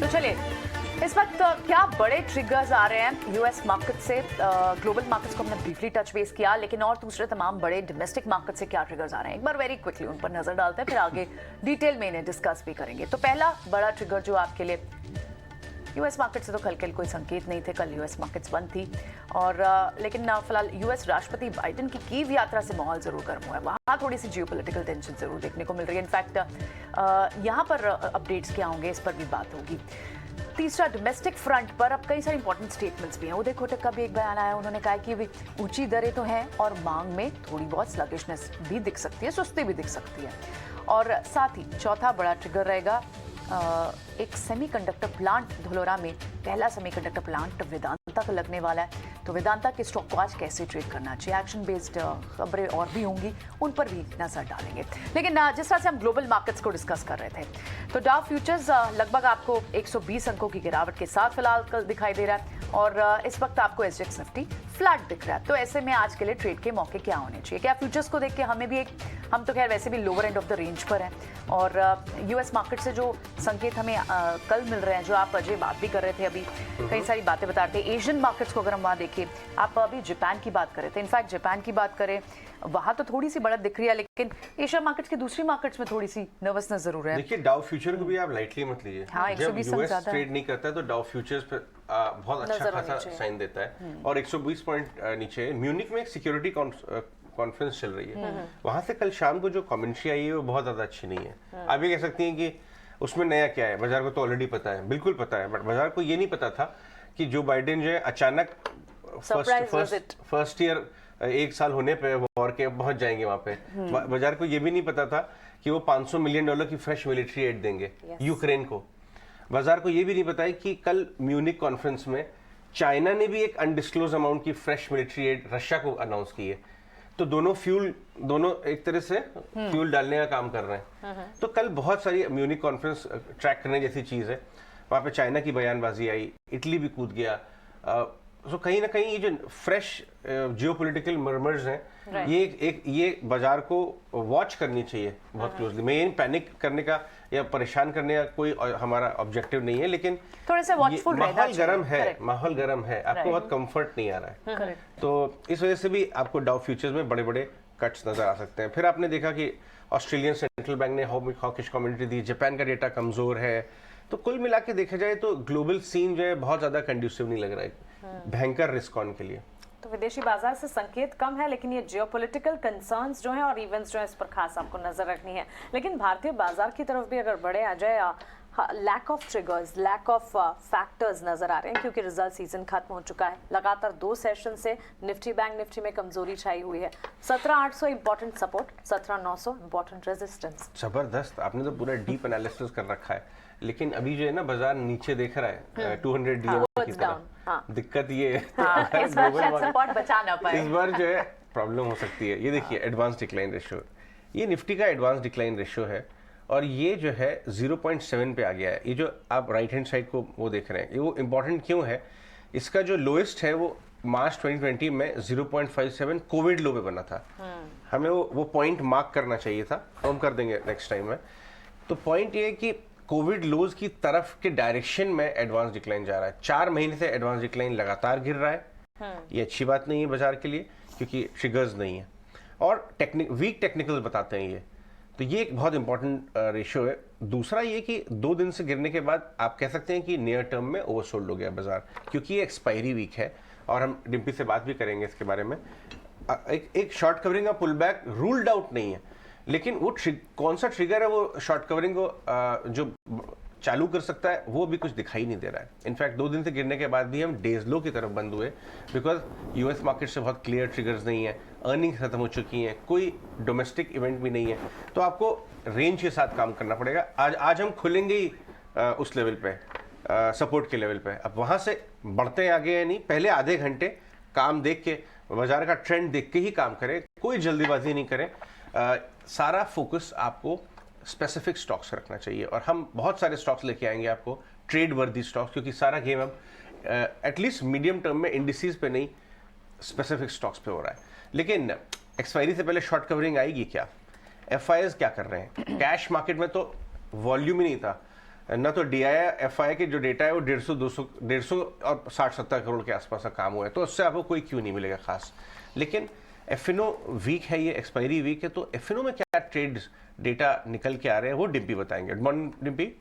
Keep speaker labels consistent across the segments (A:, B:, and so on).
A: तो चलिए इस वक्त क्या बड़े ट्रिगर्स आ रहे हैं यूएस मार्केट से। ग्लोबल मार्केट्स को हमने ब्रीफली टच बेस किया, लेकिन और दूसरे तमाम बड़े डोमेस्टिक मार्केट से क्या ट्रिगर्स आ रहे हैं एक बार वेरी क्विकली उन पर नजर डालते हैं, फिर आगे डिटेल में इन्हें डिस्कस भी करेंगे। तो पहला बड़ा ट्रिगर जो आपके लिए यूएस मार्केट से तो कल कोई संकेत नहीं थे, कल यूएस मार्केट्स बंद थी और लेकिन फिलहाल यूएस राष्ट्रपति बाइडेन की कीव यात्रा से माहौल जरूर गर्म हुआ है। वहाँ थोड़ी सी जियोपॉलिटिकल टेंशन जरूर देखने को मिल रही है। इनफैक्ट यहाँ पर अपडेट्स क्या होंगे इस पर भी बात होगी। तीसरा, डोमेस्टिक फ्रंट पर अब कई सारे इंपॉर्टेंट स्टेटमेंट्स भी हैं। उदय कोटक का भी एक बयान आया, उन्होंने कहा कि ऊंची दरें तो हैं और मांग में थोड़ी बहुत स्लगिशनेस भी दिख सकती है, सुस्ती भी दिख सकती है। और साथ ही चौथा बड़ा ट्रिगर रहेगा एक सेमीकंडक्टर प्लांट धुलोरा में, पहला सेमीकंडक्टर प्लांट वेदांता का लगने वाला है। तो वेदांता के स्टॉक को आज कैसे ट्रेड करना चाहिए, एक्शन बेस्ड खबरें और भी होंगी, उन पर भी नजर डालेंगे। लेकिन जिस तरह से हम ग्लोबल मार्केट्स को डिस्कस कर रहे थे, तो डाउ फ्यूचर्स लगभग आपको 120 अंकों की गिरावट के साथ फिलहाल कल दिखाई दे रहा है और इस वक्त आपको एसजेएक्स निफ्टी फ्लैट दिख रहा है। तो ऐसे में आज के लिए ट्रेड के मौके क्या होने चाहिए? क्या फ्यूचर्स को देख के हमें भी हम तो खैर वैसे भी lower end of the range पर हैं और यूएस मार्केट से जो संकेत हमें कल मिल रहे हैं, जो आप अजय बात भी कर रहे थे, अभी कई सारी बातें बता रहे थे। एशियन मार्केट्स को अगर हम वहाँ देखें, आप अभी जापान की बात कर रहे थे, इनफैक्ट जापान की बात करें वहाँ तो थोड़ी सी बढ़त दिख रही है, लेकिन एशिया मार्केट्स की दूसरी मार्केट्स में थोड़ी सी नर्वसनेस जरूर है।
B: देखिए डाउ फ्यूचर को भी आप लाइटली मत लीजिए।
A: हाँ,
B: जब यूएस ट्रेड नहीं करता है तो डाउ फ्यूचर्स पे बहुत अच्छा खासा साइन देता है और 120 पॉइंट नीचे। म्यूनिक में एक सिक्योरिटी कॉन्फ्रेंस चल रही है, वहां से कल शाम को जो कमेंट्री आई है वो बहुत ज्यादा अच्छी नहीं है। आप ये कह सकती हैं कि उसमें नया क्या है, बाजार को तो ऑलरेडी पता है, बिल्कुल पता है, बट बाजार को ये नहीं पता था कि जो बाइडेन जो है अचानक फर्स्ट ईयर एक साल होने पे वॉर के पहुंच जाएंगे वहां पे। बाजार को ये भी नहीं पता था कि वो $500 मिलियन की फ्रेश मिलिट्री एड देंगे यूक्रेन को। बाजार को ये भी नहीं पता है कि कल म्यूनिक कॉन्फ्रेंस में चाइना ने भी एक अनडिस्क्लोज अमाउंट की फ्रेश मिलिट्री एड रशिया को अनाउंस की है। तो दोनों एक तरह से फ्यूल डालने का काम कर रहे हैं। तो कल बहुत सारी म्यूनिक कॉन्फ्रेंस ट्रैक करने जैसी चीज है। वहां पे चाइना की बयानबाजी आई, इटली भी कूद गया। तो कहीं ना कहीं ये जो फ्रेश जियोपॉलिटिकल मर्मर्स हैं, ये बाजार को वॉच करनी चाहिए बहुत क्लोजली। मैं ये पैनिक करने का या परेशान करने का कोई हमारा ऑब्जेक्टिव नहीं है, लेकिन
A: थोड़े से वॉचफुल
B: माहौल गर्म है, आपको बहुत कंफर्ट नहीं आ रहा है। तो इस वजह से भी आपको डाउ फ्यूचर्स में बड़े बड़े कट्स नजर आ सकते हैं। फिर आपने देखा कि ऑस्ट्रेलियन सेंट्रल बैंक ने हॉकिश कम्युनिटी दी, जापान का डेटा कमजोर है। तो कुल मिला के देखा जाए तो ग्लोबल सीन जो है बहुत ज्यादा कंड्यूसिव नहीं लग रहा है भयंकर रिस्क ऑन के लिए।
C: तो विदेशी बाजार से संकेत कम है, लेकिन ये जियोपॉलिटिकल कंसर्न्स जो हैं और इवेंट्स जो हैं, इस पर खास आपको नजर रखनी है। लेकिन भारतीय बाजार की तरफ भी अगर बढ़े आ जाए, lack of triggers, lack of factors नजर आ रहे हैं, क्योंकि रिजल्ट सीजन खत्म हो चुका है। लगातार 2 सेशन से निफ्टी बैंक निफ्टी में कमजोरी छाई हुई है। 17,800 इंपॉर्टेंट सपोर्ट, 17,900 इंपॉर्टेंट रेजिस्टेंस।
B: जबरदस्त, आपने तो पूरा डीप एनालिसिस कर रखा है। लेकिन अभी जो है ना बाजार नीचे देख रहा है 200 डीएमए की तरफ। दिक्कत ये है
A: इस बार शायद सपोर्ट बचा ना पाए,
B: इस बार जो है प्रॉब्लम हो सकती है। ये देखिए एडवांस डिक्लाइन रेशियो, ये निफ्टी का एडवांस डिक्लाइन रेशियो है और ये जो है 0.7 पे आ गया है। ये जो आप राइट हैंड साइड को वो देख रहे हैं, ये वो इम्पोर्टेंट क्यों है? इसका जो लोएस्ट है वो मार्च 2020 में 0.57 कोविड लो पे बना था। हमें वो पॉइंट मार्क करना चाहिए था, हम कर देंगे नेक्स्ट टाइम में। तो पॉइंट ये है कि कोविड लोज की तरफ के डायरेक्शन में एडवांस डिक्लाइन जा रहा है। 4 महीने से एडवांस डिक्लाइन लगातार गिर रहा है। ये अच्छी बात नहीं है बाजार के लिए, क्योंकि ट्रिगर्स नहीं है और वीक टेक्निकल्स बताते हैं ये। तो ये एक बहुत इंपॉर्टेंट रेशियो है। दूसरा ये कि 2 दिन से गिरने के बाद आप कह सकते हैं कि नियर टर्म में ओवरसोल्ड हो गया बाजार, क्योंकि ये एक्सपायरी वीक है और हम डिम्पी से बात भी करेंगे इसके बारे में। एक शॉर्ट कवरिंग का पुल बैक रूल्ड आउट नहीं है, लेकिन वो कौन सा ट्रिगर है वो शॉर्ट कवरिंग को जो चालू कर सकता है वो भी कुछ दिखाई नहीं दे रहा है। इनफैक्ट 2 दिन से गिरने के बाद भी हम डेज लो की तरफ बंद हुए, बिकॉज यूएस मार्केट से बहुत क्लियर ट्रिगर्स नहीं है, अर्निंग्स खत्म हो चुकी हैं, कोई डोमेस्टिक इवेंट भी नहीं है। तो आपको रेंज के साथ काम करना पड़ेगा। आज हम खुलेंगे ही उस लेवल पे, सपोर्ट के लेवल पे। अब वहां से बढ़ते आगे या नहीं, पहले आधे घंटे काम देख के, बाजार का ट्रेंड देख के ही काम करें, कोई जल्दीबाजी नहीं करें। सारा फोकस आपको स्पेसिफिक स्टॉक्स रखना चाहिए और हम बहुत सारे स्टॉक्स लेके आएंगे आपको, ट्रेड वर्दी स्टॉक्स, क्योंकि सारा गेम अब एटलीस्ट मीडियम टर्म में इंडिसेस पे नहीं, स्पेसिफिक स्टॉक्स पे हो रहा है। लेकिन एक्सपायरी से पहले शॉर्ट कवरिंग आएगी क्या? एफआईएस क्या कर रहे हैं? कैश मार्केट में तो वॉल्यूम ही नहीं था। ना तो DII FI के जो डेटा है वो 150 और 60-70 करोड़ के आसपास का काम हुआ है, तो उससे आपको कोई क्यों नहीं मिलेगा खास। लेकिन F&O वीक है, ये एक्सपायरी वीक है, तो F&O में क्या ट्रेड डेटा निकल के आ रहे हैं वो डिम्पी बताएंगे। Good morning Dimpy.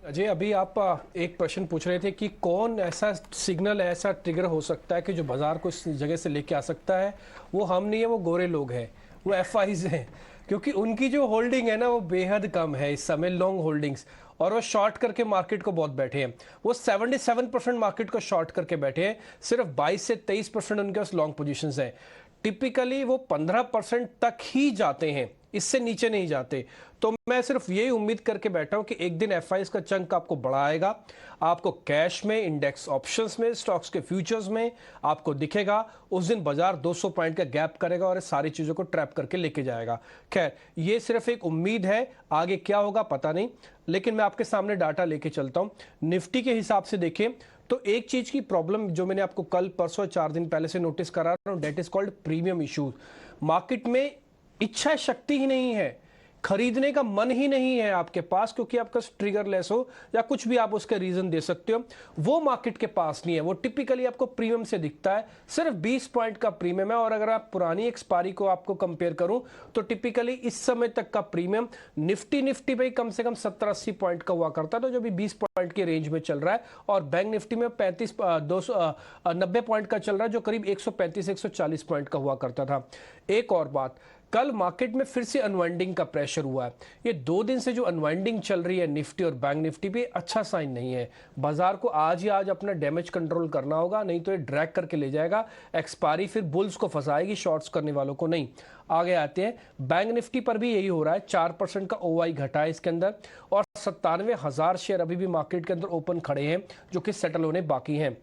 D: अजय, अभी आप एक प्रश्न पूछ रहे थे कि कौन ऐसा सिग्नल, ऐसा ट्रिगर हो सकता है कि जो बाजार को इस जगह से लेके आ सकता है। वो हम नहीं है, वो गोरे लोग हैं, वो FIs हैं, क्योंकि उनकी जो होल्डिंग है ना वो बेहद कम है इस समय, लॉन्ग होल्डिंग्स, और वो शॉर्ट करके मार्केट को बहुत बैठे हैं। वो 77% मार्केट को शॉर्ट करके बैठे हैं, सिर्फ 22 से 23% उनके पास लॉन्ग पोजीशंस हैं। टिपिकली वो 15% तक ही जाते हैं, इससे नीचे नहीं जाते। तो मैं सिर्फ यही उम्मीद करके बैठा हूं कि एक दिन FIs का चंक आपको बड़ा आएगा, आपको कैश में, इंडेक्स ऑप्शंस में, स्टॉक्स के फ्यूचर्स में आपको दिखेगा। उस दिन बाजार 200 पॉइंट का गैप करेगा और सारी चीजों को ट्रैप करके लेके जाएगा। खैर, ये सिर्फ एक उम्मीद है, आगे क्या होगा पता नहीं, लेकिन मैं आपके सामने डाटा लेके चलता हूं। निफ्टी के हिसाब से देखें तो एक चीज की प्रॉब्लम जो मैंने आपको कल परसों 4 दिन पहले से नोटिस करा रहा हूं, that is called premium issues. Market में इच्छा शक्ति ही नहीं है, खरीदने का मन ही नहीं है आपके पास, क्योंकि आपका ट्रिगर लेस हो या कुछ भी आप उसके रीजन दे सकते हो, वो मार्केट के पास नहीं है। वो टिपिकली आपको प्रीमियम से दिखता है, सिर्फ 20 पॉइंट का प्रीमियम है। और अगर आप पुरानी एक्सपायरी को आपको कंपेयर करूं तो टिपिकली इस समय तक का प्रीमियम निफ्टी पे कम से कम 70-80 पॉइंट का हुआ करता था, जो भी 20 पॉइंट के रेंज में चल रहा है। और बैंक निफ्टी में 90 पॉइंट का चल रहा है, जो करीब 135-140 पॉइंट का हुआ करता था। एक और बात, कल मार्केट में फिर से अनवाइंडिंग का प्रेशर हुआ है। ये 2 दिन से जो अनवाइंडिंग चल रही है निफ्टी और बैंक निफ्टी पे, अच्छा साइन नहीं है। बाजार को आज ही आज अपना डैमेज कंट्रोल करना होगा, नहीं तो ये ड्रैग करके ले जाएगा। एक्सपायरी फिर बुल्स को फंसाएगी, शॉर्ट्स करने वालों को नहीं। आगे आते हैं, बैंक निफ्टी पर भी यही हो रहा है, 4% का OI घटा है इसके अंदर, और 97,000 शेयर अभी भी मार्केट के अंदर ओपन खड़े हैं, जो कि सेटल होने बाकी हैं।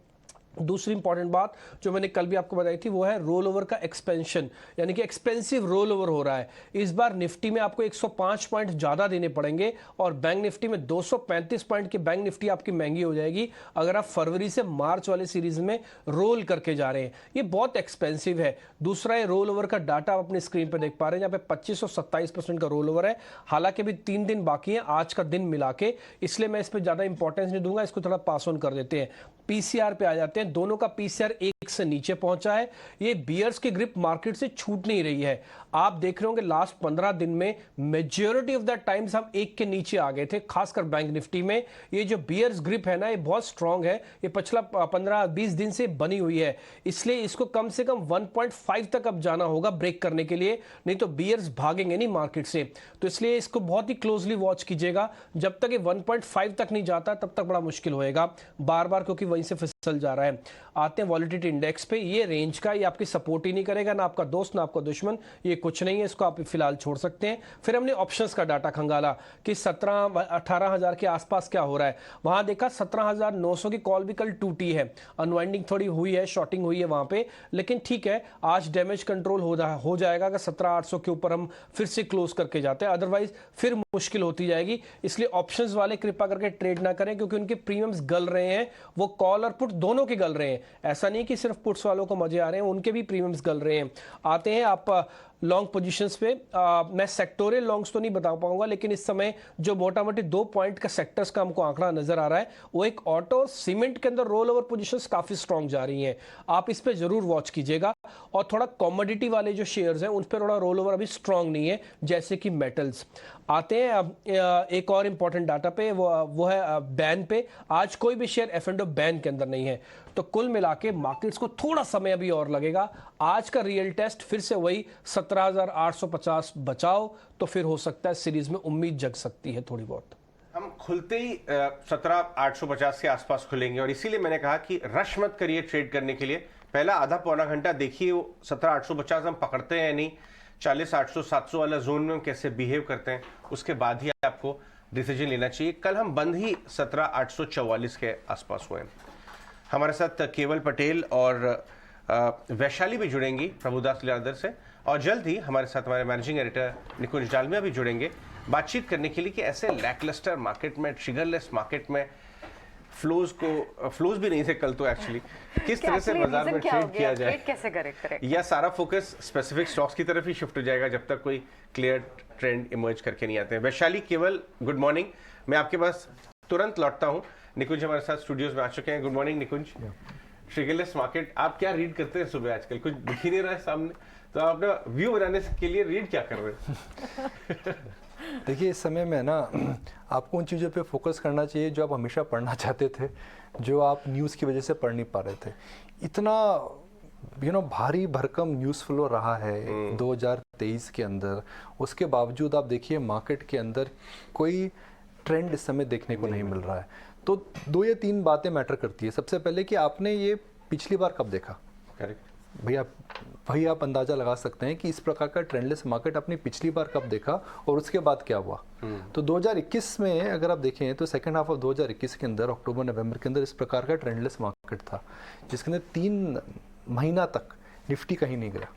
D: दूसरी इंपॉर्टेंट बात जो मैंने कल भी आपको बताई थी, वो है रोल ओवर का एक्सपेंशन, यानी कि एक्सपेंसिव रोल ओवर हो रहा है। इस बार निफ्टी में आपको 105 पॉइंट ज्यादा देने पड़ेंगे, और बैंक निफ्टी में 235 पॉइंट की बैंक निफ्टी आपकी महंगी हो जाएगी अगर आप फरवरी से मार्च वाले सीरीज में रोल करके जा रहे हैं। ये बहुत एक्सपेंसिव है। दूसरा, ये रोल ओवर का डाटा आप अपनी स्क्रीन पर देख पा रहे हैं, जहाँ पे 2527% का रोल ओवर है। हालांकि अभी 3 दिन बाकी है, आज का दिन मिला के, इसलिए मैं इस पर ज्यादा इंपॉर्टेंस नहीं दूंगा, इसको थोड़ा पास ऑन कर देते हैं। PCR पे आ जाते हैं, दोनों का PCR 1 से नीचे पहुंचा है। ये बियर्स की ग्रिप मार्केट से छूट नहीं रही है। आप देख रहे होंगे लास्ट 15 दिन में मेजॉरिटी ऑफ द टाइम्स हम 1 के नीचे आ गए थे, खासकर बैंक निफ्टी में। ये जो बियर्स ग्रिप है ना, ये बहुत स्ट्रांग है, ये पिछला 15-20 दिन से बनी हुई है, इसलिए इसको कम से कम 1.5 तक अब जाना होगा ब्रेक करने के लिए, नहीं तो बियर्स भागेंगे नहीं मार्केट से। तो इसलिए इसको बहुत ही क्लोजली वॉच कीजिएगा। जब तक ये 1.5 तक नहीं जाता तब तक बड़ा मुश्किल होएगा बार बार, क्योंकि वहीं से फिसल जा रहा है। आते हैं वॉलेटिलिटी इंडेक्स पे, ये रेंज का, ये आपकी सपोर्ट ही नहीं करेगा, ना आपका दोस्त ना आपका दुश्मन, ये कुछ नहीं है, इसको आप फिलहाल छोड़ सकते हैं। फिर हमने ऑप्शंस का डाटा खंगाला कि 17-18 हजार के आसपास क्या हो रहा है। वहां देखा 17,900 की कॉल भी कल टूटी है, अनवाइंडिंग थोड़ी हुई है, शॉर्टिंग हुई है वहां पे, लेकिन ठीक है, आज डैमेज कंट्रोल हो जाएगा अगर 17,800 के ऊपर हम फिर से क्लोज करके जाते हैं, अदरवाइज फिर मुश्किल होती जाएगी। इसलिए ऑप्शंस वाले कृपा करके ट्रेड ना करें, क्योंकि उनके प्रीमियम्स गल रहे हैं, वो कॉल और पुट दोनों के गल रहे हैं। ऐसा नहीं कि सिर्फ पुट्स वालों को मजे आ रहे हैं, उनके भी प्रीमियम्स गल रहे हैं। आते हैं आप लॉन्ग पोजीशंस पे। मैं सेक्टोरियल लॉन्ग्स तो नहीं बता पाऊंगा, लेकिन इस समय जो मोटा मोटी 2 पॉइंट का सेक्टर्स का हमको आंकड़ा नजर आ रहा है, वो एक ऑटो और सीमेंट के अंदर रोल ओवर पोजीशंस काफी स्ट्रांग जा रही हैं। आप इस पे जरूर वॉच कीजिएगा। और थोड़ा कॉमोडिटी वाले जो शेयर्स हैं उन पर थोड़ा रोल ओवर अभी स्ट्रांग नहीं है, जैसे कि मेटल्स। आते हैं अब एक और इंपॉर्टेंट डाटा पे, वो है बैन पे। आज कोई भी शेयर F&O बैन के अंदर नहीं है, तो कुल मिला के मार्केट्स को थोड़ा समय अभी और लगेगा। आज का रियल टेस्ट फिर से वही 17,850 बचाओ, तो फिर हो सकता है सीरीज में उम्मीद जग सकती है थोड़ी बहुत।
B: हम खुलते ही 17,850 के आसपास खुलेंगे, और इसीलिए मैंने कहा कि रश मत करिए ट्रेड करने के लिए। पहला आधा पौना घंटा देखिए वो 17,850 हम पकड़ते हैं या नहीं, 40,800-700 वाला जोन में हम कैसे बिहेव करते हैं, उसके बाद ही आपको डिसीजन लेना चाहिए। कल हम बंद ही 17,844 के आसपास हुए। हमारे साथ केवल पटेल और वैशाली भी जुड़ेंगी प्रभुदास लीलाधर से, और जल्द ही हमारे साथ हमारे मैनेजिंग एडिटर निकुंज डालमिया भी जुड़ेंगे बातचीत करने के लिए कि ऐसे लैकलस्टर मार्केट में, ट्रिगरलेस मार्केट में फ्लोज भी नहीं थे कल तो एक्चुअली, किस तरह से बाजार में ट्रेड किया जाए,
A: ट्रेड कैसे करें
B: या सारा फोकस स्पेसिफिक स्टॉक्स की तरफ ही शिफ्ट हो जाएगा जब तक कोई क्लियर ट्रेंड इमर्ज करके नहीं आते हैं। वैशाली केवल, गुड मॉर्निंग, मैं आपके पास तुरंत लौटता हूँ। निकुंज हमारे साथ स्टूडियोज में आ चुके हैं। गुड मॉर्निंग निकुंज। ट्रिगरलेस मार्केट, आप क्या रीड करते हैं सुबह आजकल? कुछ दिख ही नहीं रहा है सामने, तो आप अपना व्यू बनाने के लिए रीड क्या कर रहे हैं?
E: देखिए, इस समय में ना आपको उन चीज़ों पे फोकस करना चाहिए जो आप हमेशा पढ़ना चाहते थे, जो आप न्यूज़ की वजह से पढ़ नहीं पा रहे थे। इतना भारी भरकम न्यूज़ फ्लो रहा है 2023 के अंदर, उसके बावजूद आप देखिए मार्केट के अंदर कोई ट्रेंड इस समय देखने को नहीं मिल रहा है। तो 2 या 3 बातें मैटर करती है। सबसे पहले कि आपने ये पिछली बार कब देखा?
B: करेक्ट
E: भाई आप अंदाज़ा लगा सकते हैं कि इस प्रकार का ट्रेंडलेस मार्केट आपने पिछली बार कब देखा और उसके बाद क्या हुआ। तो 2021 में अगर आप देखें तो सेकंड हाफ ऑफ 2021 के अंदर अक्टूबर नवंबर के अंदर इस प्रकार का ट्रेंडलेस मार्केट था, जिसके अंदर 3 महीना तक निफ्टी कहीं नहीं गिरा।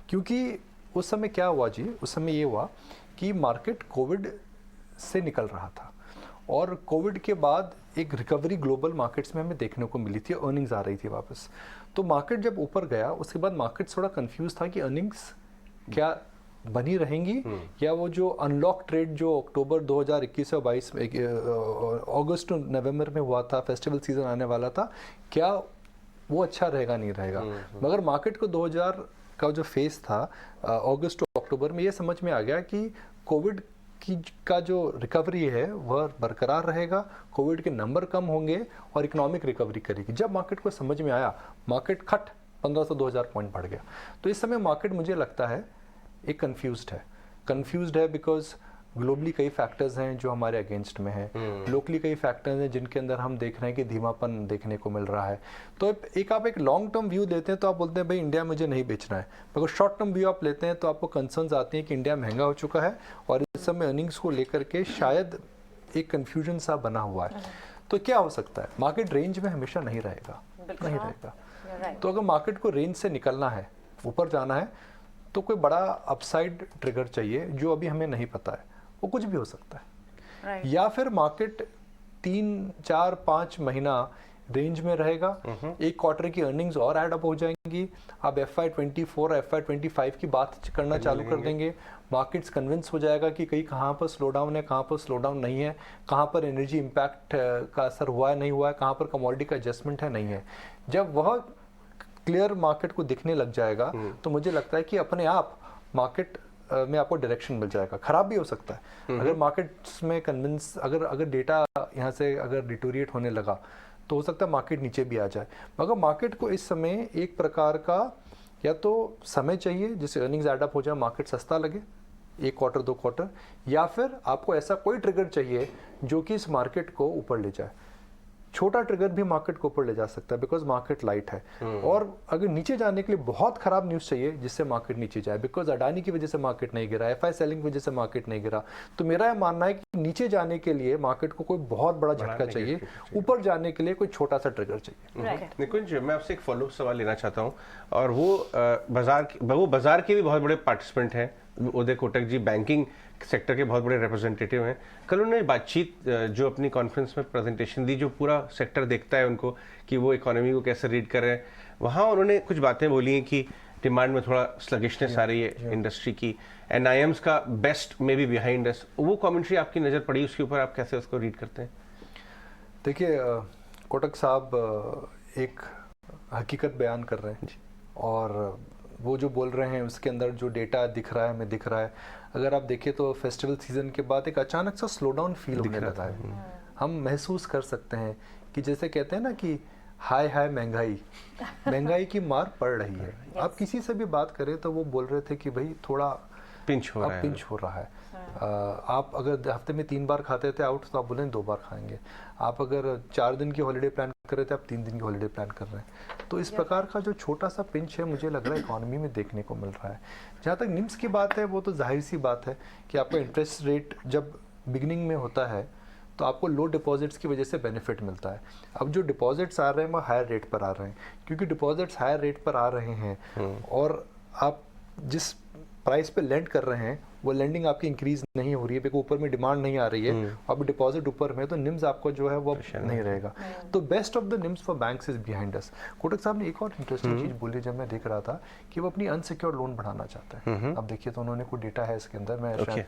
E: क्योंकि उस समय क्या हुआ जी, उस समय ये हुआ कि मार्केट कोविड से निकल रहा था और कोविड के बाद एक रिकवरी ग्लोबल मार्केट्स में हमें देखने को मिली थी, अर्निंग्स आ रही थी वापस। तो मार्केट जब ऊपर गया उसके बाद मार्केट थोड़ा कंफ्यूज था कि अर्निंग्स क्या बनी रहेंगी या वो जो अनलॉक ट्रेड जो अक्टूबर 2021 और 22 अगस्त नवंबर में हुआ था, फेस्टिवल सीजन आने वाला था, क्या वो अच्छा रहेगा नहीं रहेगा। मगर मार्केट को 2000 का जो फेज था अगस्त टू अक्टूबर में ये समझ में आ गया कि कोविड का जो रिकवरी है वह बरकरार रहेगा, कोविड के नंबर कम होंगे और इकोनॉमिक रिकवरी करेगी। जब मार्केट को समझ में आया, मार्केट 1500-2000 पॉइंट बढ़ गया। तो इस समय मार्केट मुझे लगता है एक कंफ्यूज्ड है बिकॉज ग्लोबली कई फैक्टर्स हैं जो हमारे अगेंस्ट में हैं, लोकली कई फैक्टर्स हैं जिनके अंदर हम देख रहे हैं कि धीमापन देखने को मिल रहा है। तो आप एक लॉन्ग टर्म व्यू लेते हैं तो आप बोलते हैं भाई इंडिया मुझे नहीं बेचना है, मगर शॉर्ट टर्म व्यू आप लेते हैं तो आपको कंसर्न्स आती हैं कि इंडिया महंगा हो चुका है और इस समय अर्निंग्स को लेकर के शायद एक कन्फ्यूजन सा बना हुआ है। तो क्या हो सकता है, मार्केट रेंज में हमेशा नहीं रहेगा। तो अगर मार्केट को रेंज से निकलना है, ऊपर जाना है, तो कोई बड़ा अपसाइड ट्रिगर चाहिए जो अभी हमें नहीं पता है, वो कुछ भी हो सकता है। या फिर मार्केट 3, 4, 5 महीना रेंज में रहेगा, एक क्वार्टर की अर्निंग्स और ऐड अप हो जाएंगी, आप FY24 और FY25 की बात करना चालू कर देंगे, मार्केट्स कन्विंस हो जाएगा कि कहीं कहाँ पर स्लो डाउन है, कहाँ पर स्लो डाउन नहीं है, कहाँ पर एनर्जी इम्पैक्ट का असर हुआ है नहीं हुआ है, कहाँ पर कमोडिटी का एडजस्टमेंट है नहीं है। जब वह क्लियर मार्केट को दिखने लग जाएगा तो मुझे लगता है कि अपने आप मार्केट में आपको डायरेक्शन मिल जाएगा। खराब भी हो सकता है अगर मार्केट्स में कन्विंस, अगर डेटा यहाँ से अगर डिटोरिएट होने लगा तो हो सकता है मार्केट नीचे भी आ जाए। मगर मार्केट को इस समय एक प्रकार का या तो समय चाहिए जिससे अर्निंग्स एड अप हो जाए, मार्केट सस्ता लगे 1 क्वार्टर 2 क्वार्टर, या फिर आपको ऐसा कोई ट्रिगर चाहिए जो कि इस मार्केट को ऊपर ले जाए। छोटा ट्रिगर भी मार्केट को ऊपर ले जा सकता है बिकॉज मार्केट लाइट है। और अगर नीचे जाने के लिए बहुत खराब न्यूज़ चाहिए जिससे मार्केट नीचे जाए, बिकॉज अडानी की वजह से मार्केट नहीं गिरा, FI सेलिंग की वजह से मार्केट नहीं गिरा, तो मेरा यह मानना है कि नीचे जाने के लिए मार्केट को कोई बहुत बड़ा झटका चाहिए, ऊपर जाने के लिए कोई छोटा सा ट्रिगर चाहिए।
B: निकुंज, मैं आपसे एक फॉलोअप सवाल लेना चाहता हूँ, और वो बाजार के भी बहुत बड़े पार्टिसिपेंट हैं। उदय कोटक जी बैंकिंग सेक्टर के बहुत बड़े रिप्रेजेंटेटिव हैं। कल उन्होंने बातचीत जो अपनी कॉन्फ्रेंस में प्रेजेंटेशन दी, जो पूरा सेक्टर देखता है उनको कि वो इकोनॉमी को कैसे रीड कर रहे हैं, वहाँ उन्होंने कुछ बातें बोली हैं कि डिमांड में थोड़ा स्लगिशनेस आ रही है इंडस्ट्री की, NIMs का best may be behind us. वो कमेंट्री आपकी नज़र पड़ी, उसके ऊपर आप कैसे उसको रीड करते हैं?
E: देखिए, कोटक साहब एक हकीकत बयान कर रहे हैं और वो जो बोल रहे हैं उसके अंदर जो डेटा दिख रहा है, हमें दिख रहा है। अगर आप देखें तो फेस्टिवल सीजन के बाद एक अचानक सा स्लो डाउन फील होने लगा है। हम महसूस कर सकते हैं कि जैसे कहते हैं ना कि हाय महंगाई की मार पड़ रही है। आप किसी से भी बात करें तो वो बोल रहे थे कि भाई थोड़ा
B: पिंच हो रहा है।
E: आप अगर हफ्ते में 3 बार खाते थे आउट तो आप बोलें 2 बार खाएंगे। आप अगर 4 दिन की हॉलीडे प्लान कर रहे थे, आप 3 दिन की हॉलीडे प्लान कर रहे हैं। तो इस प्रकार का जो छोटा सा पिंच है मुझे लग रहा है इकोनॉमी में देखने को मिल रहा है। जहाँ तक निम्स की बात है वो तो जाहिर सी बात है कि आपका इंटरेस्ट रेट जब बिगिनिंग में होता है तो आपको लो डिपॉजिट्स की वजह से बेनिफिट मिलता है। अब जो डिपॉजिट्स आ रहे हैं वो हायर रेट पर आ रहे हैं, क्योंकि डिपॉजिट्स हायर रेट पर आ रहे हैं और आप जिस प्राइस पे लेंड कर रहे हैं वो लेंडिंग आपकी इंक्रीज नहीं हो रही है, बिकॉज ऊपर में डिमांड नहीं आ रही है, अब डिपॉजिट ऊपर में है, तो निम्स आपको जो है वो नहीं रहेगा। तो best of the NIMS for banks is behind us. Kotak साहब ने एक और इंटरेस्टिंग चीज बोली जब मैं देख रहा था कि वो अपनी अनसिक्योर्ड लोन बढ़ाना चाहते हैं। अब देखिए तो उन्होंने कोई डेटा है इसके अंदर, मैं शायद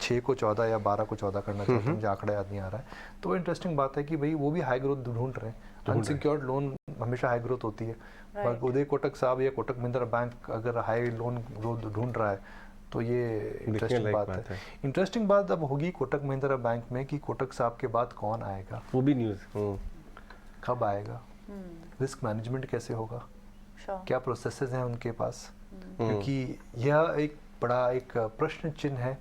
E: 6 को 14 या 12 को 14 करना चाहता हूँ, मुझे आंकड़ा याद नहीं आ रहा है। तो इंटरेस्टिंग बात है कि भाई वो भी हाई ग्रोथ ढूंढ रहे हैं। अनसिक्योर्ड लोन हमेशा हाई ग्रोथ होती है, पर उदय कोटक साहब या कोटक महिंद्रा बैंक अगर हाई लोन ग्रोथ ढूंढ रहा है तो ये इंटरेस्टिंग बात है। इंटरेस्टिंग बात अब होगी कोटक महिंद्रा बैंक में कि कोटक साहब के बाद कौन आएगा,
B: वो भी न्यूज़
E: कब आएगा, रिस्क मैनेजमेंट कैसे होगा, क्या प्रोसेसेस हैं उनके पास, क्योंकि यह एक बड़ा एक प्रश्न चिन्ह है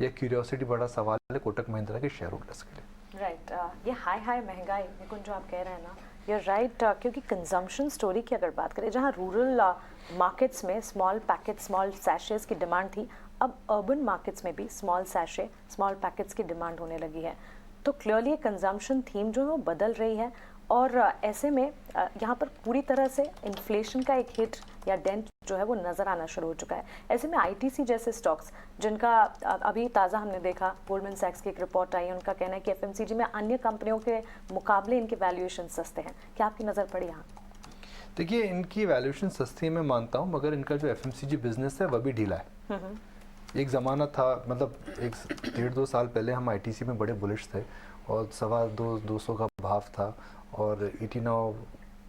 E: या क्यूरियोसिटी बड़ा सवाल है कोटक महिंद्रा के शेयर होल्डर्स के लिए।
C: राइट, ये हाई महंगाई निकुंज जो आप कह रहे हैं ना, ये राइट, क्योंकि कंजम्पशन स्टोरी की अगर बात करें, जहाँ रूरल मार्केट्स में स्मॉल पैकेट स्मॉल सैशेस की डिमांड थी, अब अर्बन मार्केट्स में भी स्मॉल सैशे स्मॉल पैकेट्स की डिमांड होने लगी है। तो क्लियरली कंजम्पशन थीम जो है वो बदल रही है, और ऐसे में यहाँ पर पूरी तरह से इन्फ्लेशन का एक हिट या डेंट जो है वो नज़र आना शुरू हो चुका है। ऐसे में आईटीसी जैसे स्टॉक्स जिनका अभी ताज़ा हमने देखा, गोल्डमैन सैक्स की एक रिपोर्ट आई, उनका कहना है कि एफएमसीजी में अन्य कंपनियों के मुकाबले इनके वैल्यूएशन सस्ते हैं। क्या आपकी नज़र पड़ी यहाँ?
E: देखिए, इनकी वैल्यूएशन सस्ती है मैं मानता हूँ, मगर इनका जो एफएमसीजी बिजनेस है वह भी ढीला है। एक ज़माना था, मतलब 1-1.5-2 साल पहले हम आईटीसी में बड़े बुलिश थे और 200 का भाव था, और 89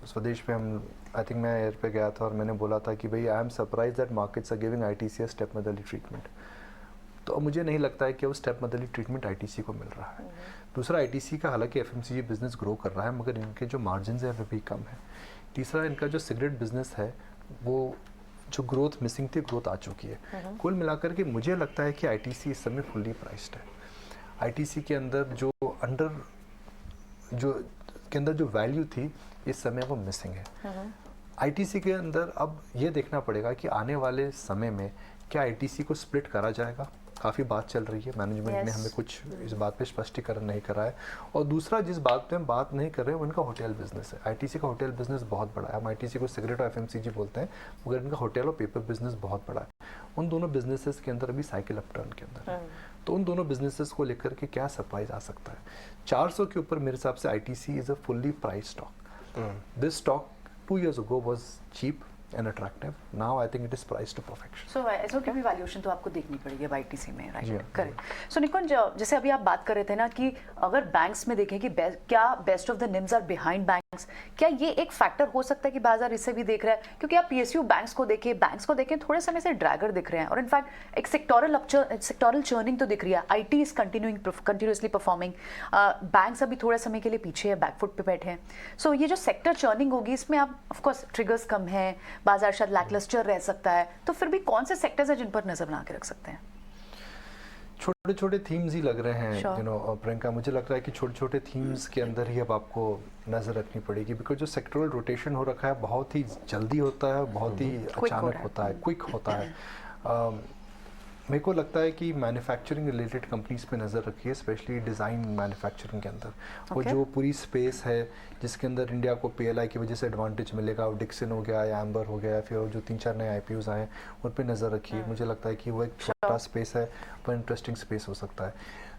E: स्वदेश पे हम आई थिंक मैं एयर पे गया था और मैंने बोला था कि भाई I am surprise that markets are giving ITC a step motherly treatment. तो मुझे नहीं लगता है कि वो स्टेप मदरली ट्रीटमेंट आईटीसी को मिल रहा है। दूसरा, आईटीसी का हालांकि एफएमसीजी बिजनेस ग्रो कर रहा है, मगर इनके जो मार्जिन है वो भी कम है। तीसरा, इनका जो सिगरेट बिजनेस है वो जो ग्रोथ मिसिंग थी, ग्रोथ आ चुकी है। कुल मिलाकर के मुझे लगता है कि आईटीसी इस समय फुल्ली प्राइस्ड है। आईटीसी के अंदर जो वैल्यू थी इस समय वो मिसिंग है। आईटीसी के अंदर अब ये देखना पड़ेगा कि आने वाले समय में क्या आईटीसी को स्प्लिट करा जाएगा। काफ़ी बात चल रही है, मैनेजमेंट ने हमें कुछ इस बात पे स्पष्टीकरण नहीं करा है। और दूसरा, जिस बात पे हम बात नहीं कर रहे हैं वो इनका होटल बिजनेस है। आईटीसी का होटल बिजनेस बहुत बड़ा है। हम आईटीसी को सिगरेट और एफएमसीजी बोलते हैं, मगर इनका होटल और पेपर बिजनेस बहुत बड़ा है। उन दोनों बिजनेसेस के अंदर अभी साइकिल अपटर्न के अंदर है, तो उन दोनों बिजनेसेस को लेकर के क्या सरप्राइज आ सकता है। 400 के ऊपर मेरे हिसाब से ITC is a fully price stock. This stock 2 years ago was cheap and attractive. Now I think it is priced to perfection.
A: सो ऐसो की भी वैल्यूएशन तो आपको देखनी पड़ेगी अब आईटीसी में,
E: जी
A: राइट?
E: हाँ,
A: करेक्ट। सो निकुंज, जैसे अभी आप बात कर रहे थे ना कि अगर बैंक्स में देखें कि क्या best of the NIMs are behind banks, क्या ये एक फैक्टर हो सकता है कि बाजार इसे भी देख रहा है? क्योंकि आप पीएसयू बैंक्स को देखें थोड़े समय से ड्रैगर दिख रहे हैं, और इनफैक्ट एक सेक्टोरल चर्निंग तो दिख रही है। IT is continuously performing, banks अभी थोड़े समय के लिए पीछे है, बैकफुट पे बैठे हैं। सो ये जो सेक्टर चर्निंग होगी, इसमें आप ऑफकोर्स ट्रिगर्स कम है, बाजार शायद लैकलस्टर रह सकता है, तो फिर भी कौन से सेक्टर्स हैं जिन पर नजर बना के रख सकते हैं?
E: छोटे छोटे थीम्स ही लग रहे हैं,
A: Sure.
E: यू नो प्रियंका, मुझे लग रहा है कि छोटे छोटे थीम्स के अंदर ही अब आपको नज़र रखनी पड़ेगी, बिकॉज जो सेक्टरल रोटेशन हो रखा है बहुत ही जल्दी होता है, बहुत ही अचानक होता है, क्विक होता है। मेरे को लगता है कि मैन्युफैक्चरिंग रिलेटेड कंपनीज पे नज़र रखिए, स्पेशली डिज़ाइन मैन्युफैक्चरिंग के अंदर। वो जो पूरी स्पेस है जिसके अंदर इंडिया को पीएलआई की वजह से एडवांटेज मिलेगा, वो डिक्सन हो गया या एम्बर हो गया, फिर जो 3-4 नए आईपीओज आए उन पे नज़र रखिए। मुझे लगता है कि वो एक छोटा स्पेस है पर इंटरेस्टिंग स्पेस हो सकता है।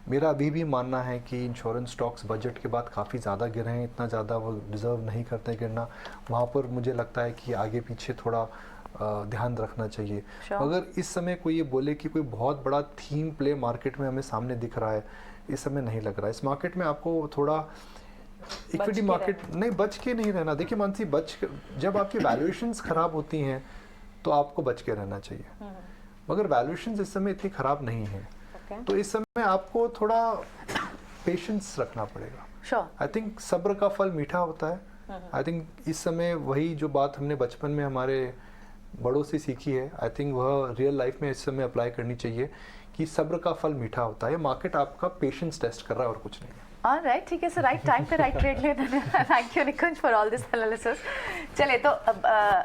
E: मेरा अभी भी मानना है कि इंश्योरेंस स्टॉक्स बजट के बाद काफ़ी ज़्यादा गिरे हैं, इतना ज़्यादा वो डिज़र्व नहीं करते गिरना। वहाँ पर मुझे लगता है कि आगे पीछे थोड़ा ध्यान रखना चाहिए। अगर इस समय कोई ये बोले कि कोई बहुत बड़ा थीम प्ले मार्केट में हमें सामने दिख रहा है, इस समय नहीं लग रहा है। इस मार्केट में आपको थोड़ा इक्विटी मार्केट नहीं, बच के नहीं रहना। देखिए मानसी, जब आपकी वैल्यूएशंस खराब होती हैं तो आपको बच के रहना चाहिए, मगर वैल्यूएशंस इस समय इतनी खराब नहीं है, तो इस समय आपको थोड़ा पेशेंस रखना पड़ेगा। आई थिंक सब्र का फल मीठा होता है। आई थिंक इस समय वही जो बात हमने बचपन में हमारे बड़ों से सीखी है, आई थिंक वह रियल लाइफ में इस समय अप्लाई करनी चाहिए कि सब्र का फल मीठा होता है। मार्केट आपका पेशेंस टेस्ट कर रहा है और कुछ नहीं है।
A: ऑलराइट, ठीक है, सर राइट टाइम पे राइट ट्रेड लेना। Thank you Nikunj for all this analysis. चले तो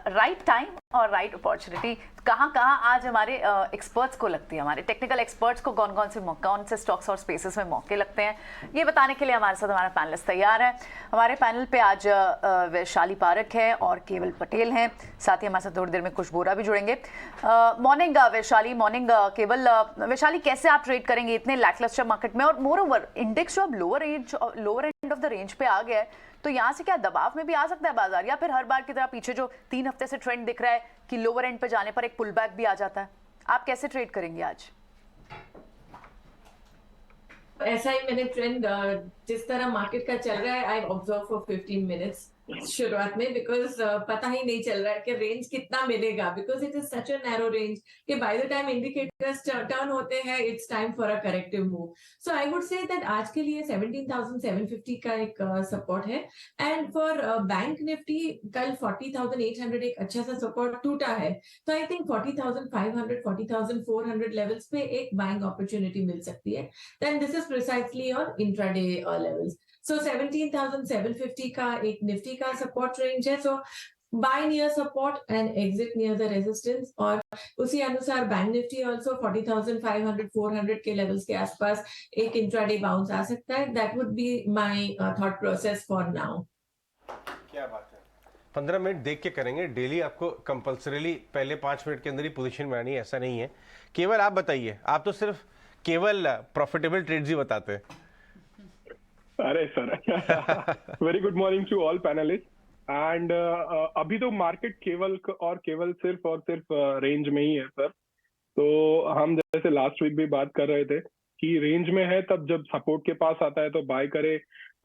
A: राइट टाइम और राइट अपॉर्चुनिटी कहाँ कहाँ आज हमारे एक्सपर्ट्स को लगती है, हमारे टेक्निकल एक्सपर्ट्स को कौन से स्टॉक्स और स्पेसेस में मौके लगते हैं, ये बताने के लिए हमारे साथ हमारा पैनलिस्ट तैयार है। हमारे पैनल पे आज वैशाली पारक है और केवल पटेल हैं, साथ ही हमारे साथ थोड़ी देर में कुछ बोरा भी जुड़ेंगे। मॉर्निंग वैशाली, मॉर्निंग केवल। वैशाली, कैसे आप ट्रेड करेंगे इतने लैकलस्टर मार्केट में, और मोर ओवर इंडेक्स जो अब lower end of the range पे आ गया है, तो यहाँ से क्या दबाव में भी आ सकता है बाजार, या फिर हर बार की तरह पीछे जो 3 हफ्ते से ट्रेंड दिख रहा है कि लोअर एंड पे जाने पर एक पुल बैक भी आ जाता है? आप कैसे ट्रेड करेंगे आज?
F: ऐसा ही मैंने ट्रेंड जिस तरह मार्केट का चल रहा है, आई ऑब्जर्व फॉर 15 मिनट्स शुरुआत में, बिकॉज पता ही नहीं चल रहा है कि रेंज कितना मिलेगा, because it is such a narrow range कि by the time indicators turn होते हैं it's time for a corrective move. So I would say that आज के लिए 17,750 का एक सपोर्ट है, एंड फॉर बैंक निफ्टी कल 40,800 एक अच्छा सा सपोर्ट टूटा है, तो आई थिंक 40,500 40,400 लेवल्स पे एक बाइंग अपॉर्चुनिटी मिल सकती है। Then this is precisely on intraday levels. So 17,750 का एक निफ्टी का सपोर्ट रेंज है, so buy near support and exit near the resistance, और उसी अनुसार बैंक निफ्टी आल्सो 40,500 400 के लेवल्स के आसपास एक इंट्राडे बाउंस आ सकता है। That would be my thought process for now.
B: क्या बात है, 15 मिनट देख के करेंगे। डेली आपको कंपल्सरीली पहले 5 मिनट के अंदर ही पोजीशन में आनी है, ऐसा नहीं है। केवल आप बताइए, आप तो सिर्फ केवल प्रॉफिटेबल ट्रेड्स ही बताते हैं।
G: अरे sir, very good morning to all panelist. And अभी तो मार्केट केवल सिर्फ रेंज में ही है सर। तो हम जैसे लास्ट वीक भी बात कर रहे थे कि रेंज में है, तब जब सपोर्ट के पास आता है तो बाय करे,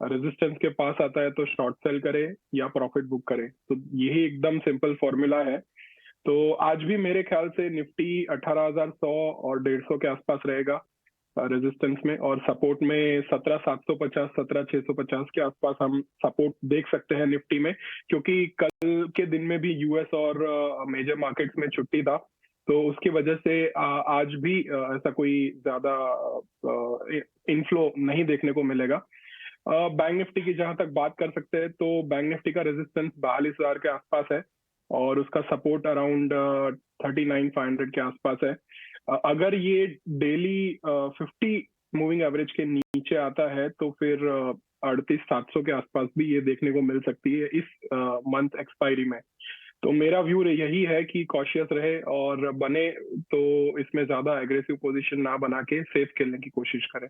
G: रेजिस्टेंस के पास आता है तो शॉर्ट सेल करे या प्रॉफिट बुक करे। तो यही एकदम सिंपल फॉर्मूला है। तो आज भी मेरे ख्याल से निफ्टी 18,100 और 150 के आसपास रहेगा रेजिस्टेंस में, और सपोर्ट में 17,750 17,650 के आसपास हम सपोर्ट देख सकते हैं निफ्टी में, क्योंकि कल के दिन में भी यूएस और मेजर मार्केट्स में छुट्टी था, तो उसकी वजह से आज भी ऐसा कोई ज्यादा इनफ्लो नहीं देखने को मिलेगा। बैंक निफ्टी की जहां तक बात कर सकते हैं तो बैंक निफ्टी का रेजिस्टेंस 42,000 के आसपास है और उसका सपोर्ट अराउंड 39,500 के आसपास है। अगर ये डेली 50 मूविंग एवरेज के नीचे आता है तो फिर 38,700 के आसपास भी ये देखने को मिल सकती है इस मंथ एक्सपायरी में। तो मेरा व्यू यही है कि कॉशियस रहे और बने तो इसमें ज्यादा एग्रेसिव पोजीशन ना बना के सेफ खेलने की कोशिश करें।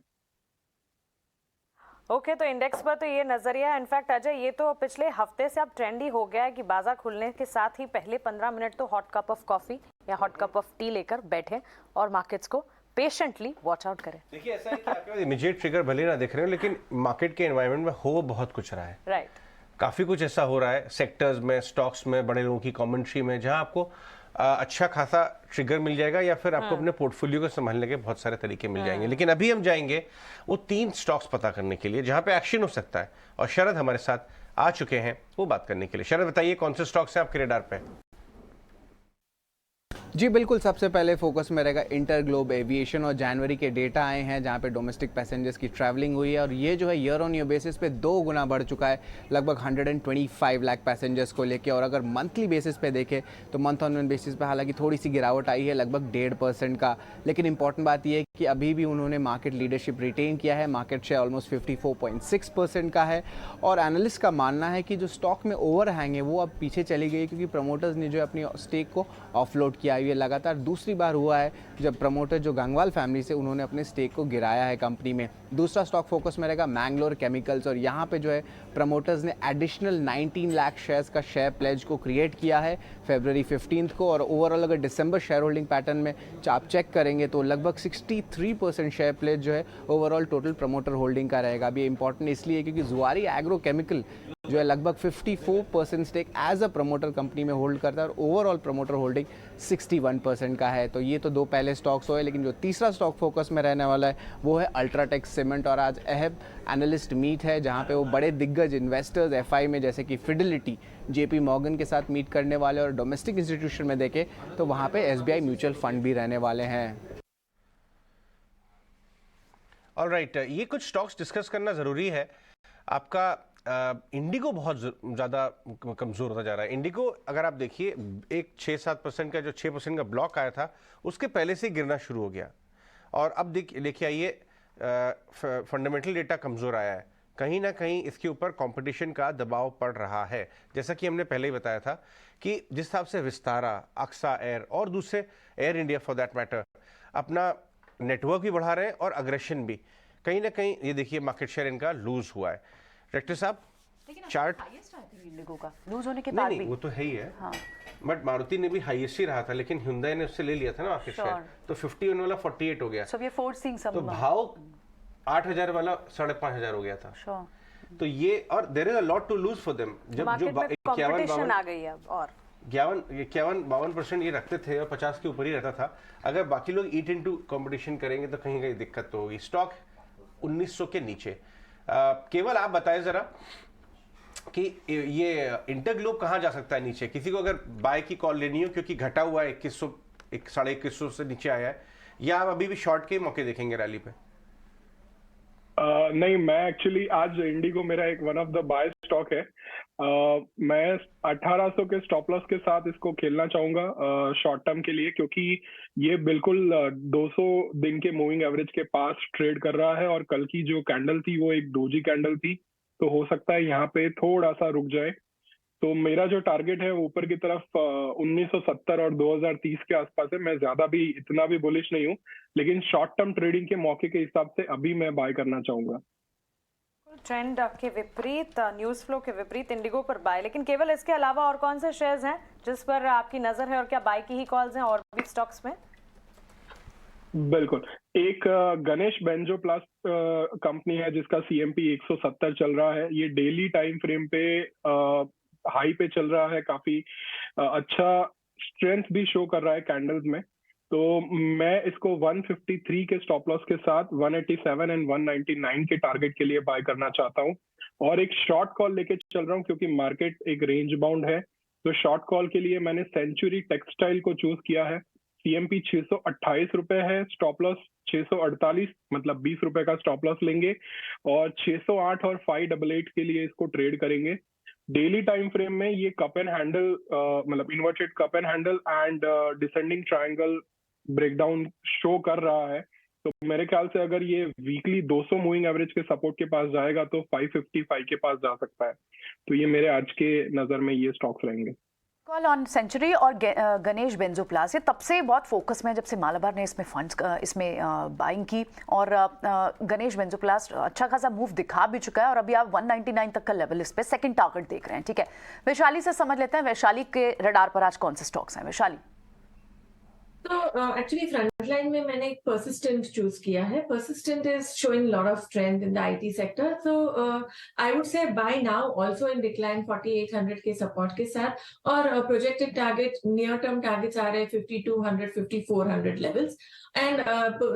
C: ओके, तो इंडेक्स पर तो ये नजरिया। इनफैक्ट अजय, ये तो पिछले हफ्ते से अब ट्रेंड ही हो गया है कि बाजार खुलने के साथ ही पहले 15 मिनट तो हॉट कप ऑफ कॉफी या हॉट कप ऑफ टी लेकर बैठे और मार्केट्स को पेशेंटली वॉच आउट करें।
B: देखिए, ऐसा है कि आपके पास इमीडिएट ट्रिगर भले ना दिख रहे हो, लेकिन मार्केट के एनवायरनमेंट में हो बहुत कुछ रहा है।
C: राइट,
B: काफी कुछ ऐसा हो रहा है सेक्टर्स में, स्टॉक्स में, बड़े लोगों की कमेंट्री में, जहां आपको अच्छा खासा ट्रिगर मिल जाएगा या फिर आपको अपने पोर्टफोलियो को संभालने के बहुत सारे तरीके मिल जाएंगे। लेकिन अभी हम जाएंगे वो 3 स्टॉक्स पता करने के लिए जहां पे एक्शन हो सकता है, और शरद हमारे साथ आ चुके हैं वो बात करने के लिए। शरद, बताइए कौन से स्टॉक्स हैं आपके रेडार पे?
H: जी बिल्कुल, सबसे पहले फोकस में रहेगा इंटर ग्लोब एविएशन, और जनवरी के डेटा आए हैं जहां पे डोमेस्टिक पैसेंजर्स की ट्रैवलिंग हुई है और ये जो है ईयर ऑन ईयर बेसिस पे 2 गुना बढ़ चुका है, लगभग 125 लाख पैसेंजर्स को लेके। और अगर मंथली बेसिस पे देखें तो मंथ ऑन मंथ बेसिस पे हालांकि थोड़ी सी गिरावट आई है, लगभग 1.5% का। लेकिन इंपॉर्टेंट बात यह है कि अभी भी उन्होंने मार्केट लीडरशिप रिटेन किया है, मार्केट शेयर ऑलमोस्ट 54.6% का है। और एनालिस्ट का मानना है कि जो स्टॉक में ओवरहैंग है वो अब पीछे चली गई, क्योंकि प्रमोटर्स ने जो अपनी स्टेक को ऑफलोड किया। ये लगातार दूसरी बार हुआ है जब प्रमोटर जो गंगवाल फैमिली से उन्होंने अपने स्टेक को गिराया है कंपनी में। दूसरा स्टॉक फोकस में रहेगा मैंगलोर केमिकल्स, और यहाँ पे जो है प्रमोटर्स ने एडिशनल 19 लाख शेयर्स का शेयर प्लेज को क्रिएट किया है फरवरी 15 को। और ओवरऑल अगर दिसंबर शेयर होल्डिंग पैटर्न में आप चेक करेंगे तो लगभग 63% शेयर प्लेज जो है ओवरऑल टोटल प्रमोटर होल्डिंग का रहेगा। अभी इंपॉर्टेंट इसलिए क्योंकि जुआरी एग्रो केमिकल जो है लगभग 54% stake as a promoter company में होल्ड करता है और ओवरऑल प्रमोटर होल्डिंग 61% का है। तो ये तो 2 पहले स्टॉक्स हुए, लेकिन जो तीसरा स्टॉक फोकस में रहने वाला है वो है अल्ट्राटेक सीमेंट। और आज अहम एनालिस्ट मीट है जहां पे वो बड़े दिग्गज इन्वेस्टर्स एफआई में जैसे कि फिडेलिटी, जेपी मॉर्गन के साथ मीट करने वाले, और डोमेस्टिक इंस्टीट्यूशन में देखें तो वहाँ पे एसबीआई म्यूचुअल फंड भी रहने वाले हैं।
B: ऑलराइट, ये कुछ स्टॉक्स डिस्कस करना ज़रूरी है। आपका इंडिगो बहुत ज़्यादा कमज़ोर होता जा रहा है। इंडिगो अगर आप देखिए एक 6-7% का जो 6% का ब्लॉक आया था उसके पहले से ही गिरना शुरू हो गया, और अब देखिए आइए फंडामेंटल डेटा कमज़ोर आया है। कहीं ना कहीं इसके ऊपर कंपटीशन का दबाव पड़ रहा है। जैसा कि हमने पहले ही बताया था कि जिस हिसाब से विस्तारा, अक्सा एयर और दूसरे air India for that matter अपना नेटवर्क भी बढ़ा रहे हैं और अग्रेशन भी, कहीं ना कहीं ये देखिए मार्केट शेयर इनका लूज हुआ है। डायरेक्टर साहब चार्ट
A: हाईएस्ट आया था इंडिगो का लूज होने के
B: नहीं
A: बाद
B: नहीं
A: भी।
B: वो तो है ही है,
A: हाँ।
B: बट मारुति ने भी हाईएस्ट ही रहा था, लेकिन Hyundai ने उससे ले लिया था ना मार्केट शेयर, तो 51 वाला 48 हो गया,
A: So we are forcing some
B: तो भाव 8,000 वाला 5,500 हो गया था।
A: Sure.
B: तो ये और there is a lot to lose for them. जब जो
C: मार्केट में कंपटीशन आ गई है अब, और
B: 51-52% ये रखते थे और 50 के ऊपर ही रहता था। अगर बाकी लोग ईट इनटू कंपटीशन करेंगे तो कहीं कहीं दिक्कत तो होगी। स्टॉक 1900 के नीचे। केवल आप बताएं जरा कि ये इंटरग्लोब कहाँ जा सकता है नीचे, किसी को अगर बाय की कॉल लेनी हो क्योंकि घटा हुआ है 2100 2150 से नीचे आया है, या आप अभी भी शॉर्ट के मौके देखेंगे रैली पे?
G: नहीं, मैं एक्चुअली आज इंडिगो मेरा एक one of the buy stock है। मैं 1800 के स्टॉप लॉस के साथ इसको खेलना चाहूंगा शॉर्ट टर्म के लिए, क्योंकि ये बिल्कुल 200 दिन के मूविंग एवरेज के पास ट्रेड कर रहा है, और कल की जो कैंडल थी वो एक डोजी कैंडल थी, तो हो सकता है यहाँ पे थोड़ा सा रुक जाए। तो मेरा जो टारगेट है वो ऊपर की तरफ 1970 और 2030 के आसपास है। मैं ज्यादा भी इतना भी बुलिश नहीं हूँ, लेकिन शॉर्ट टर्म ट्रेडिंग के मौके के हिसाब से अभी मैं बाय करना चाहूंगा।
C: ट्रेंड के विपरीत, न्यूज़ फ्लो के विपरीत इंडिगो पर बाय, लेकिन केवल इसके अलावा और कौन से शेयर्स हैं जिस पर आपकी नजर है, और क्या बाय की ही कॉल्स हैं और भी स्टॉक्स में?
G: बिल्कुल, एक गणेश बेंजोप्लास्ट कंपनी है जिसका CMP 170 चल रहा है। ये डेली टाइम फ्रेम पे हाई पे चल रहा है, काफी अच्छा स्ट्रेंथ भी शो कर रहा है कैंडल्स में। तो मैं इसको 153 के स्टॉप लॉस के साथ 187 एंड 199 के टारगेट के लिए बाय करना चाहता हूं, और एक शॉर्ट कॉल लेके चल रहा हूं क्योंकि मार्केट एक रेंज बाउंड है। तो शॉर्ट कॉल के लिए मैंने सेंचुरी टेक्सटाइल को चूज किया है। CMP 628 रुपए है, स्टॉप लॉस 648, मतलब 20 रुपए का स्टॉप लॉस लेंगे, और 608 और 588 के लिए इसको ट्रेड करेंगे। डेली टाइम फ्रेम में ये कप एंड हैंडल, मतलब inverted cup and handle and descending triangle breakdown show कर रहा है। तो मेरे ख्याल से अगर ये वीकली 200 मूविंग एवरेज के सपोर्ट के पास जाएगा तो 555 के पास जा सकता है। तो ये मेरे आज के नजर में ये स्टॉक्स रहेंगे।
A: कॉल ऑन सेंचुरी और गणेश बेंजोप्लास्ट, ये तब से बहुत फोकस में जब से मालाबार ने इसमें फंड्स इसमें बाइंग की, और गणेश बेंजोप्लास्ट अच्छा खासा मूव दिखा भी चुका है, और अभी आप 199 तक का लेवल इस पे सेकंड टारगेट देख रहे हैं। ठीक है, वैशाली से समझ लेते हैं, वैशाली के रडार पर आज कौन से स्टॉक्स हैं वैशाली?
F: तो एक्चुअली फ्रंट लाइन में मैंने एक परसिस्टेंट चूज किया है। Persistent is showing lot of strength in the IT sector, so I would say buy now, also in decline 4800 के सपोर्ट के साथ, और projected target, near term targets आ रहे हैं 5200 5400 लेवल्स, एंड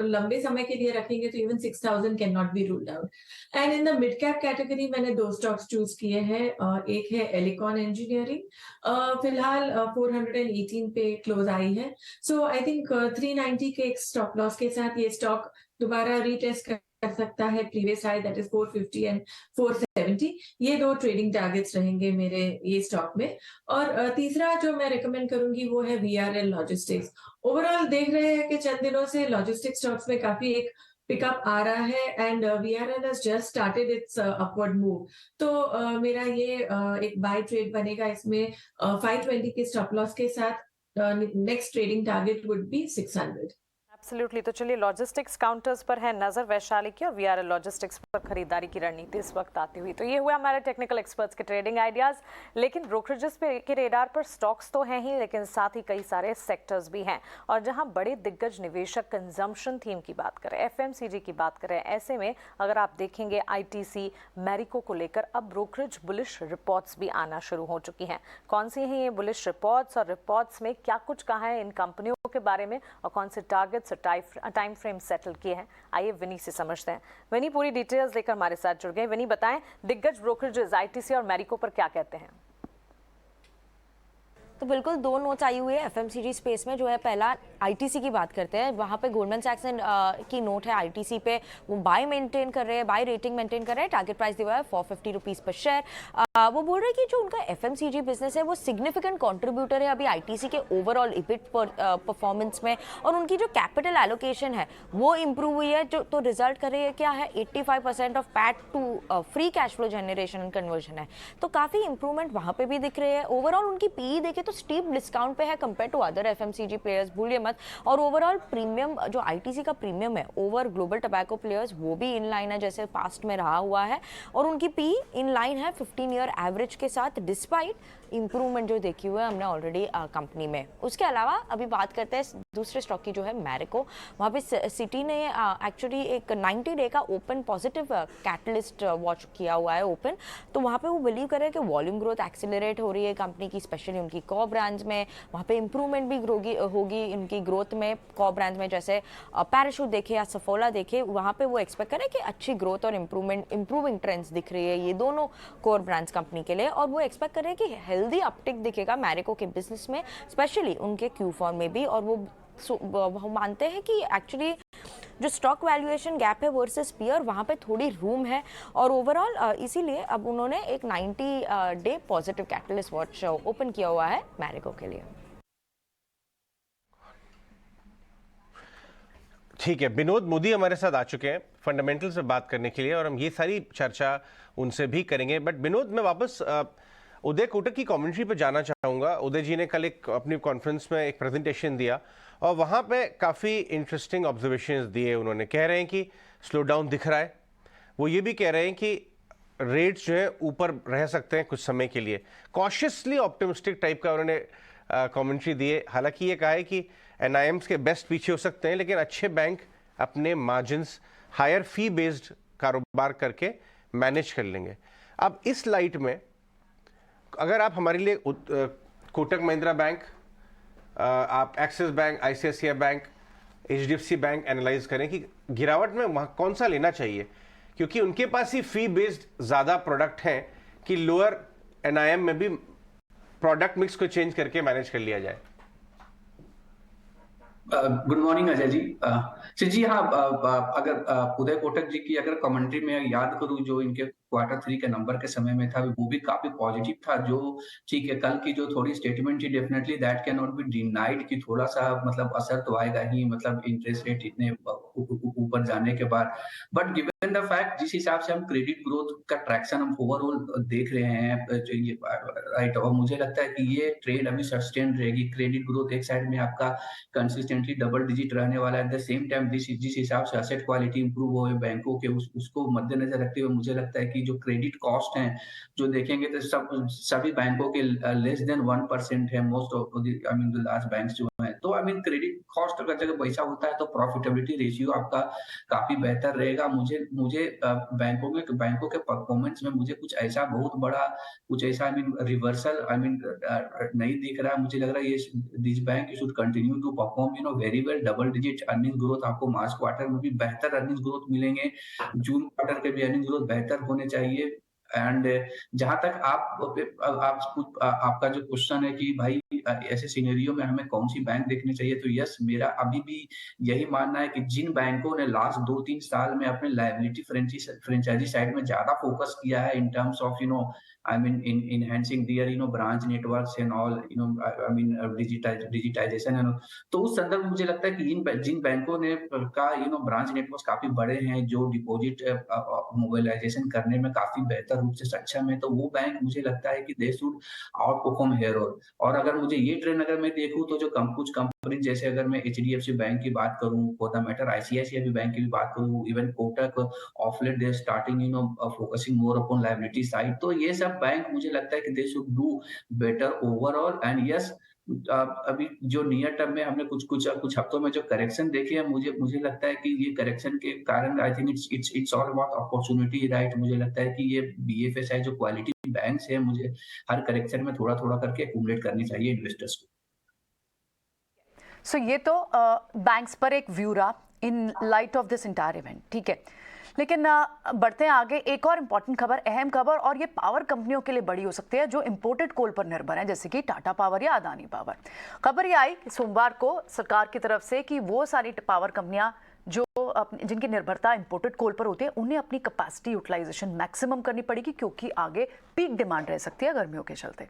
F: लंबे समय के लिए रखेंगे तो even 6000 can not be ruled out. And in the mid cap category मैंने 2 स्टॉक्स चूज किए हैं। एक है एलिकॉन इंजीनियरिंग, फिलहाल 418 पे क्लोज आई है, सो आई थिंक 390 के एक स्टॉप लॉस के साथ ये स्टॉक दोबारा रीटेस्ट कर सकता है previous high, that is 450 and 470। ये 2 ट्रेडिंग टारगेट्स रहेंगे मेरे ये स्टॉक में। और तीसरा जो मैं रिकमेंड करूंगी वो है VRL लॉजिस्टिक्स। ओवरऑल देख रहे हैं कि चंद दिनों से लॉजिस्टिक्स स्टॉक्स में काफी एक पिकअप आ रहा है, and VRL has just started its upward move। तो मेरा ये एक बाय ट्रेड बनेगा इसमें 520 के स्टॉप लॉस के साथ। Next trading target would be 600।
C: Absolutely. तो चलिए लॉजिस्टिक्स काउंटर्स पर है नजर वैशाली की, और VRL लॉजिस्टिक्स पर खरीदारी की रणनीति इस वक्त आती हुई। तो ये हुआ हमारे टेक्निकल एक्सपर्ट्स के ट्रेडिंग आइडियाज। लेकिन ब्रोकरेजेस पे के रेडार पर स्टॉक्स तो हैं ही, लेकिन साथ ही कई सारे सेक्टर्स भी हैं, और जहां बड़े दिग्गज निवेशक कंजम्पशन थीम की बात करें, FMCG की बात करें, ऐसे में अगर आप देखेंगे ITC, मैरिको को लेकर अब ब्रोकरेज बुलिश रिपोर्ट्स भी आना शुरू हो चुकी हैं। कौन सी हैं ये बुलिश रिपोर्ट्स, और रिपोर्ट्स में क्या कुछ कहा है इन कंपनियों के बारे में, और कौन से टारगेट्स टाइम फ्रेम सेटल किए हैं, आइए विनी से समझते हैं। विनी पूरी डिटेल्स लेकर हमारे साथ जुड़ गए। विनी बताएं, दिग्गज ब्रोकरेजेस ITC और मैरिको पर क्या कहते हैं?
I: तो बिल्कुल दो नोट्स आई हुई है एफएमसीजी स्पेस में। जो है पहला आईटीसी की बात करते हैं, वहाँ पे गोल्डमैन सैक्स की नोट है आईटीसी पे, वो बाय मेंटेन कर रहे हैं, बाय रेटिंग मेंटेन कर रहे हैं, टारगेट प्राइस दिया हुआ है 450 रुपीज़ पर शेयर। वो बोल रहे हैं कि जो उनका एफएमसीजी बिजनेस है वो सिग्निफिकेंट कंट्रीब्यूटर है अभी आईटीसी के ओवरऑल इबिट परफॉर्मेंस में, और उनकी जो कैपिटल एलोकेशन है वो इम्प्रूव हुई है, जो तो रिजल्ट कर रही है क्या है 85% of PAT two free cash flow generation and conversion है। तो काफ़ी इंप्रूवमेंट वहाँ पे भी दिख रही है। ओवरऑल उनकी पीई देखे तो स्टीप डिस्काउंट पे है compare to other FMCG players, भूलिए मत। और ओवरऑल प्रीमियम जो आईटीसी का प्रीमियम है ओवर ग्लोबल टबैको प्लेयर्स वो भी इन लाइन है जैसे पास्ट में रहा हुआ है, और उनकी पी इन लाइन है 15 ईयर एवरेज के साथ, डिस्पाइट इंप्रूवमेंट जो देखी हुई है हमने ऑलरेडी कंपनी में। उसके अलावा अभी बात करते हैं दूसरे स्टॉक की जो है मैरिको। वहाँ पे सिटी ने एक्चुअली एक 90 डे का ओपन पॉजिटिव कैटलिस्ट वॉच किया हुआ है ओपन, तो वहाँ पे वो बिलीव कर रहे हैं कि वॉल्यूम ग्रोथ एक्सिलरेट हो रही है कंपनी की, स्पेशली उनकी कॉ ब्रांड्स में। वहाँ पे इंप्रूवमेंट भी होगी उनकी ग्रोथ में कॉ ब्रांड्स में, जैसे पैराशूट देखे या सफोला देखे, वहाँ पे वो एक्सपेक्ट करें कि अच्छी ग्रोथ और इंप्रूविंग ट्रेंड्स दिख रही है ये दोनों कोर ब्रांड्स कंपनी के लिए, और वो एक्सपेक्ट कर रहे हैं कि हेल्दी अपटिक दिखेगा मैरिको के बिजनेस में, स्पेशली उनके Q4 में भी। और वो मानते हैं कि एक्चुअली जो स्टॉक वैल्यूएशन गैप है वर्सेस पीयर वहाँ पे थोड़ी रूम है, और ओवरऑल इसीलिए अब उन्होंने एक 90 day positive catalyst watch open किया हुआ है मैरिको के लिए।
B: ठीक है, विनोद मोदी हमारे साथ आ चुके हैं फंडामेंटल से बात करने के लिए, और हम ये सारी चर्चा उनसे भी करेंगे। बट विनोद, मैं वापस उदय कोटक की कमेंट्री पे जाना चाहूँगा। उदय जी ने कल एक अपनी कॉन्फ्रेंस में एक प्रेजेंटेशन दिया और वहाँ पे काफ़ी इंटरेस्टिंग ऑब्जर्वेशंस दिए। उन्होंने कह रहे हैं कि स्लो डाउन दिख रहा है, वो ये भी कह रहे हैं कि रेट्स जो है ऊपर रह सकते हैं कुछ समय के लिए। कॉशियसली ऑप्टिमिस्टिक टाइप का उन्होंने कमेंट्री दिए। हालांकि ये कहा है कि एनआईएम्स के बेस्ट पीछे हो सकते हैं, लेकिन अच्छे बैंक अपने मार्जिन्स हायर फी बेस्ड कारोबार करके मैनेज कर लेंगे। अब इस लाइट में अगर आप हमारे लिए कोटक महिंद्रा बैंक, आप axis bank, ICICI bank, HDFC bank analyse करें कि गिरावट में वहाँ कौन सा लेना चाहिए, क्योंकि उनके पास ही फी बेस्ड ज़्यादा प्रोडक्ट हैं कि लोअर एनआईएम में भी प्रोडक्ट मिक्स को चेंज करके मैनेज कर लिया जाए।
J: Good morning Ajay ji. जी हाँ, अगर उदय कोटक जी की अगर कमेंट्री में याद करूं, जो इनके Q3 के नंबर के समय में था वो भी काफी पॉजिटिव था। जो ठीक है, कल की जो थोड़ी स्टेटमेंट थी definitely that can not be denied कि थोड़ा सा मतलब असर तो आएगा ही, मतलब इंटरेस्ट रेट इतने ऊपर जाने के बाद। बट गिवन द फैक्ट जिस हिसाब से हम क्रेडिट ग्रोथ का ट्रैक्शन हम ओवरऑल देख रहे हैं राइट, और मुझे लगता है कि ये ट्रेड अभी सस्टेन रहेगी। क्रेडिट ग्रोथ एक साइड में आपका कंसिस्टेंटली डबल डिजिट रहने वाला है, एट द सेम टाइम जिस हिसाब से एसेट क्वालिटी इंप्रूव हो बैंकों के उसको मद्देनजर रखते हुए मुझे लगता है कि जो क्रेडिट कॉस्ट हैं जो देखेंगे तो सभी बैंकों के लेस देन 1% है, most of the large banks जो हैं। तो क्रेडिट कॉस्ट अगर जगह पैसा होता है तो प्रॉफिटेबिलिटी रेशियो आपका काफी बेहतर रहेगा। मुझे बैंकों के परफॉर्मेंस में मुझे कुछ ऐसा बहुत बड़ा रिवर्सल नहीं दिख रहा है। मुझे लग रहा है ये this bank should continue to perform very well. Double digit earning growth आपको मार्च क्वार्टर में भी बेहतर अर्निंग ग्रोथ मिलेंगे, जून क्वार्टर के भी अर्निंग ग्रोथ बेहतर होने चाहिए। एंड जहां तक आपका जो क्वेश्चन है कि भाई ऐसे सिनेरियो में हमें कौन सी बैंक देखनी चाहिए, तो यस, मेरा अभी भी यही मानना है कि जिन बैंकों ने लास्ट 2-3 साल में अपने लायबिलिटी फ्रेंचाइजी साइड में ज्यादा फोकस किया है in terms of in enhancing their branch networks and all digitization and all, तो उस संदर्भ में मुझे लगता है कि जिन बैंकों ने का ब्रांच नेटवर्क काफी बड़े हैं, जो डिपॉजिट मोबाइलाइजेशन करने में काफी बेहतर रूप से सक्षम है, तो वो बैंक मुझे लगता है कि they should outperform here और अगर मुझे ये ट्रेंड अगर मैं देखूं तो जो कुछ कंपनी जैसे अगर मैं एचडीएफसी बैंक की बात करूं, for the matter ICICI bank की भी बात करूं, even Kotak of late they starting focusing more upon liability side, तो ये सब बैंक मुझे लगता है कि they should do better overall. And yes, अभी जो नियर टर्म में हमने कुछ हफ्तों में जो करेक्शन देखे हैं, मुझे लगता है कि ये करेक्शन के कारण I think it's all about opportunity, right. मुझे लगता है कि ये बीएफएसआई जो क्वालिटी बैंक्स है, मुझे हर करेक्शन में थोड़ा थोड़ा करके एक्यूमुलेट करनी चाहिए इन्वेस्टर्स को।
A: सो ये तो बैंक्स पर एक व्यू रहा in light of this entire event, ठीक है। लेकिन बढ़ते हैं आगे, एक और इम्पॉर्टेंट खबर, अहम खबर, और ये पावर कंपनियों के लिए बड़ी हो सकती है जो इंपोर्टेड कोल पर निर्भर है, जैसे कि टाटा पावर या अदानी पावर। खबर ये आई सोमवार को सरकार की तरफ से कि वो सारी पावर कंपनियां जो जिनकी निर्भरता इंपोर्टेड कोल पर होती है उन्हें अपनी कैपेसिटी यूटिलाइजेशन मैक्सिमम करनी पड़ेगी, क्योंकि आगे पीक डिमांड रह सकती है गर्मियों के चलते।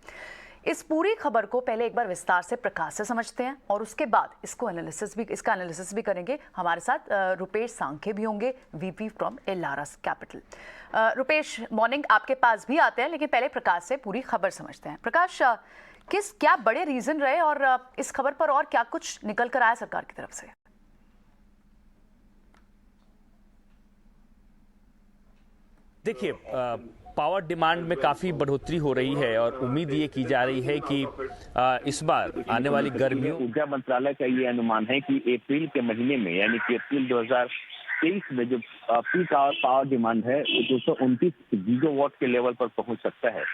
A: इस पूरी खबर को पहले एक बार विस्तार से प्रकाश से समझते हैं और उसके बाद इसका एनालिसिस भी करेंगे। हमारे साथ रुपेश सांखे भी होंगे, VP from Elara capital. Rupesh, morning, आपके पास भी आते हैं, लेकिन पहले प्रकाश से पूरी खबर समझते हैं। प्रकाश, क्या बड़े रीजन रहे और इस खबर पर और क्या कुछ निकल कर आया सरकार की तरफ से?
K: देखिए, पावर डिमांड में काफ़ी बढ़ोतरी हो रही है और उम्मीद ये की जा रही है कि इस बार आने वाली गर्मियों,
L: ऊर्जा मंत्रालय का ये अनुमान है कि अप्रैल के महीने में, यानी कि अप्रैल 2023 में जो पीक आवर पावर डिमांड है 229 गीगावाट के लेवल पर पहुंच सकता है,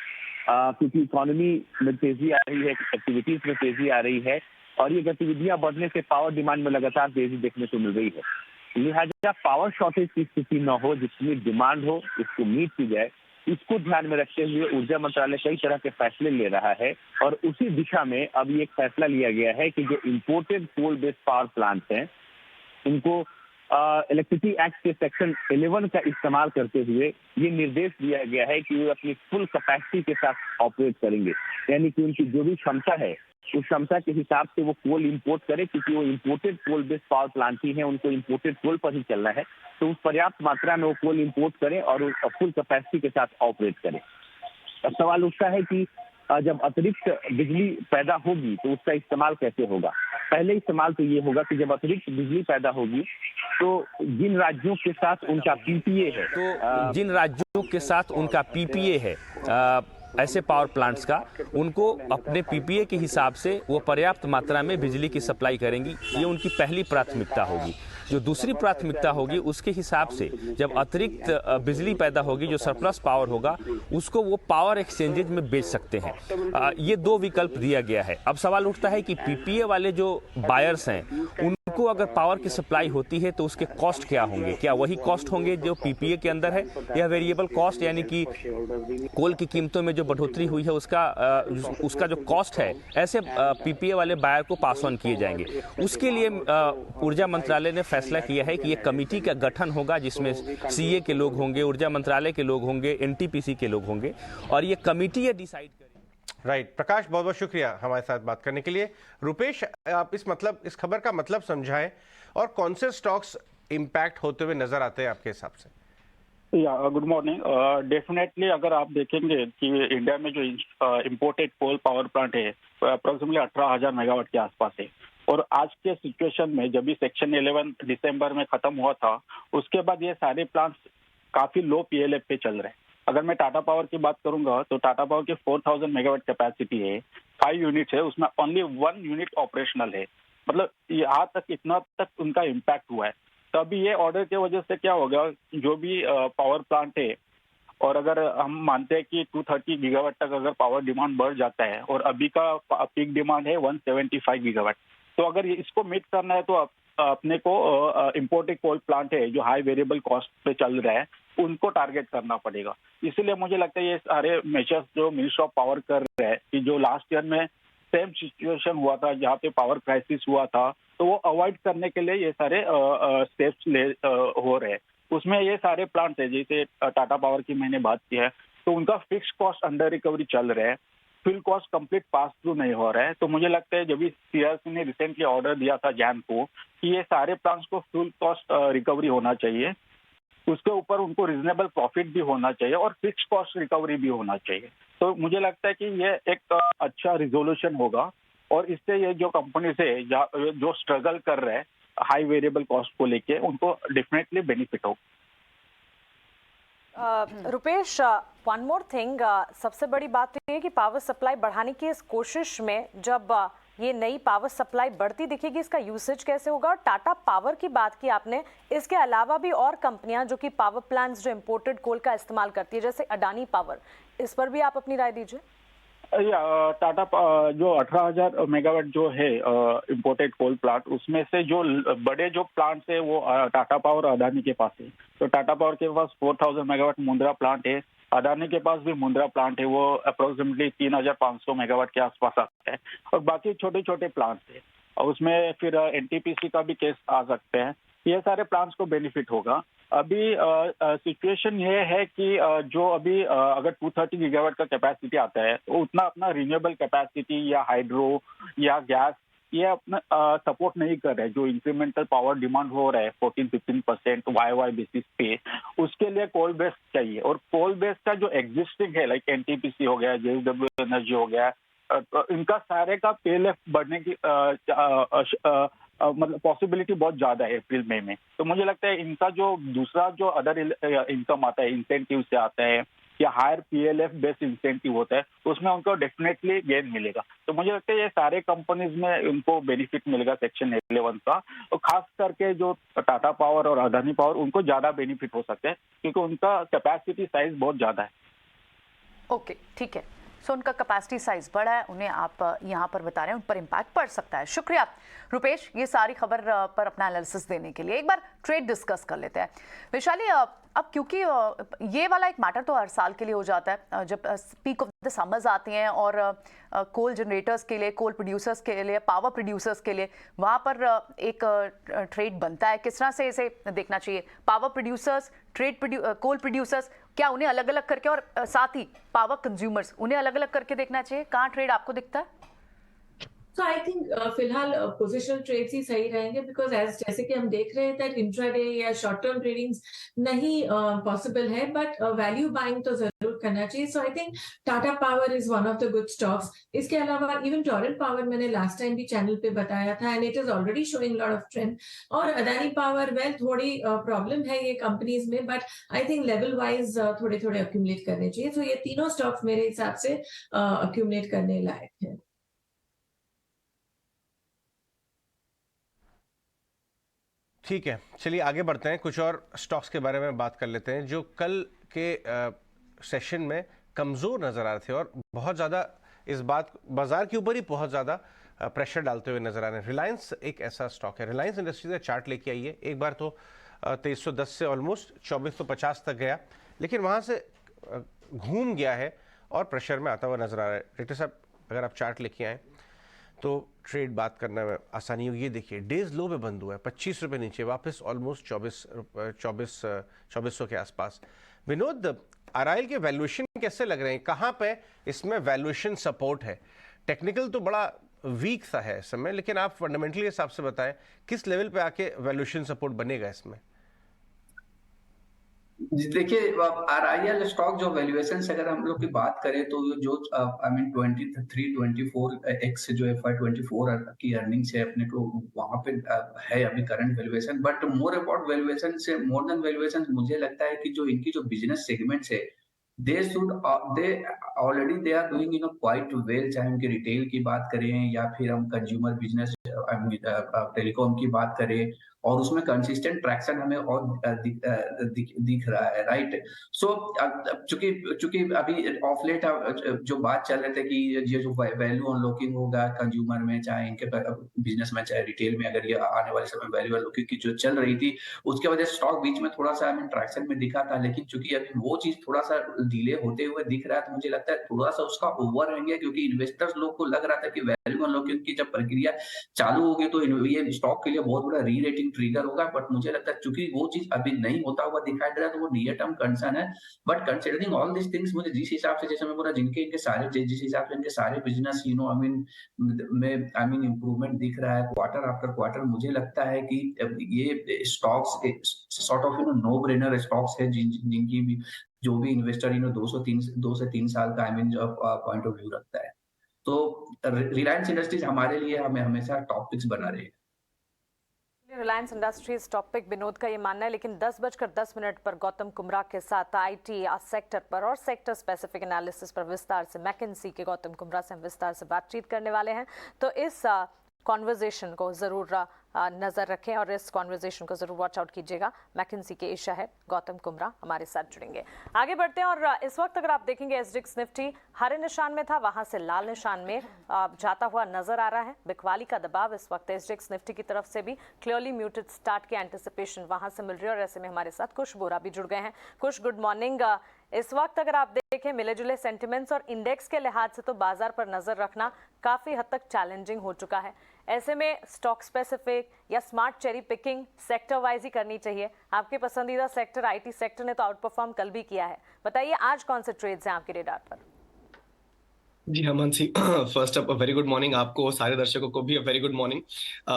L: क्योंकि इकोनॉमी में तेजी आ रही है, एक्टिविटीज में तेजी आ रही है और ये गतिविधियां बढ़ने से पावर डिमांड में लगातार तेजी देखने को मिल रही है। लिहाजा पावर शॉर्टेज की स्थिति न हो, जितनी डिमांड हो इसको मीट की जाए, इसको ध्यान में रखते हुए ऊर्जा मंत्रालय कई तरह के फैसले ले रहा है और उसी दिशा में अब ये एक फैसला लिया गया है कि जो imported coal based power plants हैं उनको इलेक्ट्रिसिटी एक्ट के सेक्शन 11 का इस्तेमाल करते हुए ये निर्देश दिया गया है कि वो अपनी फुल कैपेसिटी के साथ ऑपरेट करेंगे, यानी कि उनकी जो भी क्षमता है उस क्षमता के हिसाब से वो कोल इंपोर्ट करे, क्योंकि वो imported coal based power plant ही है, उनको इंपोर्टेड कोल पर ही चलना है, तो उस पर्याप्त मात्रा में वो कोल इंपोर्ट करें और फुल कैपेसिटी के साथ ऑपरेट करें। अब सवाल उठता है कि जब अतिरिक्त बिजली पैदा होगी तो उसका इस्तेमाल कैसे होगा। पहले इस्तेमाल तो ये होगा कि जब अतिरिक्त बिजली पैदा होगी तो जिन राज्यों के साथ उनका पीपीए है, ऐसे पावर प्लांट्स का, उनको अपने पीपीए के हिसाब से वो पर्याप्त मात्रा में बिजली की सप्लाई करेंगी। ये उनकी पहली प्राथमिकता होगी। जो दूसरी प्राथमिकता होगी उसके हिसाब से जब अतिरिक्त बिजली पैदा होगी, जो सरप्लस पावर होगा, उसको वो पावर एक्सचेंजेज में बेच सकते हैं। ये दो विकल्प दिया गया है। अब सवाल उठता है कि पीपीए वाले जो बायर्स हैं उनको अगर पावर की सप्लाई होती है तो उसके कॉस्ट क्या होंगे? क्या वही कॉस्ट होंगे जो पीपीए के अंदर है, या वेरिएबल कॉस्ट, यानी कि कोल की कीमतों में जो बढ़ोतरी हुई है उसका जो कॉस्ट है, ऐसे पीपीए वाले बायर को पास ऑन किए जाएंगे। उसके लिए ऊर्जा मंत्रालय ने फैसला किया है कि ये कमेटी का गठन होगा जिसमें सीए के लोग होंगे, ऊर्जा मंत्रालय के लोग होंगे, एनटीपीसी के लोग होंगे और ये कमेटी ये डिसाइड करेगी।
B: राइट प्रकाश, बहुत बहुत शुक्रिया हमारे साथ बात करने के लिए। रुपेश, आप इस खबर का मतलब समझाएं और कौन से स्टॉक्स इंपैक्ट होते हुए नजर आते हैं आपके हिसाब से?
M: Good morning. डेफिनेटली अगर आप देखेंगे कि इंडिया में जो इम्पोर्टेड कोल पावर प्लांट है अप्रोक्सीमेटली 18,000 मेगावाट के आसपास है और आज के सिचुएशन में जब भी सेक्शन 11 दिसंबर में खत्म हुआ था उसके बाद ये सारे प्लांट्स काफी लो पीएलएफ पे चल रहे हैं। अगर मैं टाटा पावर की बात करूंगा तो टाटा पावर की 4,000 मेगावाट कैपेसिटी है, 5 यूनिट्स है, उसमें ओनली 1 यूनिट ऑपरेशनल है। मतलब यहाँ तक इतना तक उनका इम्पैक्ट हुआ है। तो अभी ये ऑर्डर की वजह से क्या होगा, जो भी पावर प्लांट है, और अगर हम मानते हैं कि 230 गीगावाट तक अगर पावर डिमांड बढ़ जाता है और अभी का पीक डिमांड है 175 गीगावाट, तो अगर इसको मीट करना है तो अपने को इम्पोर्टेड कोल प्लांट है जो हाई वेरिएबल कॉस्ट पे चल रहा है उनको टारगेट करना पड़ेगा। इसीलिए मुझे लगता है ये सारे मेजर्स जो मिनिस्ट्री ऑफ पावर कर रहे हैं कि जो लास्ट ईयर में सेम सिचुएशन हुआ था जहाँ पे पावर क्राइसिस हुआ था, तो वो अवॉइड करने के लिए ये सारे स्टेप्स हो रहे हैं। उसमें ये सारे प्लांट्स है, जैसे टाटा पावर की मैंने बात की है, तो उनका फिक्स कॉस्ट अंडर रिकवरी चल रहा है, full cost complete pass through नहीं हो रहा है। तो मुझे लगता है जब भी सीआरसी ने रिसेंटली ऑर्डर दिया था जैन को कि ये सारे प्लांट्स को फुल कॉस्ट रिकवरी होना चाहिए, उसके ऊपर उनको रिजनेबल प्रॉफिट भी होना चाहिए और फिक्स कॉस्ट रिकवरी भी होना चाहिए। तो मुझे लगता है कि ये एक अच्छा रिजोल्यूशन होगा और इससे ये जो कंपनी से जो स्ट्रगल कर रहे हैं हाई वेरिएबल कॉस्ट को लेके उनको डेफिनेटली बेनिफिट हो।
C: रुपेश, वन मोर थिंग, सबसे बड़ी बात तो ये कि पावर सप्लाई बढ़ाने की इस कोशिश में जब ये नई पावर सप्लाई बढ़ती दिखेगी, इसका यूसेज कैसे होगा? और टाटा पावर की बात की आपने, इसके अलावा भी और कंपनियां जो कि पावर प्लांट्स जो इंपोर्टेड कोल का इस्तेमाल करती है जैसे अडानी पावर, इस पर भी आप अपनी राय दीजिए।
M: टाटा जो 18,000 मेगावाट जो है इम्पोर्टेड कोल प्लांट, उसमें से जो बड़े जो प्लांट्स है वो टाटा पावर और अदानी के पास है। तो टाटा पावर के पास 4,000 मेगावाट मुंद्रा प्लांट है, अदानी के पास भी मुंद्रा प्लांट है, वो अप्रोक्सीमेटली 3,500 मेगावाट के आसपास आता है, और बाकी छोटे छोटे प्लांट्स है, और उसमें फिर एनटीपीसी का भी केस आ सकते हैं। ये सारे प्लांट्स को बेनिफिट होगा। अभी सिचुएशन ये है कि जो अभी अगर 230 गीगावाट का कैपेसिटी आता है तो उतना अपना रिन्यूएबल कैपेसिटी या हाइड्रो या गैस ये अपना सपोर्ट नहीं कर रहे। जो इंक्रीमेंटल पावर डिमांड हो रहा है 14-15% वाई बेसिस पे, उसके लिए कोल बेस्ड चाहिए। और कोल बेस्ड का जो एग्जिस्टिंग है लाइक एनटीपीसी हो गया, जेएसडब्ल्यू एनर्जी हो गया, इनका सारे का पीएलएफ बढ़ने की मतलब पॉसिबिलिटी बहुत ज्यादा है अप्रैल मई में। तो मुझे लगता है इनका जो दूसरा जो अदर इनकम आता है, इंसेंटिव से आता है या हायर पीएलएफ बेस्ड इंसेंटिव होता है, तो उसमें उनको डेफिनेटली गेन मिलेगा। तो मुझे लगता है ये सारे कंपनीज में उनको बेनिफिट मिलेगा सेक्शन 11 का, और खास करके जो टाटा पावर और अदानी पावर उनको ज्यादा बेनिफिट हो सकता है क्योंकि उनका कैपेसिटी साइज बहुत ज्यादा है।
A: ओके, ठीक है। सो उनका कैपेसिटी साइज बड़ा है, उन्हें आप यहाँ पर बता रहे हैं, उन पर इम्पैक्ट पड़ सकता है। शुक्रिया रुपेश ये सारी खबर पर अपना एनालिसिस देने के लिए। एक बार ट्रेड डिस्कस कर लेते हैं। वैशाली, अब क्योंकि ये वाला एक मैटर तो हर साल के लिए हो जाता है जब पीक ऑफ द समर्स आती हैं और कोल जनरेटर्स के लिए, कोल प्रोड्यूसर्स के लिए, पावर प्रोड्यूसर्स के लिए वहाँ पर एक ट्रेड बनता है। किस तरह से इसे देखना चाहिए? पावर प्रोड्यूसर्स, कोल प्रोड्यूसर्स, क्या उन्हें अलग अलग करके, और साथ ही पावर कंज्यूमर्स, उन्हें अलग अलग करके देखना चाहिए? कहाँ ट्रेड आपको दिखता है?
F: So I think फिलहाल पोजिशनल ट्रेड्स ही सही रहेंगे, बिकॉज जैसे कि हम देख रहे थे इंट्राडे या शॉर्ट टर्म ट्रेडिंग्स नहीं पॉसिबल है, बट वैल्यू बाइंग तो जरूर करना चाहिए। So I think Tata power is one of the good stocks. इसके अलावा इवन टोरेंट पावर मैंने लास्ट टाइम भी चैनल पे बताया था, and it is already showing lot of trend. और अदानी पावर, वेल थोड़ी प्रॉब्लम है ये कंपनीज में, but I think level wise थोड़े थोड़े अक्यूमुलेट करने चाहिए। तो ये तीनों स्टॉक्स मेरे हिसाब से अक्यूमुलेट करने लायक है।
B: ठीक है, चलिए आगे बढ़ते हैं। कुछ और स्टॉक्स के बारे में बात कर लेते हैं जो कल के सेशन में कमज़ोर नज़र आ रहे थे और बहुत ज़्यादा इस बात बाजार के ऊपर ही बहुत ज़्यादा प्रेशर डालते हुए नज़र आ रहे हैं। रिलायंस एक ऐसा स्टॉक है। रिलायंस इंडस्ट्रीज का चार्ट लेके आइए। एक बार तो 2310 से ऑलमोस्ट 2450 तक गया, लेकिन वहाँ से घूम गया है और प्रेशर में आता हुआ नज़र आ रहा है। डायरेक्टर साहब, अगर आप चार्ट लेके आएँ तो ट्रेड बात करने में आसानी होगी। ये देखिए, डेज लो पे बंद हुआ है, 25 रुपये नीचे, वापस ऑलमोस्ट 2400 के आसपास। विनोद, आरआईएल के वैल्यूएशन कैसे लग रहे हैं? कहाँ पे इसमें वैल्यूएशन सपोर्ट है? टेक्निकल तो बड़ा वीक सा है इस समय, लेकिन आप फंडामेंटली हिसाब से बताएं किस लेवल पे आके वैल्यूएशन सपोर्ट बनेगा इसमें?
J: देखिए, आरआईएल स्टॉक जो वैल्यूएशन से अगर हम लोग की बात करें तो जो आई मीन 23-24x जो FY24 की अर्निंग्स है अपने को वहां पे है अभी current valuation. But more about valuation से, मोर देन वैल्यूएशन, मुझे लगता है कि जो इनकी जो बिजनेस सेगमेंट्स है they are doing quite well। चाहे उनके रिटेल की बात करें या फिर हम कंज्यूमर बिजनेस टेलीकॉम की बात करें, और उसमें कंसिस्टेंट ट्रैक्शन हमें और दिख रहा है, राइट। सो चूंकि अभी ऑफ लेट जो बात चल रहे थे कि ये जो वैल्यू अनलॉकिंग होगा कंज्यूमर में, चाहे इनके बिजनेस में चाहे रिटेल में, अगर ये आने वाले समय वैल्यू अनलॉकिंग की जो चल रही थी उसके वजह से स्टॉक बीच में थोड़ा सा ट्रैक्शन में दिखा था। लेकिन चूंकि अभी वो चीज थोड़ा सा डिले होते हुए दिख रहा है, तो मुझे लगता है थोड़ा सा उसका ओवर हैंग है, क्योंकि इन्वेस्टर्स लोग को लग रहा था कि वैल्यू अनलॉकिंग की जब प्रक्रिया चालू होगी तो ये स्टॉक के लिए बहुत बड़ा री रेटिंग ट्रिगर होगा। बट मुझे लगता है चूंकि वो चीज अभी नहीं होता हुआ दिखाई दे रहा है, तो वो नियर टर्म कंसर्न है। But considering all this things, मुझे जिस हिसाब से, जैसे मैं बोला, जिस हिसाब से इनके सारे बिजनेस आई मीन इंप्रूवमेंट दिख रहा है क्वार्टर आफ्टर क्वार्टर, मुझे लगता है कि ये stocks sort of no brainer stocks है जिनकी भी जो भी इन्वेस्टर 2 से 3 साल का पॉइंट ऑफ व्यू रखता है। तो रिलायंस इंडस्ट्रीज हमारे लिए हमें हमेशा टॉप पिक्स बना रहे हैं।
C: रिलायंस इंडस्ट्रीज टॉपिक विनोद का ये मानना है, लेकिन 10:10 पर गौतम कुमरा के साथ आईटी सेक्टर पर और सेक्टर स्पेसिफिक एनालिसिस पर विस्तार से मैकेंसी के गौतम कुमरा से हम विस्तार से बातचीत करने वाले हैं। तो इस कॉन्वर्जेशन को ज़रूर नजर रखें और इस कॉन्वर्जेशन को जरूर वॉच आउट कीजिएगा। मैकिन्सी के एशिया हेड गौतम कुमरा हमारे साथ जुड़ेंगे। आगे बढ़ते हैं और इस वक्त अगर आप देखेंगे एसजीएक्स निफ्टी हरे निशान में था, वहां से लाल निशान में जाता हुआ नजर आ रहा है। बिकवाली का दबाव इस वक्त एसजीएक्स निफ्टी की तरफ से भी क्लियरली म्यूटेड स्टार्ट की एंटिसिपेशन वहां से मिल रही है और ऐसे में हमारे साथ कुश बोरा भी जुड़ गए हैं। कुश, गुड मॉर्निंग। इस वक्त अगर आप देखें मिले जुले सेंटिमेंट्स और इंडेक्स के लिहाज से तो बाजार पर नजर रखना काफी हद तक चैलेंजिंग हो चुका है। ऐसे में स्टॉक स्पेसिफिक या smart cherry picking sector wise ही करनी चाहिए। आपके पसंदीदा सेक्टर आईटी सेक्टर ने तो आउट परफॉर्म कल भी किया है। बताइए आज कौन से ट्रेड्स हैं आपके रेडार पर?
N: जी हाँ Mansi, first up very good morning आपको, सारे दर्शकों को भी वेरी गुड मॉर्निंग।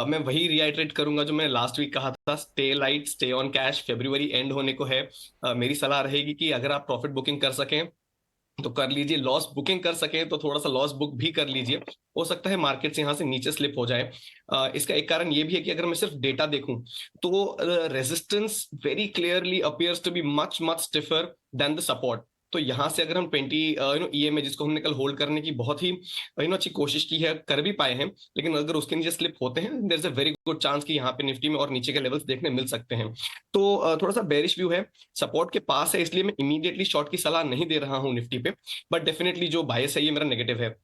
N: मैं वही रिआइटरेट करूंगा जो मैंने लास्ट वीक कहा था, stay light stay on cash. February and होने को है। मेरी सलाह रहेगी कि अगर आप प्रॉफिट बुकिंग कर सकें तो कर लीजिए, लॉस बुकिंग कर सकें तो थोड़ा सा लॉस बुक भी कर लीजिए। हो सकता है मार्केट से यहाँ से नीचे स्लिप हो जाए। इसका एक कारण ये भी है कि अगर मैं सिर्फ डेटा देखूं तो resistance very clearly appears to be much much stiffer than the support. तो यहाँ से अगर हम 20 EMA जिसको हमने कल होल्ड करने की बहुत ही अच्छी कोशिश की है, कर भी पाए हैं, लेकिन अगर उसके नीचे स्लिप होते हैं there is a very good chance कि यहाँ पे निफ्टी में और नीचे के लेवल्स देखने मिल सकते हैं। तो थोड़ा सा बेरिश व्यू है, सपोर्ट के पास है, इसलिए मैं इमीडिएटली शॉर्ट की सलाह नहीं दे रहा हूँ निफ्टी पे। बट डेफिनेटली जो बायस है ये मेरा नेगेटिव है।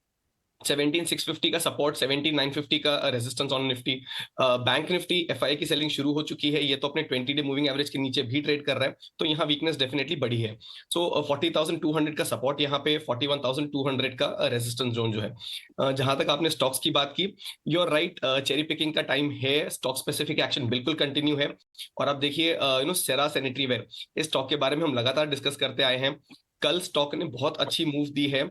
N: 17,650 का सपोर्ट, 17,950 का resistance on Nifty. Bank Nifty FI की सेलिंग शुरू हो चुकी है, ये तो अपने 20 डे मूविंग एवरेज के नीचे भी ट्रेड कर रहा है, तो यहाँ वीकनेस डेफिनेटली बढ़ी है। सो 40,200 का सपोर्ट, यहाँ पे 41,200 का रेजिस्टेंस जोन जो है। जहां तक आपने स्टॉक्स की बात की, you are right, cherry picking का टाइम है, स्टॉक स्पेसिफिक एक्शन बिल्कुल कंटिन्यू है। और आप देखिए सेरा सैनिटरीवेयर, इस स्टॉक के बारे में हम लगातार डिस्कस करते आए हैं। कल स्टॉक ने बहुत अच्छी मूव दी है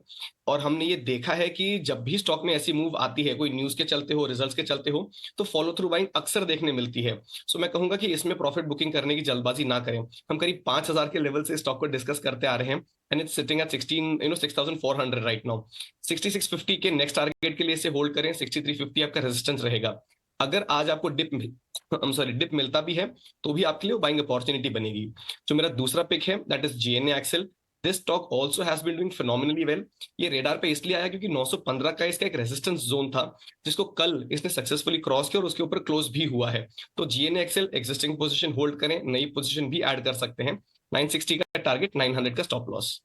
N: और हमने ये देखा है कि जब भी स्टॉक में ऐसी मूव आती है, कोई न्यूज के चलते हो, रिजल्ट्स के चलते हो, तो फॉलो थ्रू बाइंग अक्सर देखने मिलती है। सो मैं कहूंगा कि इसमें प्रॉफिट बुकिंग करने की जल्दबाजी ना करें। हम करीब 5,000 के लेवल से स्टॉक को डिस्कस करते आ रहे हैं and it's sitting at 6,400 right now. 6650 के नेक्स्ट टारगेट के लिए इसे होल्ड करें, 6350 आपका रेजिस्टेंस रहेगा। अगर आज आपको डिप मिलता भी है तो भी आपके लिए बाइंग अपॉर्चुनिटी बनेगी। जो मेरा दूसरा पिक है that is GNA excel. This stock also has been doing phenomenally well. ये रेडार पे इसलिए आया क्योंकि 915 का इसका एक रेजिस्टेंस जोन था जिसको कल इसने सक्सेसफुली क्रॉस किया और उसके ऊपर क्लोज भी हुआ है। तो GNA excel existing position hold करें, नई पोजीशन भी ऐड कर सकते हैं। 960 का टारगेट, 900 का stop loss.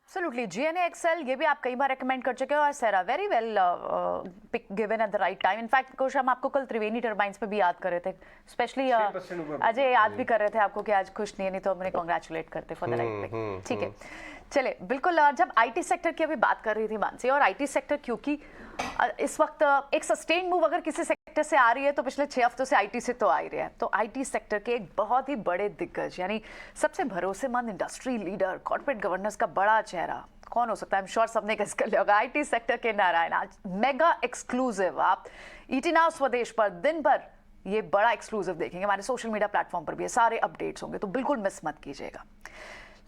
A: Absolutely, GNA Excel ये भी आप कई बार रेकमेंड कर चुके हो और Cera very well pick given at the right time. In fact कुछ हम आपको कल त्रिवेणी टर्बाइंस पे भी याद कर रहे थे, स्पेशली अजय याद भी कर रहे थे आपको कि आज खुश नहीं तो हमने कॉन्ग्रेचुलेट करते फॉर द राइट पिक। ठीक है, चले बिल्कुल। जब आईटी सेक्टर की अभी बात कर रही थी मानसी, और आईटी सेक्टर क्योंकि इस वक्त एक सस्टेन मूव अगर किसी सेक्टर से आ रही है तो पिछले 6 हफ्तों से आईटी से तो आ ही रहा है। तो आईटी सेक्टर के एक बहुत ही बड़े दिग्गज यानी सबसे भरोसेमंद इंडस्ट्री लीडर, कॉर्पोरेट गवर्नेंस का बड़ा चेहरा कौन हो सकता है? आई एम श्योर सबने गेस कर लिया होगा, आईटी सेक्टर के नारायण। आज मेगा एक्सक्लूसिव आप ईटी नाउ स्वदेश पर दिन भर ये बड़ा एक्सक्लूसिव देखेंगे, हमारे सोशल मीडिया प्लेटफॉर्म पर भी ये सारे अपडेट्स होंगे, तो बिल्कुल मिस मत कीजिएगा।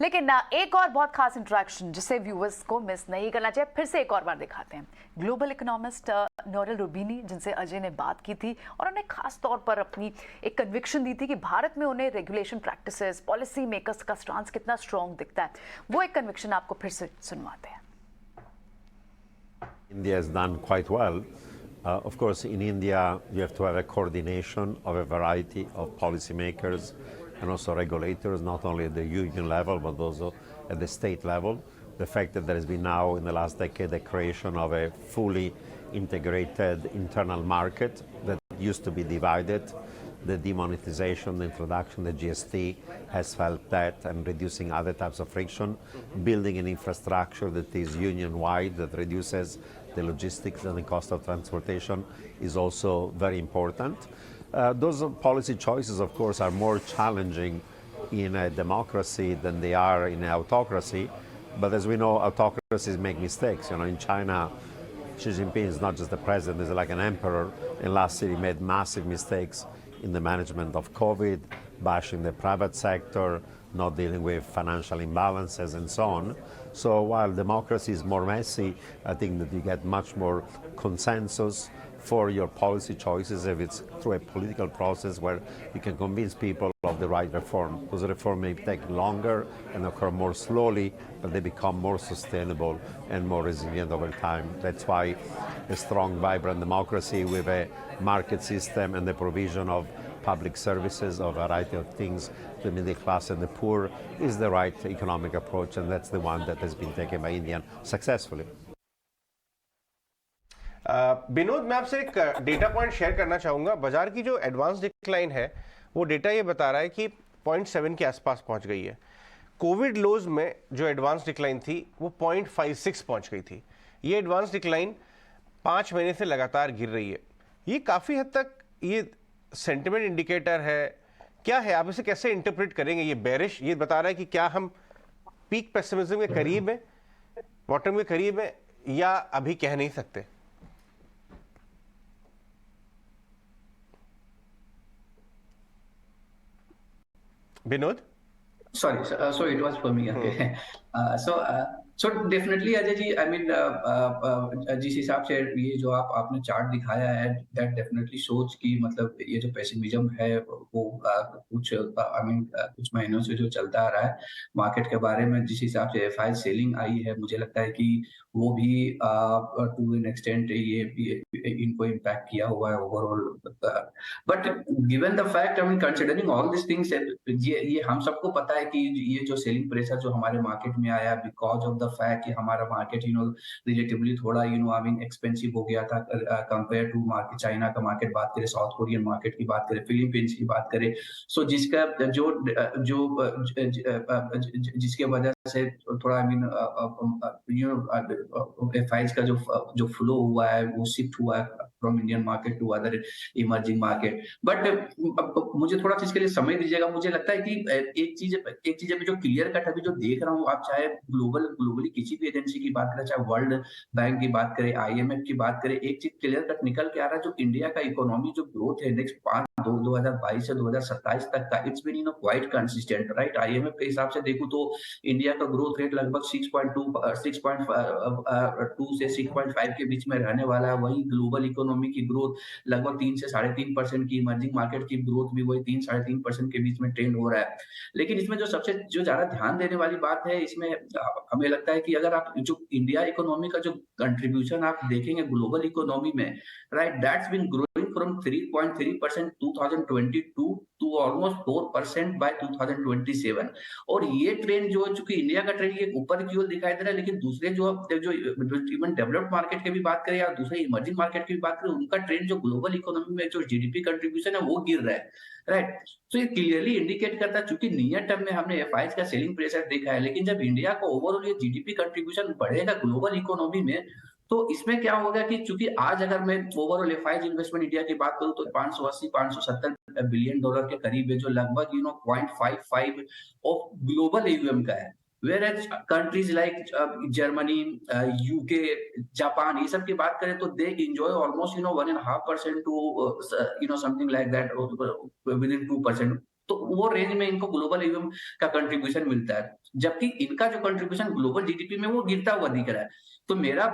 A: लेकिन एक और बहुत खास इंटरेक्शन जिसे व्यूअर्स को मिस नहीं करना चाहिए, फिर से एक और बार दिखाते हैं। ग्लोबल इकोनॉमिस्ट नोरेल रूबिनी जिनसे अजय ने बात की थी और उन्हें खास तौर पर अपनी एक कन्विक्शन दी थी कि भारत में उन्हें रेगुलेशन प्रैक्टिसेस, पॉलिसी मेकर्स का स्टांस कितना स्ट्रॉन्ग दिखता है, वो एक कन्विक्शन आपको फिर से सुनवाते हैं।
O: India has done quite well. Of course, in India, you have to have a coordination of a variety of policymakers and also regulators, not only at the union level, but also at the state level. The fact that there has been now, in the last decade, the creation of a fully integrated internal market that used to be divided, the demonetization, the introduction, the GST has helped that, and reducing other types of friction, building an infrastructure that is union-wide, that reduces the logistics and the cost of transportation is also very important. Those policy choices, of course, are more challenging in a democracy than they are in an autocracy. But as we know, autocracies make mistakes. You know, in China, Xi Jinping is not just the president, he's like an emperor. And last year he made massive mistakes in the management of COVID, bashing the private sector, not dealing with financial imbalances and so on. So while democracy is more messy, I think that you get much more consensus for your policy choices if it's through a political process where you can convince people of the right reform. Those reforms may take longer and occur more slowly, but they become more sustainable and more resilient over time. That's why a strong, vibrant democracy with a market system and the provision of public services, a variety of things to the middle class and the poor is the right economic approach, and that's the one that has been taken by India successfully.
B: Vinod, मैं आपसे एक data point share करना चाहूँगा। बाजार की जो advance decline है वो डेटा ये बता रहा है कि 0.7 के आसपास पहुँच गई है। कोविड लोज में जो एडवांस डिक्लाइन थी वो 0.56 पहुँच गई थी। ये एडवांस डिक्लाइन 5 महीने से लगातार गिर रही है। ये काफ़ी हद तक ये सेंटिमेंट इंडिकेटर है, क्या है, आप इसे कैसे इंटरप्रेट करेंगे? ये बेरिश ये बता रहा है कि क्या हम पीक पेसिमिज्म के करीब है, बॉटम के करीब है, या अभी कह नहीं सकते? Binod?
J: Sorry, so it was for me. Okay. So definitely Ajay ji, I mean जिस हिसाब से ये जो आपने चार्ट दिखाया है, that definitely shows कि मतलब ये जो पेसिमिज्म है वो कुछ कुछ महीनों से जो चलता आ रहा है मार्केट के बारे में, जिस हिसाब से एफआई सेलिंग आई है, मुझे लगता है कि वो भी टू एन एक्सटेंट ये इनको इम्पैक्ट किया हुआ है overall. But given the fact, I mean considering all this things, ये हम सबको पता है कि ये जो सेलिंग प्रेशर जो हमारे मार्केट में आया बिकॉज ऑफ द फैक्ट कि हमारा मार्केट रिलेटिवली थोड़ा एक्सपेंसिव हो गया था कंपेयर टू मार्केट। चाइना का मार्केट बात करें, साउथ कोरियन मार्केट की बात करें, फिलीपींस की बात करें, सो जिसका जिसके वजह से थोड़ा एफआईज का जो फ्लो हुआ है वो शिफ्ट हुआ है from Indian market to other emerging market. But मुझे थोड़ा सा इसके लिए समय दीजिएगा। मुझे लगता है कि एक चीज अभी जो क्लियर कट अभी जो देख रहा हूँ, आप चाहे ग्लोबली किसी भी एजेंसी की बात करें, चाहे वर्ल्ड बैंक की बात करें, आईएमएफ की बात करें, एक चीज क्लियर कट निकल के आ रहा है, जो इंडिया का इकोनॉमी जो ग्रोथ है नेक्स्ट 2022 से 2027 तक का, it's been quite consistent, right. IMF के हिसाब से देखूं तो इंडिया का ग्रोथ रेट लगभग 6.2 से 6.5 के बीच में रहने वाला है। वही ग्लोबल इकोनॉमी की ग्रोथ लगभग 3 से 3.5% की, इमर्जिंग मार्केट की ग्रोथ भी वही 3-3.5% के बीच में ट्रेंड हो रहा है। लेकिन इसमें जो सबसे ज्यादा ध्यान देने वाली बात है, इसमें हमें लगता है कि अगर आप जो इंडिया इकोनॉमी का जो कंट्रीब्यूशन आप देखेंगे ग्लोबल इकोनॉमी में, right, that's been growing from 3.3% 2022 to almost 4% by 2027। और ये ट्रेंड जो है, चूंकि इंडिया का ट्रेंड ये ऊपर की ओर दिखाई दे रहा है, लेकिन दूसरे जो इवन डेवलप्ड मार्केट के भी बात करें या दूसरे इमर्जिंग मार्केट की भी बात करें, उनका ट्रेंड जो ग्लोबल इकोनॉमी में जो जीडीपी कंट्रीब्यूशन है वो गिर रहा है, राइट। तो ये क्लियरली इंडिकेट करता है, चूंकि नियर टर्म में हमने एफआईज का सेलिंग प्रेशर देखा है, लेकिन जब इंडिया का ओवरऑल ये जीडीपी कंट्रीब्यूशन बढ़ेगा ग्लोबल इकोनॉमी में, तो इसमें क्या होगा कि चूंकि आज अगर मैं ओवरऑल एफआईज इन्वेस्टमेंट इंडिया की बात करूं तो 580-570 बिलियन डॉलर के करीब है, जो लगभग 0.55 ऑफ ग्लोबल एयूएम का है। Whereas countries like Germany, UK, Japan, ये सब की बात करें तो they enjoy almost 1.5% to something like that within 2%। तो वो रेंज में इनको ग्लोबल एयूएम का कंट्रीब्यूशन मिलता है, जबकि इनका जो कंट्रीब्यूशन ग्लोबल जीडीपी में वो गिरता हुआ दिख रहा है। तो मेरा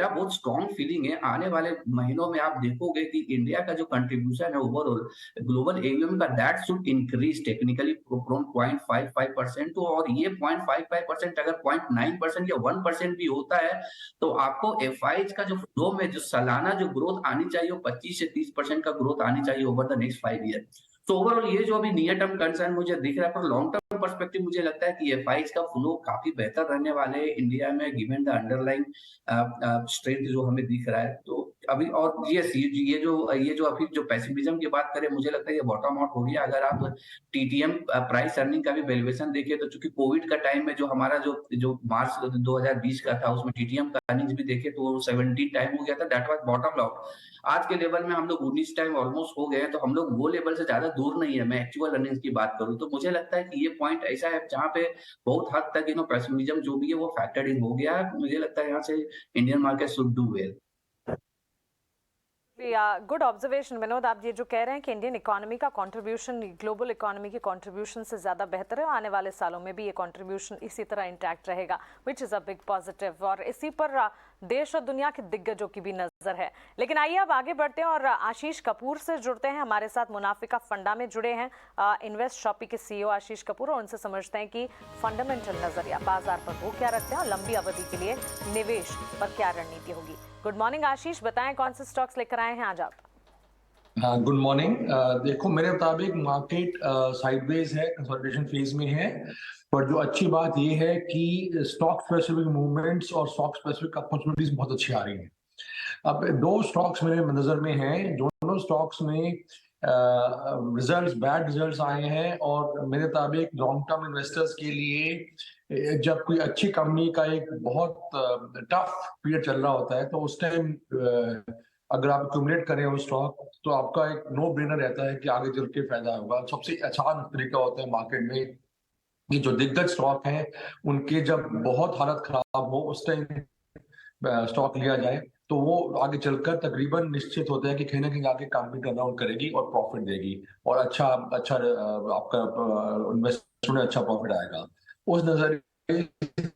J: बहुत स्ट्रॉन्ग फीलिंग है, आने वाले महीनों में आप देखोगे कि इंडिया का जो कंट्रीब्यूशन है ओवरऑल ग्लोबल एयूएम का, that should increase technically from 0.55% to, और ये 0.55% अगर 0.9% या 1% भी होता है तो आपको एफआईज का जो फ्लो में जो सालाना जो ग्रोथ आनी चाहिए वो 25 से 30% का ग्रोथ आनी चाहिए ओवर द नेक्स्ट 5 ईयर। तो ओवरऑल ये जो अभी नियर टर्म कंसर्न मुझे दिख रहा है, पर लॉन्ग टर्म पर्सपेक्टिव मुझे लगता है कि एफआईज का फ्लो काफी बेहतर रहने वाले हैं इंडिया में, गिवन द अंडरलाइंग स्ट्रेंथ जो हमें दिख रहा है। तो अभी और ये जो अभी जो पेसिमिज्म की बात करें, मुझे लगता है ये बॉटम आउट हो गया। अगर आप टीटीएम प्राइस अर्निंग का भी वैल्यूएशन देखिए तो चूंकि कोविड का टाइम में जो हमारा जो मार्च 2020 का था उसमें टीटीएम का अर्निंग्स भी देखे तो 17 टाइम हो गया था, दैट वाज बॉटम आउट। आज के लेवल में हम लोग 19 टाइम ऑलमोस्ट हो गए हैं, तो हम लोग वो लेवल से ज्यादा दूर नहीं है। मैं एक्चुअल अर्निंग्स की बात करूं तो मुझे लगता है कि ये पॉइंट ऐसा है जहां पे बहुत हद तक पेसिमिज्म जो भी है वो फैक्टर्ड इन हो गया है। मुझे लगता है यहाँ से Indian market should do well.
C: Good observation Vinod, आप ये जो कह रहे हैं कि इंडियन इकोनॉमी का कंट्रीब्यूशन ग्लोबल इकोनॉमी की कंट्रीब्यूशन से ज़्यादा बेहतर है, आने वाले सालों में भी ये कंट्रीब्यूशन इसी तरह इंटैक्ट रहेगा, which is a big positive. और इसी पर देश और दुनिया के दिग्गजों की भी नजर है। लेकिन आइए अब आगे बढ़ते हैं और आशीष कपूर से जुड़ते हैं। हमारे साथ मुनाफिका फंडा में जुड़े हैं इन्वेस्ट शॉपी के सीईओ आशीष कपूर, और उनसे समझते हैं कि फंडामेंटल नजरिया बाजार पर वो क्या रखते हैं और लंबी अवधि के लिए निवेश पर क्या रणनीति होगी। गुड मॉर्निंग आशीष, बताएं कौन से स्टॉक्स लेकर आए हैं आज आप?
P: Good morning. देखो, मेरे मुताबिक मार्केट साइडवेज है, कंसोलिडेशन फेज में है, पर जो अच्छी बात ये है कि स्टॉक स्पेसिफिक मूवमेंट्स और स्टॉक स्पेसिफिक अपॉर्चुनिटीज बहुत अच्छी आ रही हैं। अब दो स्टॉक्स मेरे नजर में हैं, दोनों स्टॉक्स में रिजल्ट्स बैड रिजल्ट्स आए हैं, और मेरे मुताबिक लॉन्ग टर्म इन्वेस्टर्स के लिए जब कोई अच्छी कंपनी का एक बहुत टफ पीरियड चल रहा होता है तो उस टाइम अगर आप एक्यूमुलेट करें वो स्टॉक तो आपका एक नो ब्रेनर रहता है कि आगे चल के फायदा होगा। सबसे आसान तरीका होता है मार्केट में कि जो दिग्गज स्टॉक हैं उनके जब बहुत हालत खराब हो उस टाइम स्टॉक लिया जाए, तो वो आगे चलकर तकरीबन निश्चित होता है कि कहीं ना कहीं आगे कंपनी टर्नआउट करेगी और प्रॉफिट देगी और अच्छा आपका इन्वेस्टमेंट अच्छा प्रॉफिट आएगा। उस नजरिए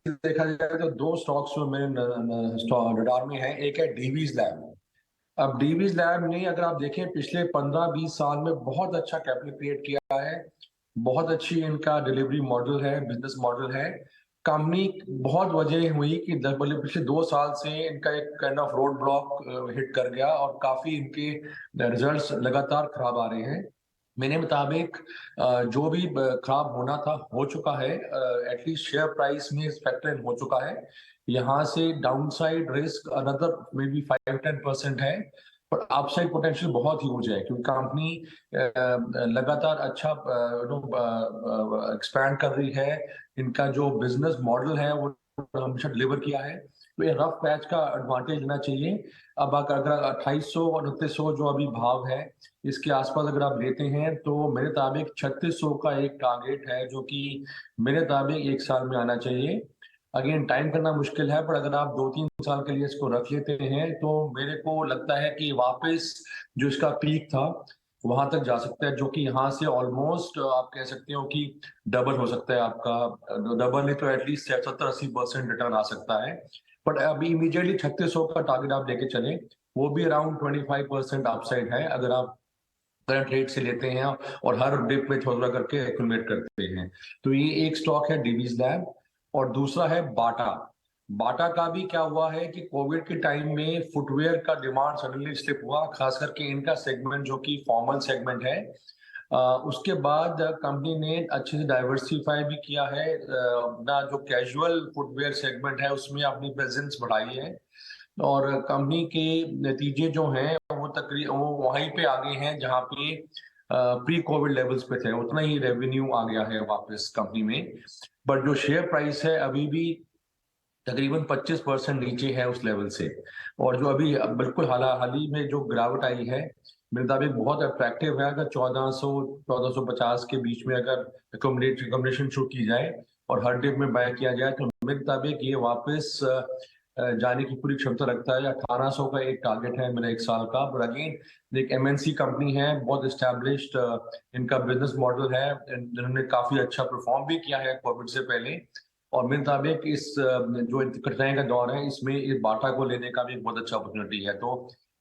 P: देखा जाए तो दो स्टॉक्स जो मेरे रडार में है, एक है डीवीज लैब। अब डीवीज लैब ने अगर आप देखें पिछले 15-20 साल में बहुत अच्छा कैपिटल क्रिएट किया है, बहुत अच्छी इनका डिलीवरी मॉडल है, बिजनेस मॉडल है। कंपनी बहुत वजह हुई कि पिछले 2 साल से इनका एक kind of road block hit कर गया और काफी इनके रिजल्ट्स लगातार खराब आ रहे हैं। मेरे मुताबिक जो भी खराब होना था हो चुका है, एटलीस्ट शेयर प्राइस में फैक्टर इन हो चुका है। यहाँ से downside risk another may be 5-10% है, पर अपसाइड पोटेंशियल बहुत ह्यूज है क्योंकि कंपनी लगातार अच्छा एक्सपैंड कर रही है। इनका जो बिजनेस मॉडल है वो हमेशा डिलीवर किया है, तो ये रफ पैच का एडवांटेज लेना चाहिए। अब अगर 2800 और 2900 जो अभी भाव है इसके आसपास अगर आप लेते हैं तो मेरे मुताबिक 3600 का एक टारगेट है जो कि मेरे मुताबिक 1 साल में आना चाहिए। अगेन टाइम करना मुश्किल है, पर अगर आप 2-3 साल के लिए इसको रख लेते हैं तो मेरे को लगता है कि वापस जो इसका पीक था वहां तक जा सकता है, जो कि यहाँ से ऑलमोस्ट आप कह सकते हो कि डबल हो सकता है आपका, डबल नहीं तो एटलीस्ट 70-80% रिटर्न आ सकता है। बट अभी इमीडिएटली 3600 का टारगेट आप लेके चले, वो भी अराउंड 25% अपसाइड है अगर आप करंट रेट से लेते हैं और हर डिप में थोड़ा करके एक्यूमुलेट करते हैं। तो ये एक स्टॉक है डीवीज लैब, और दूसरा है बाटा। बाटा का भी क्या हुआ है कि कोविड के टाइम में फुटवेयर का डिमांड सडनली स्लिप हुआ, खास करके इनका सेगमेंट जो कि फॉर्मल सेगमेंट है। उसके बाद कंपनी ने अच्छे से डाइवर्सिफाई भी किया है, अपना जो कैजुअल फुटवेयर सेगमेंट है उसमें अपनी प्रेजेंस बढ़ाई है, और कंपनी के नतीजे जो हैं वो वहीं पे आ गए हैं जहाँ पे प्री कोविड लेवल्स पे थे, उतना ही रेवेन्यू आ गया है वापस कंपनी में। बट जो शेयर प्राइस है अभी भी तकरीबन 25% नीचे है उस लेवल से, और जो अभी बिल्कुल हाल ही में जो गिरावट आई है मेरे मुताबिक बहुत अट्रैक्टिव है। अगर 1400-1450 के बीच में अगर अकोमोडेशन शुरू की जाए और हर डिप में बाय किया जाए तो मेरे मुताबिक ये वापस जाने की पूरी क्षमता रखता है। 1800 का एक टारगेट है मेरा 1 साल का, पर अगेन एक MNC कंपनी है, बहुत एस्टैब्लिश्ड इनका बिजनेस मॉडल है, इन्होंने काफी अच्छा परफॉर्म भी किया है कोविड से पहले, और मेरे मुताबिक इस जो कठिनाई का दौर है इसमें इस बाटा को लेने का भी एक बहुत अच्छा अपॉर्चुनिटी है। तो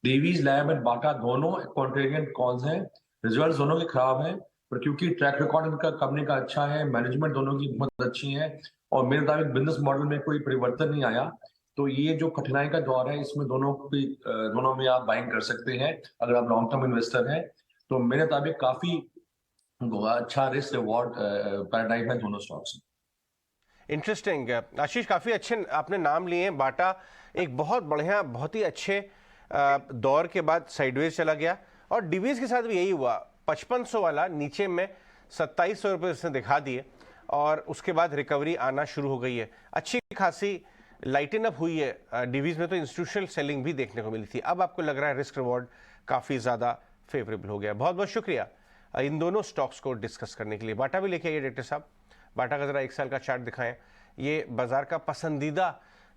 P: डीवीज लैब एंड बाटा दोनों कॉन्ट्रेरियन कॉल्स हैं, रिजल्ट दोनों के खराब हैं, पर क्योंकि ट्रैक रिकॉर्ड इनका कंपनी का अच्छा है, मैनेजमेंट दोनों की बहुत अच्छी है, और मेरे मुताबिक बिजनेस मॉडल में कोई परिवर्तन नहीं आया, तो ये जो कठिनाई का दौर है इसमें दोनों में आप बाइंग कर सकते हैं अगर आप लॉन्ग टर्म इन्वेस्टर हैं। तो मेरे मुताबिक काफी अच्छा रिस्क रिवॉर्ड पैराडाइम है दोनों स्टॉक्स।
B: इंटरेस्टिंग आशीष, काफी अच्छे आपने नाम लिए हैं। बाटा एक बहुत बढ़िया, बहुत ही अच्छे दौर के बाद साइडवेज चला गया, और डीवीज के साथ भी यही हुआ। 5500 वाला नीचे में 2700 रुपये उसने दिखा दिए और उसके बाद रिकवरी आना शुरू हो गई है, अच्छी खासी लाइटन अप हुई है डीवीज में, तो इंस्टीट्यूशनल सेलिंग भी देखने को मिली थी। अब आपको लग रहा है रिस्क रिवॉर्ड काफ़ी ज़्यादा फेवरेबल हो गया। बहुत बहुत शुक्रिया इन दोनों स्टॉक्स को डिस्कस करने के लिए। बाटा भी लेके आइए डायरेक्टर साहब, बाटा का ज़रा 1 साल का चार्ट दिखाएं। ये बाज़ार का पसंदीदा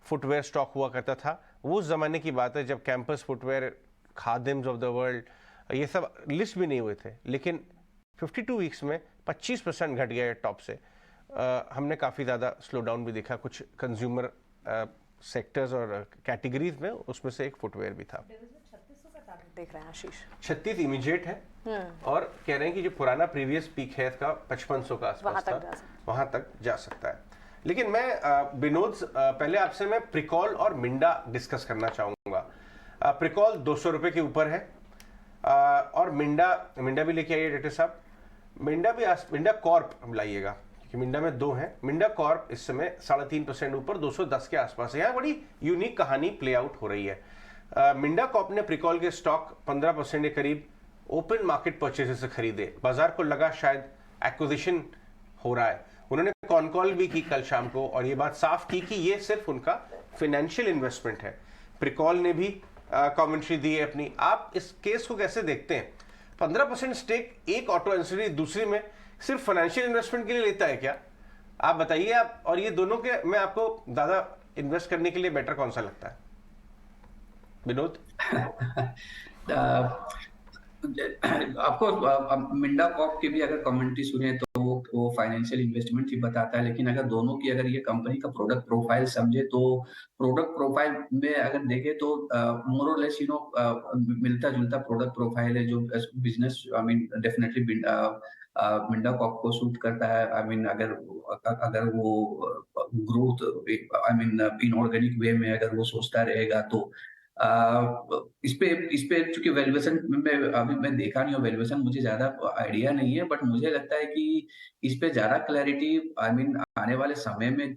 B: फुटवेयर स्टॉक हुआ करता था, वो उस ज़माने की बात है जब campus footwear, Khadim's of the world ये सब लिस्ट भी नहीं हुए थे, लेकिन 52 वीक्स में 25% घट गया है टॉप से। हमने काफ़ी ज़्यादा स्लो डाउन भी देखा, कुछ कंज्यूमर सेक्टर्स और कैटेगरीज में, उसमें से एक फुटवेयर भी था।
C: देख रहे हैं आशीष,
B: 36 इमीडिएट है और कह रहे हैं कि जो पुराना प्रीवियस पीक है इसका 5500 का आसपास था, वहां तक जा सकता है। लेकिन मैं विनोद पहले आपसे मैं प्रिकॉल और मिंडा डिस्कस करना चाहूंगा। प्रिकॉल 200 रुपए के ऊपर है और मिंडा भी लेके आइए डाक्टर साहब। मिंडा कॉर्प लाइएगा क्योंकि मिंडा में दो हैं। मिंडा कॉर्प इस समय 3.5% ऊपर 210 के आसपास है। यहाँ बड़ी यूनिक कहानी प्ले आउट हो रही है। मिंडा कॉर्प ने प्रिकॉल के स्टॉक 15% के करीब ओपन मार्केट परचेज से खरीदे। बाजार को लगा शायद एक्विजिशन हो रहा है। उन्होंने कॉन कॉल भी की कल शाम को और ये बात साफ की कि ये सिर्फ उनका फाइनेंशियल इन्वेस्टमेंट है। प्रिकॉल ने भी कमेंट्री दी है अपनी। आप इस केस को कैसे देखते हैं? 15% स्टेक एक ऑटो एंसिलरी दूसरी में सिर्फ फाइनेंशियल इन्वेस्टमेंट के लिए लेता है क्या? आप बताइए। आप और ये दोनों के में आपको ज्यादा इन्वेस्ट करने के लिए बेटर कौन सा लगता है विनोद?
J: आपको मिंडा कॉर्प की भी अगर कमेंट्री सुने तो वो फाइनेंशियल इन्वेस्टमेंट ही बताता है, लेकिन अगर दोनों की अगर ये कंपनी का प्रोडक्ट प्रोफाइल समझे तो प्रोडक्ट प्रोफाइल में अगर देखे तो मोर और लेस मिलता जुलता प्रोडक्ट प्रोफाइल है जो business I mean definitely Minda Corp को सूट करता है। आई मीन अगर वो ग्रोथ आई मीन इनऑर्गेनिक वे में अगर वो सोचता रहेगा तो इस पे चूंकि वैल्यूएशन में अभी मैं देखा नहीं हूँ, वैल्यूएशन मुझे ज्यादा आइडिया नहीं है, बट मुझे लगता है कि इस पे ज्यादा क्लैरिटी आई मीन आने वाले समय में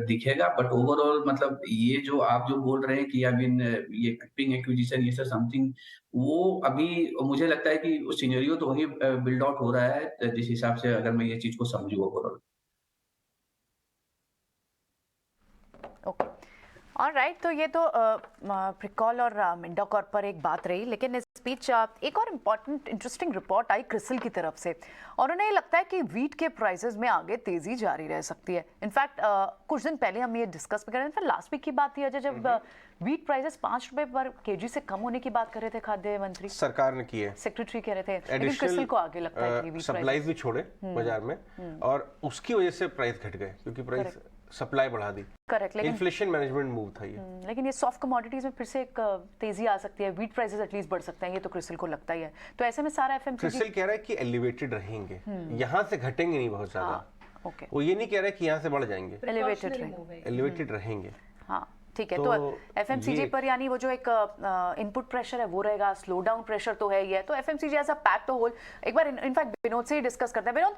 J: दिखेगा। बट ओवरऑल मतलब ये जो आप जो बोल रहे हैं कि आई मीन ये क्रिपिंग एक्विजिशन ये सब समथिंग, वो अभी मुझे लगता है कि सिनेरियो तो वही बिल्ड आउट हो रहा है जिस हिसाब से अगर मैं ये चीज को समझूं ओवरऑल।
A: ओके ऑलराइट, तो ये तो प्रिकॉल और मिंडा कॉर्प पर एक बात रही। लेकिन इस बीच एक और इम्पॉर्टेंट इंटरेस्टिंग रिपोर्ट आई क्रिसिल की तरफ से और उन्हें लगता है कि वीट के प्राइसेस में आगे तेजी जारी रह सकती है। इनफैक्ट कुछ दिन पहले हम ये डिस्कस भी कर रहे थे, लास्ट वीक की बात थी अजय, जब वीट प्राइसेस 5 रुपए पर केजी से कम होने की बात कर रहे थे खाद्य मंत्री,
B: सरकार ने की है,
A: सेक्रेटरी कह रहे थे। लेकिन क्रिसिल को आगे लगता है कि वीट
B: सप्लाईज भी छोड़े बाजार में और उसकी वजह से प्राइस घट गए क्योंकि प्राइस सप्लाई बढ़ा दी।
A: करेक्ट, लेकिन
B: इन्फ्लेशन मैनेजमेंट मूव था ये।
A: लेकिन ये सॉफ्ट कमोडिटीज में फिर से एक तेजी आ सकती है, वीट प्राइसेस एटलीस्ट बढ़ सकते हैं, ये तो क्रिसिल को लगता ही है। तो ऐसे में सारा एफएमसीजी
B: क्रिसिल कह रहा है कि एलिवेटेड रहेंगे, यहाँ से घटेंगे नहीं बहुत ज्यादा।
A: ओके,
B: वो ये नहीं कह रहा है कि यहाँ से बढ़ जाएंगे,
A: एलिवेटेड रहेंगे। हाँ ठीक है, तो एफएमसीजी पर यानी वो जो एक इनपुट प्रेशर है वो रहेगा, स्लो डाउन प्रेशर तो है ही है। तो एफएमसीजी एज अ पैक तो होल एक बार इनफैक्ट विनोद से ही डिस्कस करते हैं। विनोद,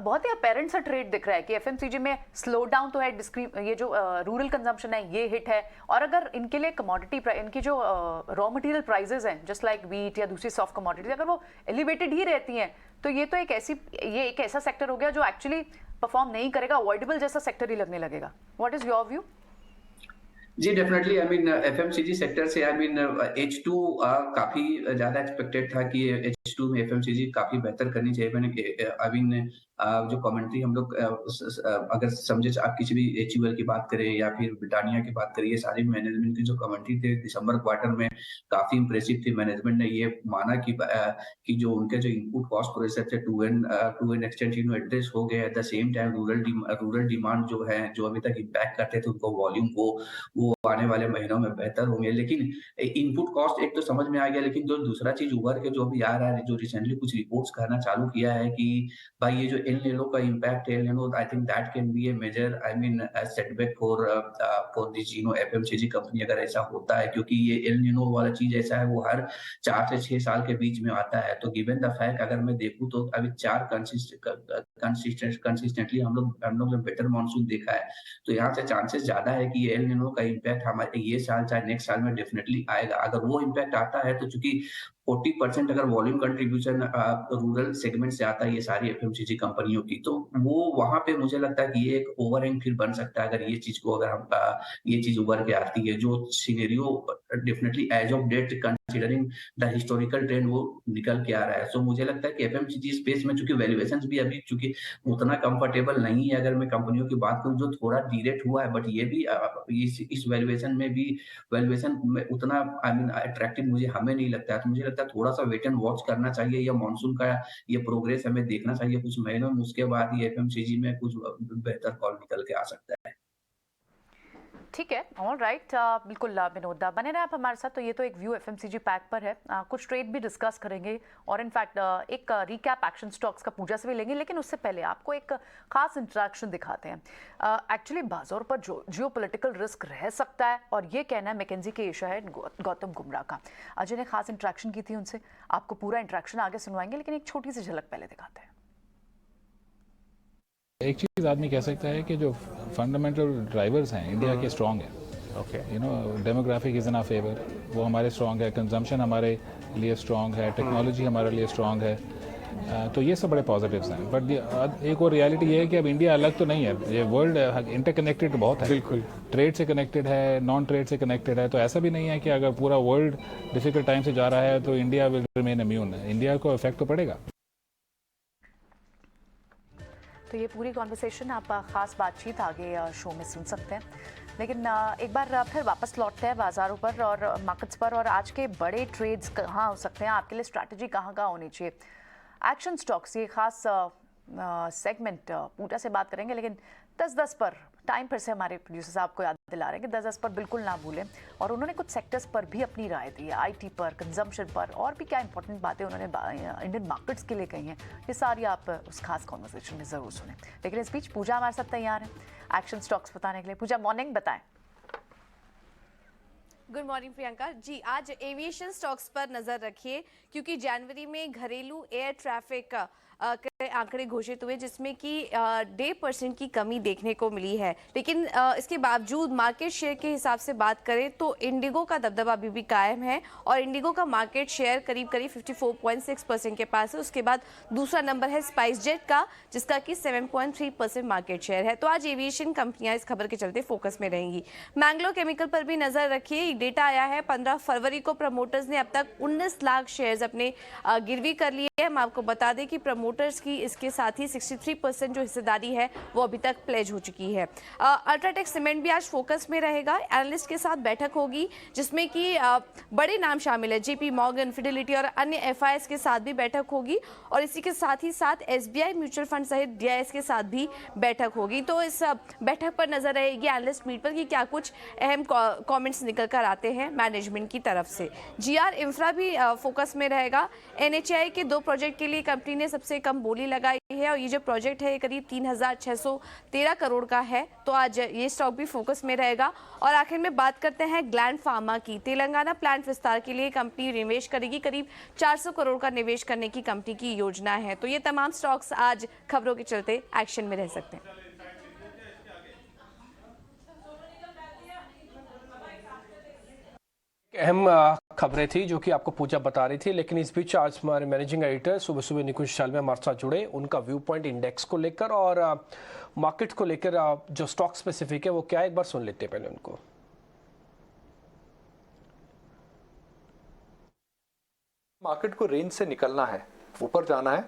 A: बहुत ही अपेरेंट सा ट्रेड दिख रहा है कि एफएमसीजी में स्लो डाउन तो है, ये जो रूरल कंजम्पशन है ये हिट है, और अगर इनके लिए कमोडिटी इनकी जो रॉ मटेरियल प्राइजेस हैं जस्ट लाइक वीट या दूसरी सॉफ्ट कमोडिटीज अगर वो एलिवेटेड ही रहती हैं तो ये तो एक ऐसा सेक्टर हो गया जो एक्चुअली परफॉर्म नहीं करेगा, अवॉइडेबल जैसा सेक्टर ही लगने लगेगा। What is your view?
J: जी definitely, I mean FMCG sector से आई मीन H2 काफी ज्यादा एक्सपेक्टेड था कि H2 में एफएमसीजी काफी बेहतर करनी चाहिए। मैंने आई मीन जो कमेंट्री हम लोग अगर समझे, आप किसी भी HUL की बात करें या फिर ब्रिटानिया की बात करें, ये सारी मैनेजमेंट की जो कमेंट्री थे दिसंबर क्वार्टर में काफी इंप्रेसिव थी। मैनेजमेंट ने ये माना कि जो उनके जो इनपुट कॉस्ट प्रेशर थे टू एन एक्सटेंट एड्रेस हो गए। At the same time rural demand जो है, जो अभी तक इम्पैक्ट करते थे उनको वॉल्यूम वो आने वाले महीनों में बेहतर होंगे। लेकिन इनपुट कॉस्ट एक तो समझ में आ गया, लेकिन जो दूसरा चीज उभर के जो भी आ रहा है, जो रिसेंटली कुछ रिपोर्ट्स कहना चालू किया है कि भाई ये जो एल निनो का इम्पैक्ट है, I think that can be a major I mean setback for this FMCG company अगर ऐसा होता है, क्योंकि ये एल निनो वाला चीज ऐसा है वो हर 4 से 6 साल के बीच में आता है। तो गिवन द फैक्ट अगर मैं देखूं तो अभी 4 कंसिस्टेंटली हम लोग ने बेटर मानसून देखा है, तो यहाँ से चांसेस ज्यादा है कि एल निनो का इम्पैक्ट हमारे ये साल चाहे नेक्स्ट साल में डेफिनेटली आएगा। अगर वो इम्पैक्ट आता है तो चूंकि 40% अगर वॉल्यूम कंट्रीब्यूशन रूरल सेगमेंट से आता है ये सारी एफएमसीजी कंपनियों की, तो वो वहां पे मुझे लगता है कि ये एक ओवरहैंग फिर बन सकता है अगर ये चीज को अगर हम ये चीज उभर के आती है। जो scenario definitely as of date considering the historical trend वो निकल के आ रहा है। सो मुझे लगता है कि एफएमसीजी स्पेस में चूंकि वैल्यूएशंस भी अभी चूंकि उतना कंफर्टेबल नहीं है, अगर मैं कंपनियों की बात करूं जो थोड़ा डीरेट हुआ है, बट ये भी इस वैल्यूएशन में उतना आई मीन अट्रैक्टिव मुझे हमें नहीं लगता है। तो मुझे लगता है थोड़ा सा वेट एंड वॉच करना चाहिए, या मॉनसून का ये प्रोग्रेस हमें देखना चाहिए कुछ महीनों में, उसके बाद ये एफएमसीजी में कुछ बेहतर कॉल निकल के आ सकता है।
A: ठीक है, ऑल राइट, बिल्कुल विनोद बने रहे आप हमारे साथ। तो ये तो एक व्यू एफएमसीजी पैक पर है, कुछ ट्रेड भी डिस्कस करेंगे और इनफैक्ट एक रिकैप एक्शन स्टॉक्स का पूजा से भी लेंगे, लेकिन उससे पहले आपको एक खास इंटरेक्शन दिखाते हैं। एक्चुअली बाजार पर जो जियोपॉलिटिकल रिस्क रह सकता है, और ये कहना है मैकेंजी के एशिया हेड गौतम गुमरा का। अजय ने खास इंटरेक्शन की थी उनसे, आपको पूरा इंटरेक्शन आगे सुनवाएंगे, लेकिन एक छोटी सी झलक पहले दिखाते हैं।
Q: एक चीज़ आदमी कह सकता है कि जो फंडामेंटल ड्राइवर्स हैं इंडिया के स्ट्रांग है।
B: Okay,
Q: you know demographic is in our favour, वो हमारे स्ट्रांग है, कंजम्पशन हमारे लिए स्ट्रांग है, टेक्नोलॉजी हमारे लिए स्ट्रांग है, तो ये सब बड़े पॉजिटिव्स हैं। बट एक और रियलिटी ये है कि अब इंडिया अलग तो नहीं है, ये वर्ल्ड इंटरकनेक्टेड बहुत है, बिल्कुल ट्रेड से कनेक्टेड है, नॉन ट्रेड से कनेक्टेड है। तो ऐसा भी नहीं है कि अगर पूरा वर्ल्ड डिफिकल्ट टाइम से जा रहा है तो India will remain immune. India को इफेक्ट तो पड़ेगा।
A: तो ये पूरी कॉन्वर्सेशन आप ख़ास बातचीत आगे शो में सुन सकते हैं, लेकिन एक बार फिर वापस लौटते हैं बाज़ारों पर और मार्केट्स पर, और आज के बड़े ट्रेड्स कहाँ हो सकते हैं, आपके लिए स्ट्रैटेजी कहाँ होनी चाहिए। एक्शन स्टॉक्स ये खास सेगमेंट पूजा से बात करेंगे, लेकिन 10-10 पर टाइम फिर से हमारे प्रोड्यूसर साहब को याद दिला रहे हैं कि 10-10 पर बिल्कुल ना भूलें। और उन्होंने कुछ सेक्टर्स पर भी अपनी राय दी है, आईटी पर, कंजम्पशन पर, और भी क्या इंपॉर्टेंट बातें उन्होंने इंडियन मार्केट्स के लिए कही हैं। ये सारी आप उस खास कॉन्वर्सेशन में ज़रूर सुनें। लेकिन इस बीच पूजा हमारे साथ तैयार है एक्शन स्टॉक्स बताने के लिए। पूजा, मॉर्निंग, बताएं।
R: Good morning Priyanka ji. आज एविएशन स्टॉक्स पर नजर रखिए, क्योंकि जनवरी में घरेलू एयर ट्रैफिक के आंकड़े घोषित हुए, जिसमें कि 1.5% की कमी देखने को मिली है। लेकिन इसके बावजूद मार्केट शेयर के हिसाब से बात करें तो इंडिगो का दबदबा अभी भी कायम है, और इंडिगो का मार्केट शेयर करीब 54.6% के पास है। उसके बाद दूसरा नंबर है स्पाइस जेट का, जिसका कि 7.3% मार्केट शेयर है। तो आज एविएशन कंपनियां इस खबर के चलते फोकस में रहेंगी। मैंगलोर केमिकल पर भी नजर रखिए। डेटा आया है 15 फरवरी को प्रमोटर्स ने अब तक 19 लाख शेयर्स अपने गिरवी कर लिए हैं। हम आपको बता दें कि प्रमोटर्स की इसके साथ ही 63% जो हिस्सेदारी है वो अभी तक प्लेज हो चुकी है। अल्ट्राटेक सीमेंट भी आज फोकस में रहेगा। एनालिस्ट के साथ बैठक होगी, जिसमें कि बड़े नाम शामिल है, जेपी मॉर्गन, फिडेलिटी और अन्य एफआईएस के साथ भी बैठक होगी, और इसी के साथ ही साथ एसबीआई म्यूचुअल फंड सहित डीआईएस के साथ भी बैठक होगी। तो इस बैठक पर नजर रहेगी एनालिस्ट मीट पर कि क्या कुछ अहम कमेंट्स निकल कर आते हैं मैनेजमेंट की तरफ से। जीआर इंफ्रा भी फोकस में रहेगा। एनएचआई के 2 प्रोजेक्ट के लिए कंपनी ने सबसे कम बोली लगाई है, और ये जो प्रोजेक्ट है ये करीब 3613 करोड़ का है। तो आज ये स्टॉक भी फोकस में रहेगा। और आखिर में बात करते हैं ग्लैंड फार्मा की। तेलंगाना प्लांट विस्तार के लिए कंपनी निवेश करेगी, करीब 400 करोड़ का निवेश करने की कंपनी की योजना है। तो ये तमाम स्टॉक्स आज खबरों के चलते एक्शन में रह सकते हैं।
D: अहम खबरें थी जो कि आपको पूजा बता रही थी, लेकिन इस बीच आज हमारे मैनेजिंग एडिटर सुबह सुबह निकुंज शालवे हमारे साथ जुड़े, उनका व्यू पॉइंट इंडेक्स को लेकर और मार्केट को लेकर जो स्टॉक स्पेसिफिक है वो क्या है, एक बार सुन लेते हैं पहले उनको।
E: मार्केट को रेंज से निकलना है, ऊपर जाना है,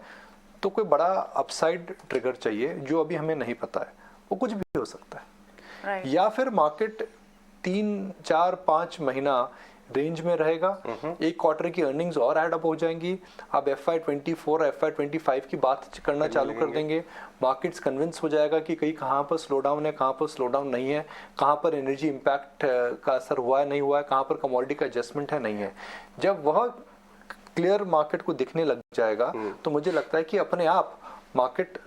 E: तो कोई बड़ा अपसाइड ट्रिगर चाहिए जो अभी हमें नहीं पता है। वो कुछ भी हो सकता है, या फिर मार्केट 3, 4, 5 महीना रेंज में रहेगा, एक क्वार्टर की अर्निंग्स और ऐड अप हो जाएंगी, अब FY24 और FY25 की बात करना चालू कर देंगे, मार्केट्स कन्विंस हो जाएगा कि कहीं कहाँ पर स्लो डाउन है, कहाँ पर स्लो डाउन नहीं है, कहाँ पर एनर्जी इम्पैक्ट का असर हुआ है नहीं हुआ है, कहाँ पर कमोडिटी का एडजस्टमेंट है नहीं है। जब वह क्लियर मार्केट को दिखने लग जाएगा तो मुझे लगता है कि अपने आप मार्केट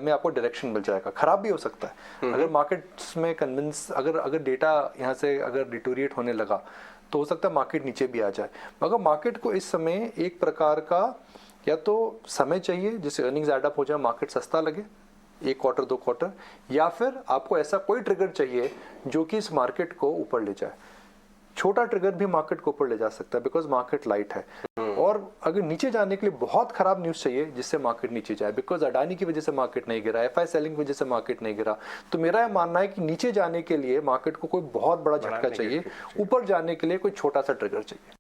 E: में आपको डायरेक्शन मिल जाएगा। खराब भी हो सकता है अगर मार्केट्स में कन्विंस, अगर डेटा यहाँ से अगर डिटोरिएट होने लगा तो हो सकता है मार्केट नीचे भी आ जाए। मगर मार्केट को इस समय एक प्रकार का या तो समय चाहिए जिससे अर्निंग्स एड अप हो जाए, मार्केट सस्ता लगे 1 क्वार्टर 2 क्वार्टर, या फिर आपको ऐसा कोई ट्रिगर चाहिए जो कि इस मार्केट को ऊपर ले जाए। छोटा ट्रिगर भी मार्केट को ऊपर ले जा सकता है बिकॉज मार्केट लाइट है। और अगर नीचे जाने के लिए बहुत खराब न्यूज़ चाहिए जिससे मार्केट नीचे जाए, बिकॉज अडानी की वजह से मार्केट नहीं गिरा, एफआई सेलिंग की वजह से मार्केट नहीं गिरा, तो मेरा यह मानना है कि नीचे जाने के लिए मार्केट को कोई बहुत बड़ा झटका चाहिए, ऊपर जाने के लिए कोई छोटा सा ट्रिगर चाहिए।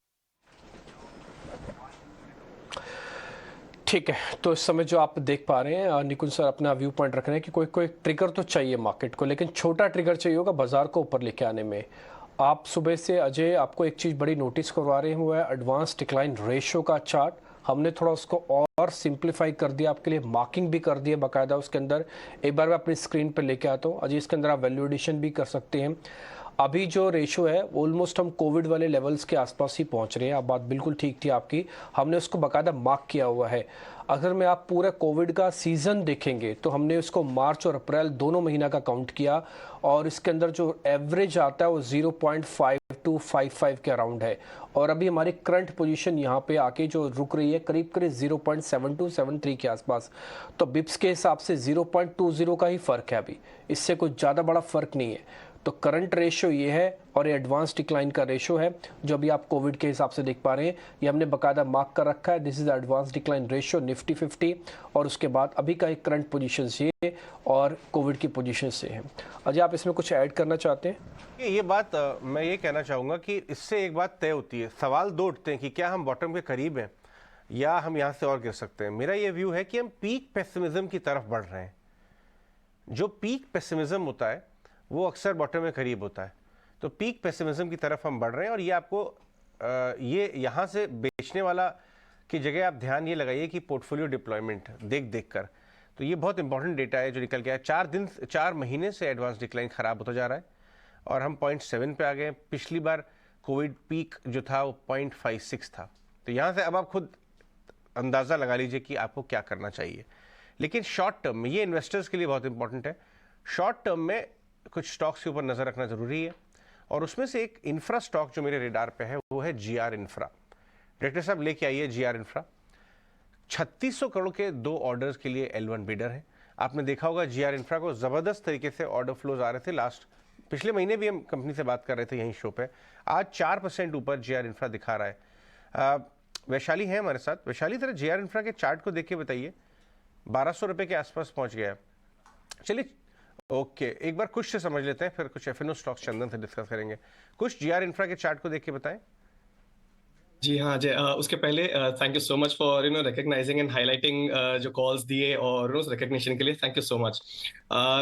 D: ठीक है, तो इस समय जो आप देख पा रहे हैं निकुंज सर अपना व्यू पॉइंट रख रहे हैं कि कोई ट्रिगर तो चाहिए मार्केट को, लेकिन छोटा ट्रिगर चाहिए होगा बाजार को ऊपर लेके आने में। आप सुबह से अजय आपको एक चीज़ बड़ी नोटिस करवा रहे हैं, वो है एडवांस डिक्लाइन रेशियो का चार्ट। हमने थोड़ा उसको और सिंप्लीफाई कर दिया, आपके लिए मार्किंग भी कर दी है बाकायदा उसके अंदर। एक बार मैं अपनी स्क्रीन पर लेके आता हूँ अजय, इसके अंदर आप वैल्यू एडिशन भी कर सकते हैं। अभी जो रेशो है ऑलमोस्ट हम कोविड वाले लेवल्स के आसपास ही पहुंच रहे हैं। अब बात बिल्कुल ठीक थी आपकी, हमने उसको बाकायदा मार्क किया हुआ है। अगर मैं आप पूरा कोविड का सीज़न देखेंगे तो हमने उसको मार्च और अप्रैल दोनों महीना का काउंट किया और इसके अंदर जो एवरेज आता है वो 0.5255 के अराउंड है। और अभी हमारी करंट पोजीशन यहाँ पे आके जो रुक रही है करीब करीब 0.7273 के आसपास। तो बिप्स के हिसाब से 0.20 का ही फ़र्क है, अभी इससे कुछ ज़्यादा बड़ा फ़र्क नहीं है। तो करंट रेशो ये है और ये एडवांस डिक्लाइन का रेशो है जो अभी आप कोविड के हिसाब से देख पा रहे हैं। ये हमने बाकायदा मार्क कर रखा है, this is advance decline ratio Nifty 50 और उसके बाद अभी का एक करंट पोजीशन ये और कोविड की पोजीशन से है। अजय आप इसमें कुछ ऐड करना चाहते हैं?
B: ये बात मैं ये कहना चाहूँगा कि इससे एक बात तय होती है, सवाल दो उठते हैं कि क्या हम बॉटम के करीब हैं या हम यहाँ से और गिर सकते हैं। मेरा ये व्यू है कि हम पीक पेसिमिज्म की तरफ बढ़ रहे हैं। जो पीक पेसिमिज्म होता है वो अक्सर बॉटम में करीब होता है। तो पीक पेसिमिज्म की तरफ हम बढ़ रहे हैं और ये आपको ये यहाँ से बेचने वाला की जगह आप ध्यान ये लगाइए कि पोर्टफोलियो डिप्लॉयमेंट देख कर। तो ये बहुत इंपॉर्टेंट डेटा है जो निकल गया है। 4 महीने से एडवांस डिक्लाइन ख़राब होता जा रहा है और हम 0.7 पे आ गए। पिछली बार कोविड पीक जो था वो 0.56 था। तो यहाँ से अब आप खुद अंदाज़ा लगा लीजिए कि आपको क्या करना चाहिए। लेकिन शॉर्ट टर्म में ये इन्वेस्टर्स के लिए बहुत इंपॉर्टेंट है। शॉर्ट टर्म में कुछ स्टॉक्स के ऊपर नज़र रखना ज़रूरी है और उसमें से एक इंफ्रा स्टॉक जो मेरे रेडार पे है वो है GR इंफ्रा। डायरेक्टर साहब लेके आइए GR इंफ्रा। 3600 करोड़ के 2 ऑर्डर्स के लिए L1 बिडर है। आपने देखा होगा GR इंफ्रा को ज़बरदस्त तरीके से ऑर्डर फ्लोज आ रहे थे। पिछले महीने भी हम कंपनी से बात कर रहे थे यहीं शो पे। आज 4% ऊपर GR इंफ्रा दिखा रहा है। वैशाली है हमारे साथ। वैशाली तरह GR इंफ्रा के चार्ट को देख के बताइए, 1200 रुपये के आसपास पहुँच गया है। चलिए ओके, एक बार कुछ से समझ लेते हैं, फिर कुछ FNO स्टॉक्स चंदन से डिस्कस करेंगे। कुछ GR इंफ्रा के चार्ट को देख के बताएं।
N: जी हाँ अजय, उसके पहले thank you so much for recognising and highlighting जो कॉल्स दिए और उस रिकग्निशन के लिए थैंक यू सो मच।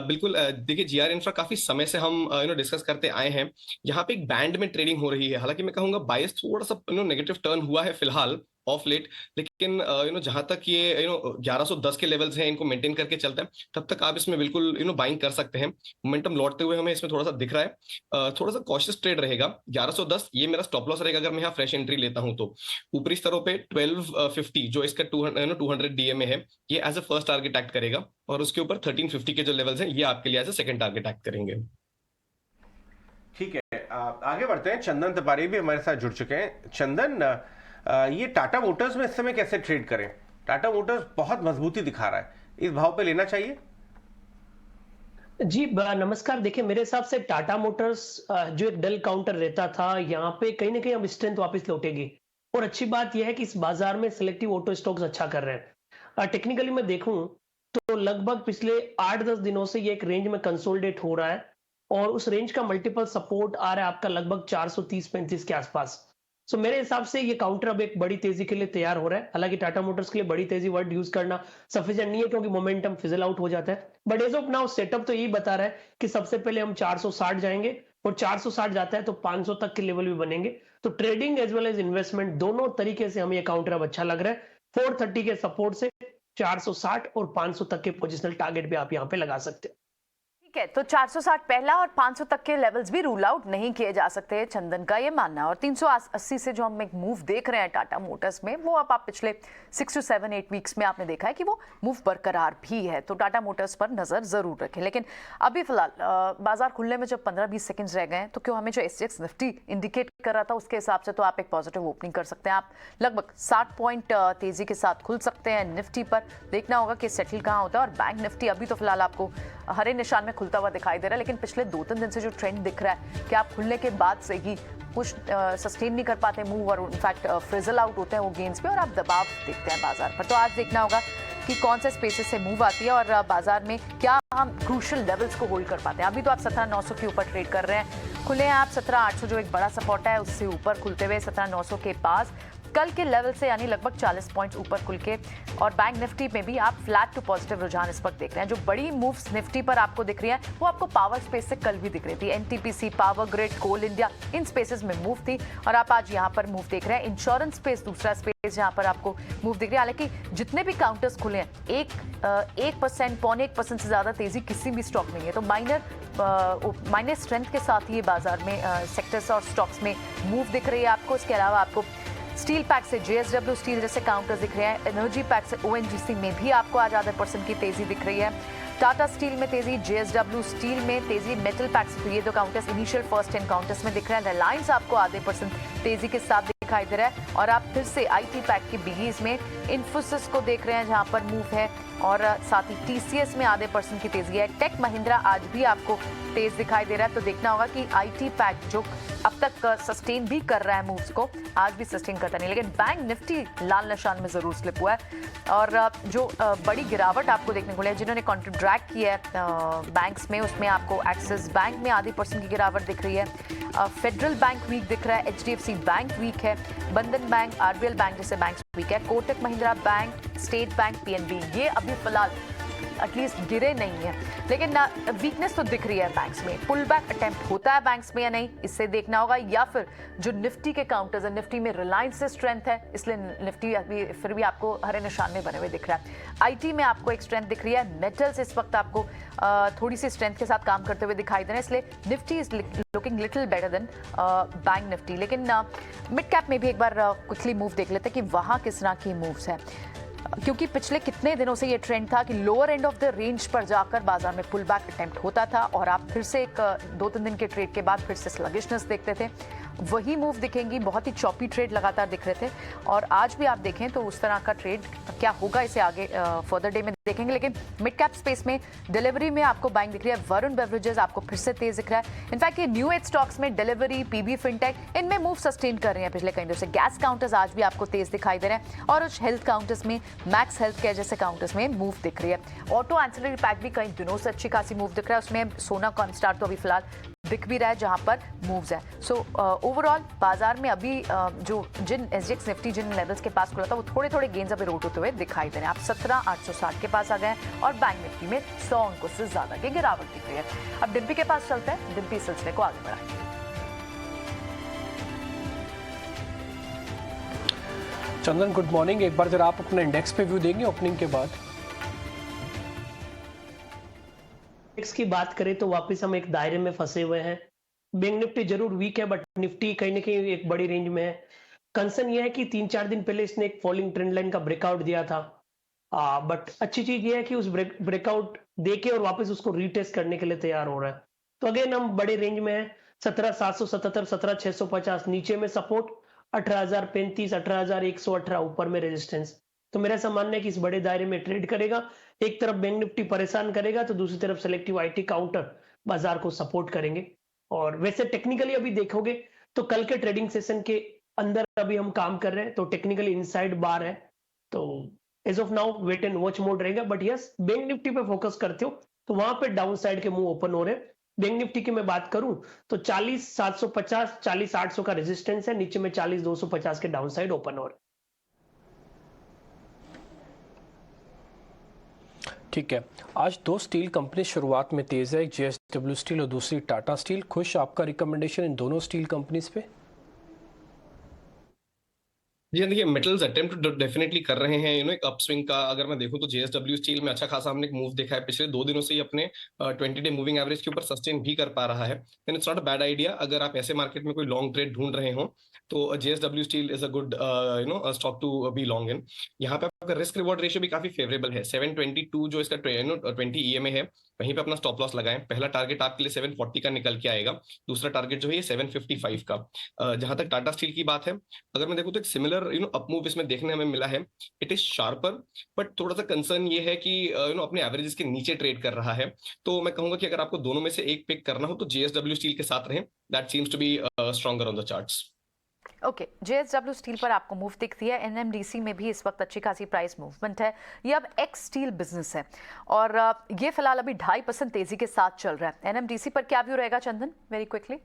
N: बिल्कुल देखिए GR इंफ्रा काफी समय से हम डिस्कस करते आए हैं। यहाँ पे एक बैंड में ट्रेडिंग हो रही है। हालांकि मैं कहूँगा बायस थोड़ा सा नेगेटिव टर्न हुआ है फिलहाल ऑफ लेट, लेकिन जहां तक ये 1110 के लेवल्स हैं इनको मेंटेन करके चलते हैं तब तक आप इसमें बिल्कुल बाइंग कर सकते हैं। मोमेंटम लौटते हुए हमें इसमें थोड़ा सा दिख रहा है। थोड़ा सा कॉशियस ट्रेड रहेगा। 1110 ये मेरा स्टॉप लॉस रहेगा अगर मैं यहाँ फ्रेश एंट्री लेता हूं तो। ऊपरी स्तरों पे 1250 जो इसका 200 DMA है ये as a first target act करेगा और उसके ऊपर 1350 के जो लेवल्स हैं ये आपके लिए as a second target act करेंगे।
B: ठीक है, आगे बढ़ते हैं। चंदन तिवारी भी हमारे साथ जुड़ चुके हैं। चंदन, ये टाटा मोटर्स में इस समय कैसे ट्रेड करें? टाटा मोटर्स बहुत मजबूती दिखा रहा है, इस भाव पे लेना चाहिए?
S: जी नमस्कार। देखिए मेरे हिसाब से टाटा मोटर्स जो एक डल काउंटर रहता था यहाँ पे कहीं ना कहीं अब स्ट्रेंथ वापस लौटेगी और अच्छी बात यह है कि इस बाजार में सिलेक्टिव ऑटो स्टॉक्स अच्छा कर रहे हैं। टेक्निकली मैं देखूं तो लगभग पिछले 8-10 दिनों से ये एक रेंज में कंसोलिडेट हो रहा है और उस रेंज का मल्टीपल सपोर्ट आ रहा है आपका लगभग 430-35 के आसपास। सो मेरे हिसाब से ये काउंटर अब एक बड़ी तेजी के लिए तैयार हो रहा है। हालांकि टाटा मोटर्स के लिए बड़ी तेजी वर्ड यूज करना सफिशिएंट नहीं है क्योंकि मोमेंटम फिजल आउट हो जाता है। But as of now setup तो यही बता रहा है कि सबसे पहले हम 460 जाएंगे और 460 जाता है तो 500 तक के लेवल भी बनेंगे। तो trading as well as investment दोनों तरीके से हमें ये काउंटर अब अच्छा लग रहा है। 430 के सपोर्ट से 460 और 500 तक के पोजिशनल टारगेट भी आप यहाँ पे लगा सकते हैं।
A: ठीक है, तो 460 पहला और 500 तक के लेवल्स भी रूल आउट नहीं किए जा सकते, चंदन का ये मानना है। और 380 से जो हम एक मूव देख रहे हैं टाटा मोटर्स में, वो अब आप पिछले 6 to 7-8 वीक्स में आपने देखा है कि वो मूव बरकरार भी है। तो टाटा मोटर्स पर नजर जरूर रखें। लेकिन अभी फिलहाल बाजार खुलने में जब 15-20 सेकंड्स रह गए हैं तो क्यों हमें जो SGX निफ्टी इंडिकेट कर रहा था उसके हिसाब से तो आप एक पॉजिटिव ओपनिंग कर सकते हैं। आप लगभग 60 पॉइंट तेजी के साथ खुल सकते हैं निफ्टी पर। देखना होगा कि सेटल कहाँ होता है। और बैंक निफ्टी अभी तो फिलहाल आपको हरे निशान में खुलता हुआ दिखाई दे रहा है, लेकिन पिछले 2-3 दिन से जो ट्रेंड दिख रहा है कि आप खुलने के बाद से ही कुछ सस्टेन नहीं कर पाते मूव और इनफैक्ट फ्रिजल आउट होते हैं वो गेंस पे और आप दबाव देखते हैं बाजार पर। तो आज देखना होगा कि कौन से स्पेसेस से मूव आती है और बाजार में क्या हम क्रूशियल लेवल्स को होल्ड कर पाते हैं। अभी तो आप 17,900 के ऊपर ट्रेड कर रहे हैं, खुले हैं आप 17,800 जो एक बड़ा सपोर्ट है उससे ऊपर खुलते हुए 17,900 के पास कल के लेवल से, यानी लगभग 40 पॉइंट्स ऊपर खुल के। और बैंक निफ्टी में भी आप फ्लैट टू पॉजिटिव रुझान इस वक्त देख रहे हैं। जो बड़ी मूव्स निफ्टी पर आपको दिख रही है वो आपको पावर स्पेस से कल भी दिख रही थी। NTPC, पावर ग्रिड, कोल इंडिया, इन स्पेसेस में मूव थी और आप आज यहाँ पर मूव देख रहे हैं। इंश्योरेंस स्पेस दूसरा स्पेस जहाँ पर आपको मूव दिख रही है। हालांकि जितने भी काउंटर्स खुले हैं 1%, 1% से ज्यादा तेजी किसी भी स्टॉक में नहीं है। तो माइनर माइनस स्ट्रेंथ के साथ ही बाजार में सेक्टर्स और स्टॉक्स में मूव दिख रही है आपको। इसके अलावा आपको स्टील पैक से JSW स्टील जैसे काउंटर्स दिख रहे हैं। एनर्जी पैक से ONGC में भी आपको आज आधे % की तेजी दिख रही है। टाटा स्टील में तेजी, JSW स्टील में तेजी, मेटल पैक से ये दो काउंटर्स इनिशियल फर्स्ट 10 काउंटर्स में दिख रहे हैं। रिलायंस आपको आधे % तेजी के साथ दिखाई दे रहा है। और आप फिर से IT पैक की बिगीज में इन्फोसिस को देख रहे हैं जहां पर मूव है, और साथ ही TCS में आधे % की तेजी है। टेक महिंद्रा आज भी आपको तेज दिखाई दे रहा है, तो देखना होगा कि IT पैक जो अब तक सस्टेन भी कर रहा है मूव्स को, आज भी सस्टेन करता नहीं। लेकिन बैंक निफ्टी लाल निशान में जरूर स्लिप हुआ है, और जो बड़ी गिरावट आपको देखने को मिली है, जिन्होंने कॉन्ट्रैक्ट किया है बैंक्स में, उसमें आपको एक्सिस बैंक में आधी % की गिरावट दिख रही है। फेडरल बैंक वीक दिख रहा है, HDFC बैंक वीक है, बंधन बैंक, RBL बैंक जैसे बैंक वीक है, Kotak Mahindra bank, state bank, PNB ये अभी फिलहाल एटलीस्ट गिरे नहीं है, लेकिन वीकनेस तो दिख रही है बैंक्स में। पुल बैक अटेम्प्ट होता है बैंक्स में या नहीं, इससे देखना होगा। या फिर जो निफ्टी के काउंटर्स है, निफ्टी में रिलायंस से स्ट्रेंथ है, इसलिए निफ्टी अभी फिर भी आपको हरे निशान में बने हुए दिख रहा है। IT में आपको एक स्ट्रेंथ दिख रही है, मेटल्स इस वक्त आपको थोड़ी सी स्ट्रेंथ के साथ काम करते हुए दिखाई दे रहे हैं, इसलिए Nifty is looking little better than bank Nifty. लेकिन मिड कैप में भी एक बार क्विकली मूव देख लेते हैं कि वहाँ किस तरह की मूव्स है, क्योंकि पिछले कितने दिनों से ये ट्रेंड था कि lower end of the range पर जाकर बाजार में पुल बैक अटेम्प्ट होता था, और आप फिर से एक 2-3 दिन के ट्रेड के बाद फिर से स्लगिशनेस देखते थे। वही मूव दिखेंगी, बहुत ही चॉपी ट्रेड लगातार दिख रहे थे, और आज भी आप देखें तो उस तरह का ट्रेड क्या होगा इसे आगे फर्दर डे में देखेंगे। लेकिन मिड कैप स्पेस में डिलीवरी में आपको बाइंग दिख रही है। वरुण बेवरेजेस आपको फिर से तेज दिख रहा है। इनफैक्ट ये न्यू एज स्टॉक्स में डिलीवरी, PB फिनटेक, इनमें मूव सस्टेन कर रहे हैं पिछले कई दिनों से। गैस काउंटर्स आज भी आपको तेज दिखाई दे रहे हैं, और उस हेल्थ काउंटर्स में, मैक्स हेल्थ केयर जैसे काउंटर्स में मूव दिख रही है। ऑटो एंसिलरी पैक भी कई दिनों से अच्छी खासी मूव दिख रहा है, उसमें सोना कॉन्स्टार तो अभी फिलहाल दिख भी रहा है जहां पर मूव्स है। सो ओवरऑल बाजार में अभी जो जिन SGX निफ्टी जिन लेवल्स के पास खुला था, वो थोड़े थोड़े गेंस अभी रोट होते हुए दिखाई दे रहे हैं। आप 17,860 के पास आ गए हैं, और बैंक निफ्टी में 100 अंकों से ज्यादा की गिरावट दिख रही है। अब डिम्पी के पास चलते हैं, डिम्पी सिलसिले को आगे बढ़ाएंगे।
D: चंदन गुड मॉर्निंग, एक बार जरा आप अपना इंडेक्स पे व्यू देंगे ओपनिंग के बाद।
S: इंडेक्स की बात करें तो वापस हम एक दायरे में फंसे हुए हैं। बैंक निफ्टी जरूर वीक है, बट निफ्टी कहीं ना कहीं एक बड़ी रेंज में है। कंसर्न यह है कि 3-4 दिन पहले इसने एक फॉलिंग ट्रेंड लाइन का ब्रेकआउट दिया था, बट अच्छी चीज यह है कि उस ब्रेकआउट देके और वापस उसको रीटेस्ट करने के लिए तैयार हो रहा है। तो अगेन हम बड़े रेंज में है, 17,777, 17,650 नीचे में सपोर्ट, 18,035, 18,118 ऊपर में रेजिस्टेंस। तो मेरा ऐसा मानना है कि इस बड़े दायरे में ट्रेड करेगा। एक तरफ बैंक निफ्टी परेशान करेगा, तो दूसरी तरफ सेलेक्टिव IT काउंटर बाजार को सपोर्ट करेंगे। और वैसे टेक्निकली अभी देखोगे तो कल के ट्रेडिंग सेशन के अंदर अभी हम काम कर रहे हैं, तो टेक्निकली इनसाइड बार है, तो as of now wait and watch mode रहेगा। बट यस, बैंक निफ्टी पे फोकस करते हो तो वहां पे डाउन साइड के मुंह ओपन हो रहे हैं। बैंक निफ्टी की मैं बात करूं तो 40,750, 40,800 का रेजिस्टेंस है, नीचे में 40,250 के डाउन साइड ओपन हो रहे हैं।
D: ठीक है, आज दो स्टील कंपनी शुरुआत में तेज है, एक JSW स्टील और दूसरी टाटा स्टील। खुश आपका रिकमेंडेशन इन दोनों स्टील कंपनीज पे?
N: जी हाँ, देखिए मेटल्स अटेम्प्ट डेफिनेटली कर रहे हैं एक अपस्विंग का। अगर मैं देखूं तो JSW स्टील में अच्छा खासा हमने एक मूव देखा है, पिछले 2 दिनों से ही अपने 20 डे मूविंग एवरेज के ऊपर सस्टेन भी कर पा रहा है। Then it's not a bad idea, अगर आप ऐसे मार्केट में कोई लॉन्ग ट्रेड ढूंढ रहे हो तो JSW steel is a good stock to be long in. यहाँ पे आपका रिस्क रिवॉर्ड रेशियो भी काफी फेवरेबल है। 722 जो इसका 20 EMA है, वहीं पे अपना स्टॉप लॉस लगाएं। पहला टारगेट आपके लिए 740 का निकल के आएगा, दूसरा टारगेट जो है ये 755 का। जहां तक टाटा स्टील की बात है, अगर मैं देखूं तो एक सिमिलर अपमूव इसमें देखने हमें मिला है। इट इज शार्पर, बट थोड़ा सा कंसर्न ये है कि अपने एवरेजेस के नीचे ट्रेड कर रहा है। तो मैं कहूंगा कि अगर आपको दोनों में से एक पिक करना हो तो JSW स्टील के साथ रहें, that seems to be stronger on the charts.
A: Okay, JSW steel पर आपको मूव दिखती है। NMDC में भी इस वक्त अच्छी खासी प्राइस मूवमेंट है। ये अब एक्स स्टील बिजनेस है, और ये फिलहाल अभी 2.5% तेजी के साथ चल रहा है। NMDC पर क्या व्यू रहेगा चंदन, वेरी क्विकली?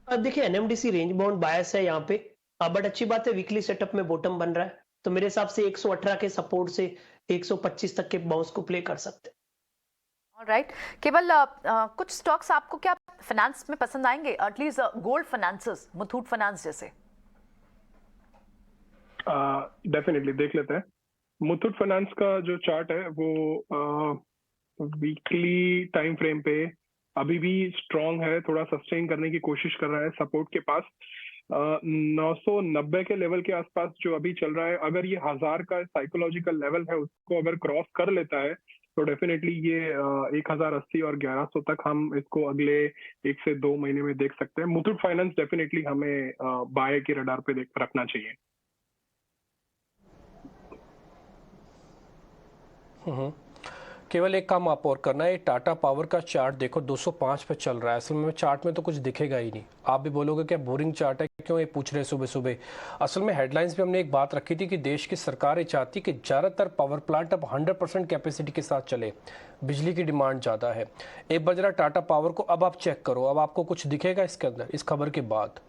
S: देखिए NMDC रेंज बाउंड बायस है यहाँ पे, बट अच्छी बात है वीकली सेटअप में बॉटम बन रहा है, तो मेरे हिसाब से 118 के सपोर्ट से 125 तक के बाउंस को प्ले कर सकते हैं।
A: ऑलराइट, केवल कुछ स्टॉक्स आपको क्या फाइनेंस में पसंद आएंगे, at least gold finances, Muthoot finance जैसे?
G: डेफिनेटली देख लेते हैं। मुथूट फाइनेंस का जो चार्ट है वो वीकली टाइम फ्रेम पे अभी भी स्ट्रांग है, थोड़ा सस्टेन करने की कोशिश कर रहा है सपोर्ट के पास 990 के लेवल के आसपास जो अभी चल रहा है। अगर ये 1000 का साइकोलॉजिकल लेवल है उसको अगर क्रॉस कर लेता है तो डेफिनेटली ये 1080 और 1100 तक हम इसको अगले 1 से 2 महीने में देख सकते हैं। मुथूट फाइनेंस डेफिनेटली हमें बाय के रडार पे रखना चाहिए।
D: केवल एक काम आप और करना है, टाटा पावर का चार्ट देखो 205 पे चल रहा है। असल में चार्ट में तो कुछ दिखेगा ही नहीं। आप भी बोलोगे क्या बोरिंग चार्ट है, क्यों ये पूछ रहे हैं सुबह सुबह। असल में हेडलाइंस पे हमने एक बात रखी थी कि देश की सरकारें चाहती कि ज़्यादातर पावर प्लांट अब 100% कैपेसिटी के साथ चले, बिजली की डिमांड ज़्यादा है। एक बार जरा टाटा पावर को अब आप चेक करो, अब आपको कुछ दिखेगा इसके अंदर इस खबर के बाद।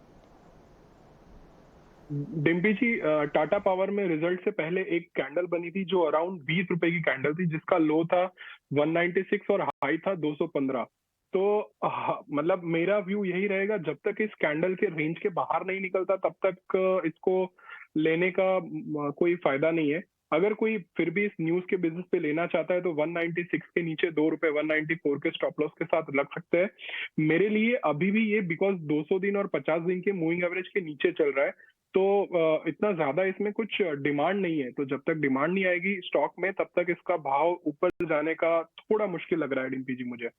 G: डिम्पी जी, टाटा पावर में रिजल्ट से पहले एक कैंडल बनी थी जो अराउंड 20 रुपए की कैंडल थी, जिसका लो था 196 और हाई था 215। तो मतलब मेरा व्यू यही रहेगा, जब तक इस कैंडल के रेंज के बाहर नहीं निकलता तब तक इसको लेने का कोई फायदा नहीं है। अगर कोई फिर भी इस न्यूज के बिजनेस पे लेना चाहता है तो 196 के नीचे 2 रुपए 194 के स्टॉप लॉस के साथ लग सकते हैं। मेरे लिए अभी भी ये बिकॉज 200 दिन और 50 दिन के मूविंग एवरेज के नीचे चल रहा है, तो इतना ज्यादा इसमें कुछ डिमांड नहीं है। तो जब तक डिमांड नहीं आएगी स्टॉक में तब तक इसका भाव ऊपर जाने का थोड़ा मुश्किल लग रहा है डिम्पी जी मुझे।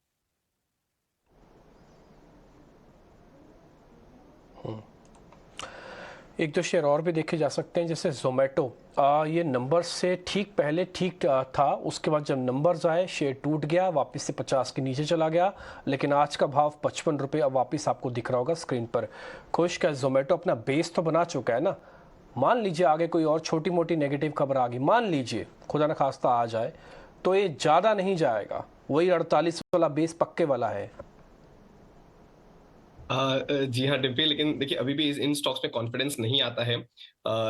D: एक दो शेयर और भी देखे जा सकते हैं, जैसे जोमेटो। ये नंबर से ठीक पहले ठीक था, उसके बाद जब नंबर्स आए शेयर टूट गया, वापस से 50 के नीचे चला गया, लेकिन आज का भाव 55 रुपये अब वापस आपको दिख रहा होगा स्क्रीन पर। खुश क्या जोमेटो अपना बेस तो बना चुका है ना। मान लीजिए आगे कोई और छोटी मोटी नेगेटिव खबर आ गई, मान लीजिए खुदा न खास्ता आ जाए, तो ये ज़्यादा नहीं जाएगा, वही 48 वाला बेस पक्के वाला है।
N: जी हाँ डिम्पी, लेकिन देखिए अभी भी इन स्टॉक्स में कॉन्फिडेंस नहीं आता है।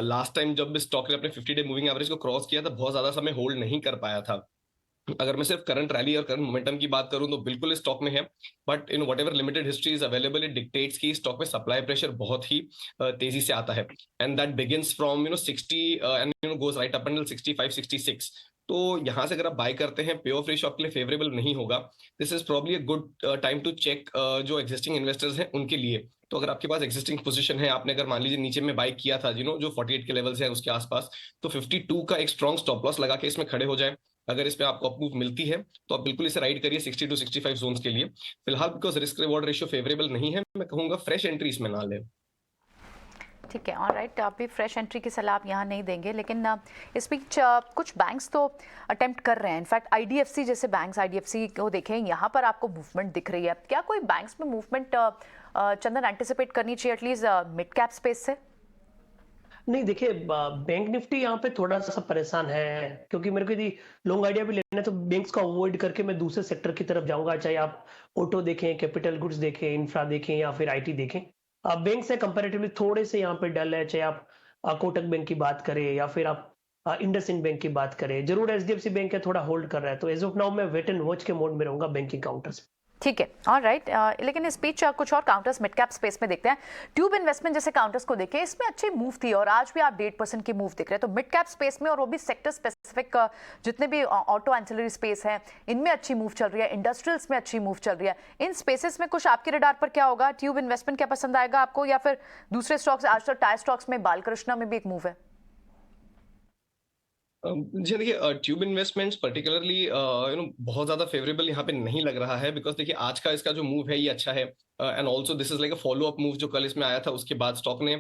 N: लास्ट टाइम जब स्टॉक ने अपने 50 डे मूविंग एवरेज को क्रॉस किया था बहुत ज्यादा समय होल्ड नहीं कर पाया था। अगर मैं सिर्फ करंट रैली और करंट मोमेंटम की बात करूं तो बिल्कुल इस स्टॉक में है, but what ever limited history is available it dictates कि स्टॉक में सप्लाई प्रेशर बहुत ही तेजी से आता है, and that begins from 60 and goes right up until 65 66। तो यहाँ से अगर आप बाय करते हैं पे ऑफ रेशियो आपके लिए फेवरेबल नहीं होगा। This is probably a good time to check जो एग्जिस्टिंग इन्वेस्टर्स हैं उनके लिए। तो अगर आपके पास एग्जिस्टिंग पोजीशन है, आपने अगर मान लीजिए नीचे में बाय किया था जो 48 के लेवल्स हैं उसके आसपास, तो 52 का एक स्ट्रॉन्ग स्टॉप लॉस लगा के इसमें खड़े हो जाए। अगर इस पे आपको अपमूव मिलती है तो आप बिल्कुल इसे राइड करिए 60 to 65 जोन्स के लिए। फिलहाल because risk reward ratio favourable नहीं है, मैं कहूंगा फ्रेश एंट्री इसमें ना लें।
A: ठीक है, ऑलराइट, आप भी फ्रेश एंट्री की सलाह आप यहाँ नहीं देंगे, लेकिन इस बीच कुछ बैंक्स तो अटेम्प्ट कर रहे हैं। इनफैक्ट आईडीएफसी जैसे बैंक्स, आईडीएफसी को देखें, यहाँ पर आपको मूवमेंट दिख रही है। क्या कोई बैंक्स में मूवमेंट चंदन एंटिसिपेट करनी चाहिए एटलीस्ट मिड कैप स्पेस से?
S: नहीं देखिए, बैंक निफ्टी यहाँ पे थोड़ा सा परेशान है, क्योंकि मेरे को यदि लॉन्ग आइडिया भी लेना है तो बैंक्स को अवॉइड करके मैं दूसरे सेक्टर की तरफ जाऊंगा, चाहे आप ऑटो देखें, कैपिटल गुड्स देखें, इंफ्रा देखें या फिर आईटी देखें। बैंक से कंपैरेटिवली थोड़े से यहाँ पे डल है, चाहे आप कोटक बैंक की बात करें या फिर आप इंडसइंड बैंक की बात करें। जरूर एचडीएफसी बैंक है थोड़ा होल्ड कर रहा है, तो एज ऑफ नाउ मैं वेट एंड वॉच के मोड में रहूंगा बैंकिंग काउंटर्स।
A: ठीक है, ऑलराइट, लेकिन इस बीच कुछ और काउंटर्स मिड कैप स्पेस में देखते हैं। ट्यूब इन्वेस्टमेंट जैसे काउंटर्स को देखें, इसमें अच्छी मूव थी और आज भी आप 1.5% की मूव दिख रहे हैं। तो मिड कैप स्पेस में, और वो भी सेक्टर स्पेसिफिक, जितने भी ऑटो एंसिलरी स्पेस है इनमें अच्छी मूव चल रही है, इंडस्ट्रियल्स में अच्छी मूव चल रही है। इन स्पेसेस में कुछ आपके रडार पर क्या होगा? ट्यूब इन्वेस्टमेंट क्या पसंद आएगा आपको, या फिर दूसरे स्टॉक्स? आज तो टायर स्टॉक्स में बालकृष्णा में भी एक मूव है।
N: जी देखिए, ट्यूब इन्वेस्टमेंट्स पर्टिकुलरली बहुत ज्यादा फेवरेबल यहाँ पे नहीं लग रहा है, बिकॉज देखिए आज का इसका जो मूव है ये अच्छा है, and also this is like a follow up move जो कल इसमें आया था। उसके बाद स्टॉक ने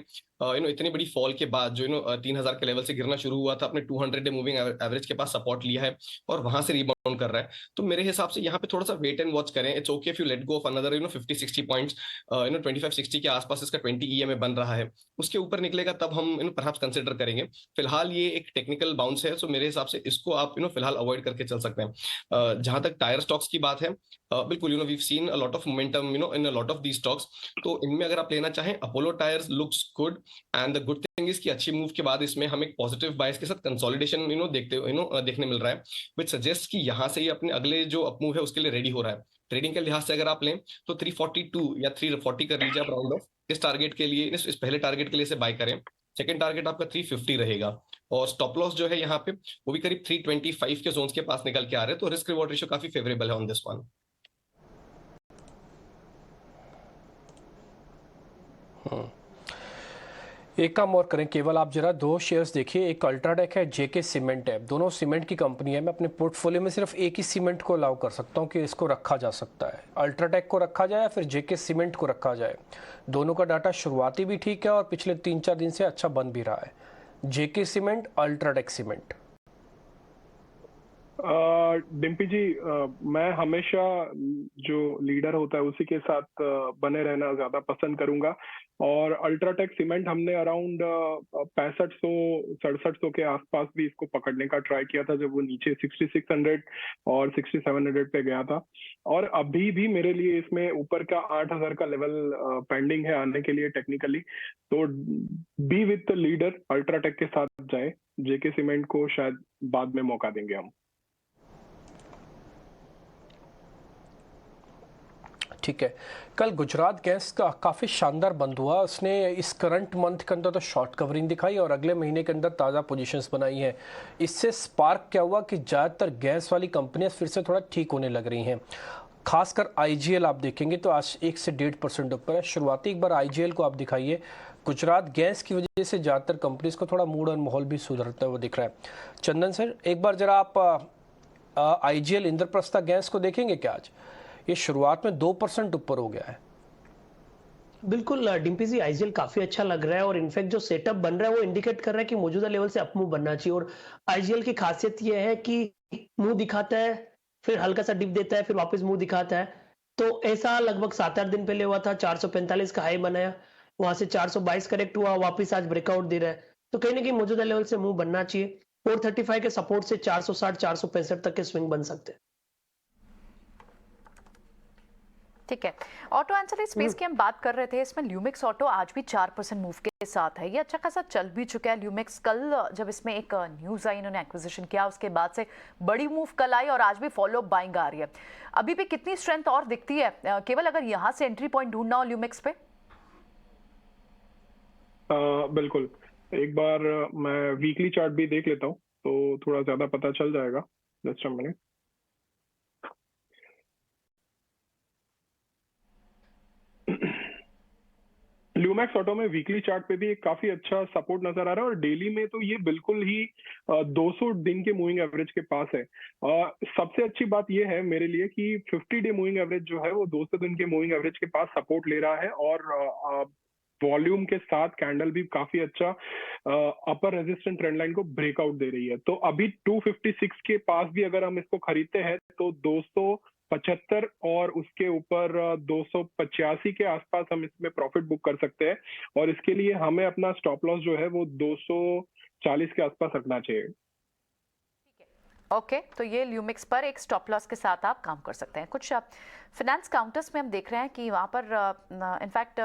N: इतनी बड़ी फॉल के बाद जो 3000 के लेवल से गिरना शुरू हुआ था, अपने 200 डे मूविंग एवरेज के पास सपोर्ट लिया है और वहां से रिबाउंड कर रहा है। तो मेरे हिसाब से यहाँ पे थोड़ा सा वेट एंड वॉच करें। It's okay if you let go of another 50-60 points, 25-60 के आसपास इसका 20 EMA बन रहा है। उसके ऊपर निकलेगा तब हम परहैप्स कंसिडर करेंगे। फिलहाल ये एक टेक्निकल बाउंस है, सो मेरे हिसाब से इसको आप फिलहाल अवॉइड करके चल सकते हैं। जहां तक टायर स्टॉक्स की बात है, बिल्कुल we have seen a lot of momentum in a lot of the stocks. तो इनमें अगर आप लेना चाहें, Apollo Tyres looks good, and the good thing is कि अच्छी मूव के बाद इसमें हम एक पॉजिटिव बायस के साथ कंसोलिडेशन देखने मिल रहा है, व्हिच सजेस्ट कि यहाँ से ही अपने अगले जो अपमूव है उसके लिए रेडी हो रहा है। ट्रेडिंग के लिहाज से अगर आप लें तो 342 या 340 कर लीजिए आप राउंड ऑफ। इस टारगेट के लिए, इस पहले टारगेट के लिए से बाय करें। सेकंड टारगेट आपका 350 रहेगा, और स्टॉप लॉस जो है यहाँ पे वो भी करीब 325 के जोन्स के पास निकल के आ रहे हैं। तो रिस्क रिवॉर्ड रेशियो काफी फेवरेबल है ऑन दिस वन।
D: एक काम और करें केवल, आप जरा दो शेयर्स देखिए, एक अल्ट्राटेक है, जेके सीमेंट है, दोनों सीमेंट की कंपनी है। मैं अपने पोर्टफोलियो में सिर्फ एक ही सीमेंट को अलाउ कर सकता हूं कि इसको रखा जा सकता है। अल्ट्राटेक को रखा जाए या फिर जेके सीमेंट को रखा जाए। दोनों का डाटा शुरुआती भी ठीक है और पिछले 3-4 दिन से अच्छा बन भी रहा है। जेके सीमेंट, अल्ट्राटेक सीमेंट।
G: डिम्पी जी, मैं हमेशा जो लीडर होता है उसी के साथ बने रहना ज्यादा पसंद करूंगा। और अल्ट्राटेक सीमेंट हमने अराउंड 6500-6700 के आसपास भी इसको पकड़ने का ट्राई किया था, जब वो नीचे 6600 और 6700 पे गया था। और अभी भी मेरे लिए इसमें ऊपर का 8000 का लेवल पेंडिंग है आने के लिए टेक्निकली। तो be with the leader, UltraTech के साथ जाए, जेके सीमेंट को शायद बाद में मौका देंगे हम।
D: ठीक है, कल गुजरात गैस का काफ़ी शानदार बंद हुआ। उसने इस करंट मंथ के अंदर तो शॉर्ट कवरिंग दिखाई और अगले महीने के अंदर ताज़ा पोजीशंस बनाई हैं। इससे स्पार्क क्या हुआ कि ज़्यादातर गैस वाली कंपनियां फिर से थोड़ा ठीक होने लग रही हैं। खासकर आईजीएल आप देखेंगे तो आज 1 से 1.5% ऊपर है। शुरुआती एक बार आईजीएल को आप दिखाइए। गुजरात गैस की वजह से ज़्यादातर कंपनीज को थोड़ा मूड और माहौल भी सुधरता हुआ दिख रहा है। चंदन सर, एक बार जरा आप आईजीएल इंद्रप्रस्था गैस को देखेंगे क्या? आज ये शुरुआत में 2% ऊपर हो गया है।
S: बिल्कुल डिम्पी जी, आईजीएल काफी अच्छा लग रहा है और इनफैक्ट जो सेटअप बन रहा है वो इंडिकेट कर रहा है कि मौजूदा लेवल से अपमूव बनना चाहिए। और आईजीएल की खासियत ये है कि मुंह दिखाता है, फिर हल्का सा डिप देता है, फिर वापस मुंह दिखाता है। तो ऐसा लगभग 7-8 दिन पहले हुआ था। 445 का हाई बनाया, वहां से 422 करेक्ट हुआ, वापस आज ब्रेकआउट दे रहा है। तो कहीं ना कहीं मौजूदा लेवल से मुंह बनना चाहिए। 435 के सपोर्ट से 460-465 तक के स्विंग बन सकते हैं।
A: ठीक है, ऑटो एंसिलरी स्पेस की हम बात कर रहे थे। इसमें ल्यूमिक्स ऑटो आज भी 4% मूव के साथ है। ये अच्छा खासा चल भी चुका है ल्यूमिक्स। कल जब इसमें एक न्यूज़ आई, इन्होंने एक्विजिशन किया, उसके बाद से बड़ी मूव कल आई और आज भी फॉलो अप बाइंग आ रही है। अभी भी कितनी स्ट्रेंथ और दिखती है केवल अगर यहाँ से एंट्री पॉइंट ढूंढना हो ल्यूमिक्स पे?
G: बिल्कुल, एक बार मैं वीकली चार्ट भी देख लेता हूँ तो थोड़ा ज्यादा पता चल जाएगा। Just a minute. Lumax auto में वीकली चार्ट पे भी एक काफी अच्छा सपोर्ट नजर आ रहा है और डेली में तो ये बिल्कुल ही 200 दिन के मूविंग एवरेज के पास है। सबसे अच्छी बात ये है मेरे लिए कि 50 डे मूविंग एवरेज जो है वो 200 दिन के मूविंग एवरेज के पास सपोर्ट ले रहा है और वॉल्यूम के साथ कैंडल भी काफी अच्छा अपर रेजिस्टेंट ट्रेंड लाइन को ब्रेकआउट दे रही है। तो अभी 256 के पास भी अगर हम इसको खरीदते हैं तो 275 और उसके ऊपर 285 के आसपास हम इसमें प्रॉफिट बुक कर सकते हैं। और इसके लिए हमें अपना स्टॉप लॉस जो है वो 240 के आसपास रखना चाहिए।
A: ओके, तो ये ल्यूमिक्स पर एक स्टॉप लॉस के साथ आप काम कर सकते हैं। कुछ फिनेंस काउंटर्स में हम देख रहे हैं कि वहाँ पर इनफैक्ट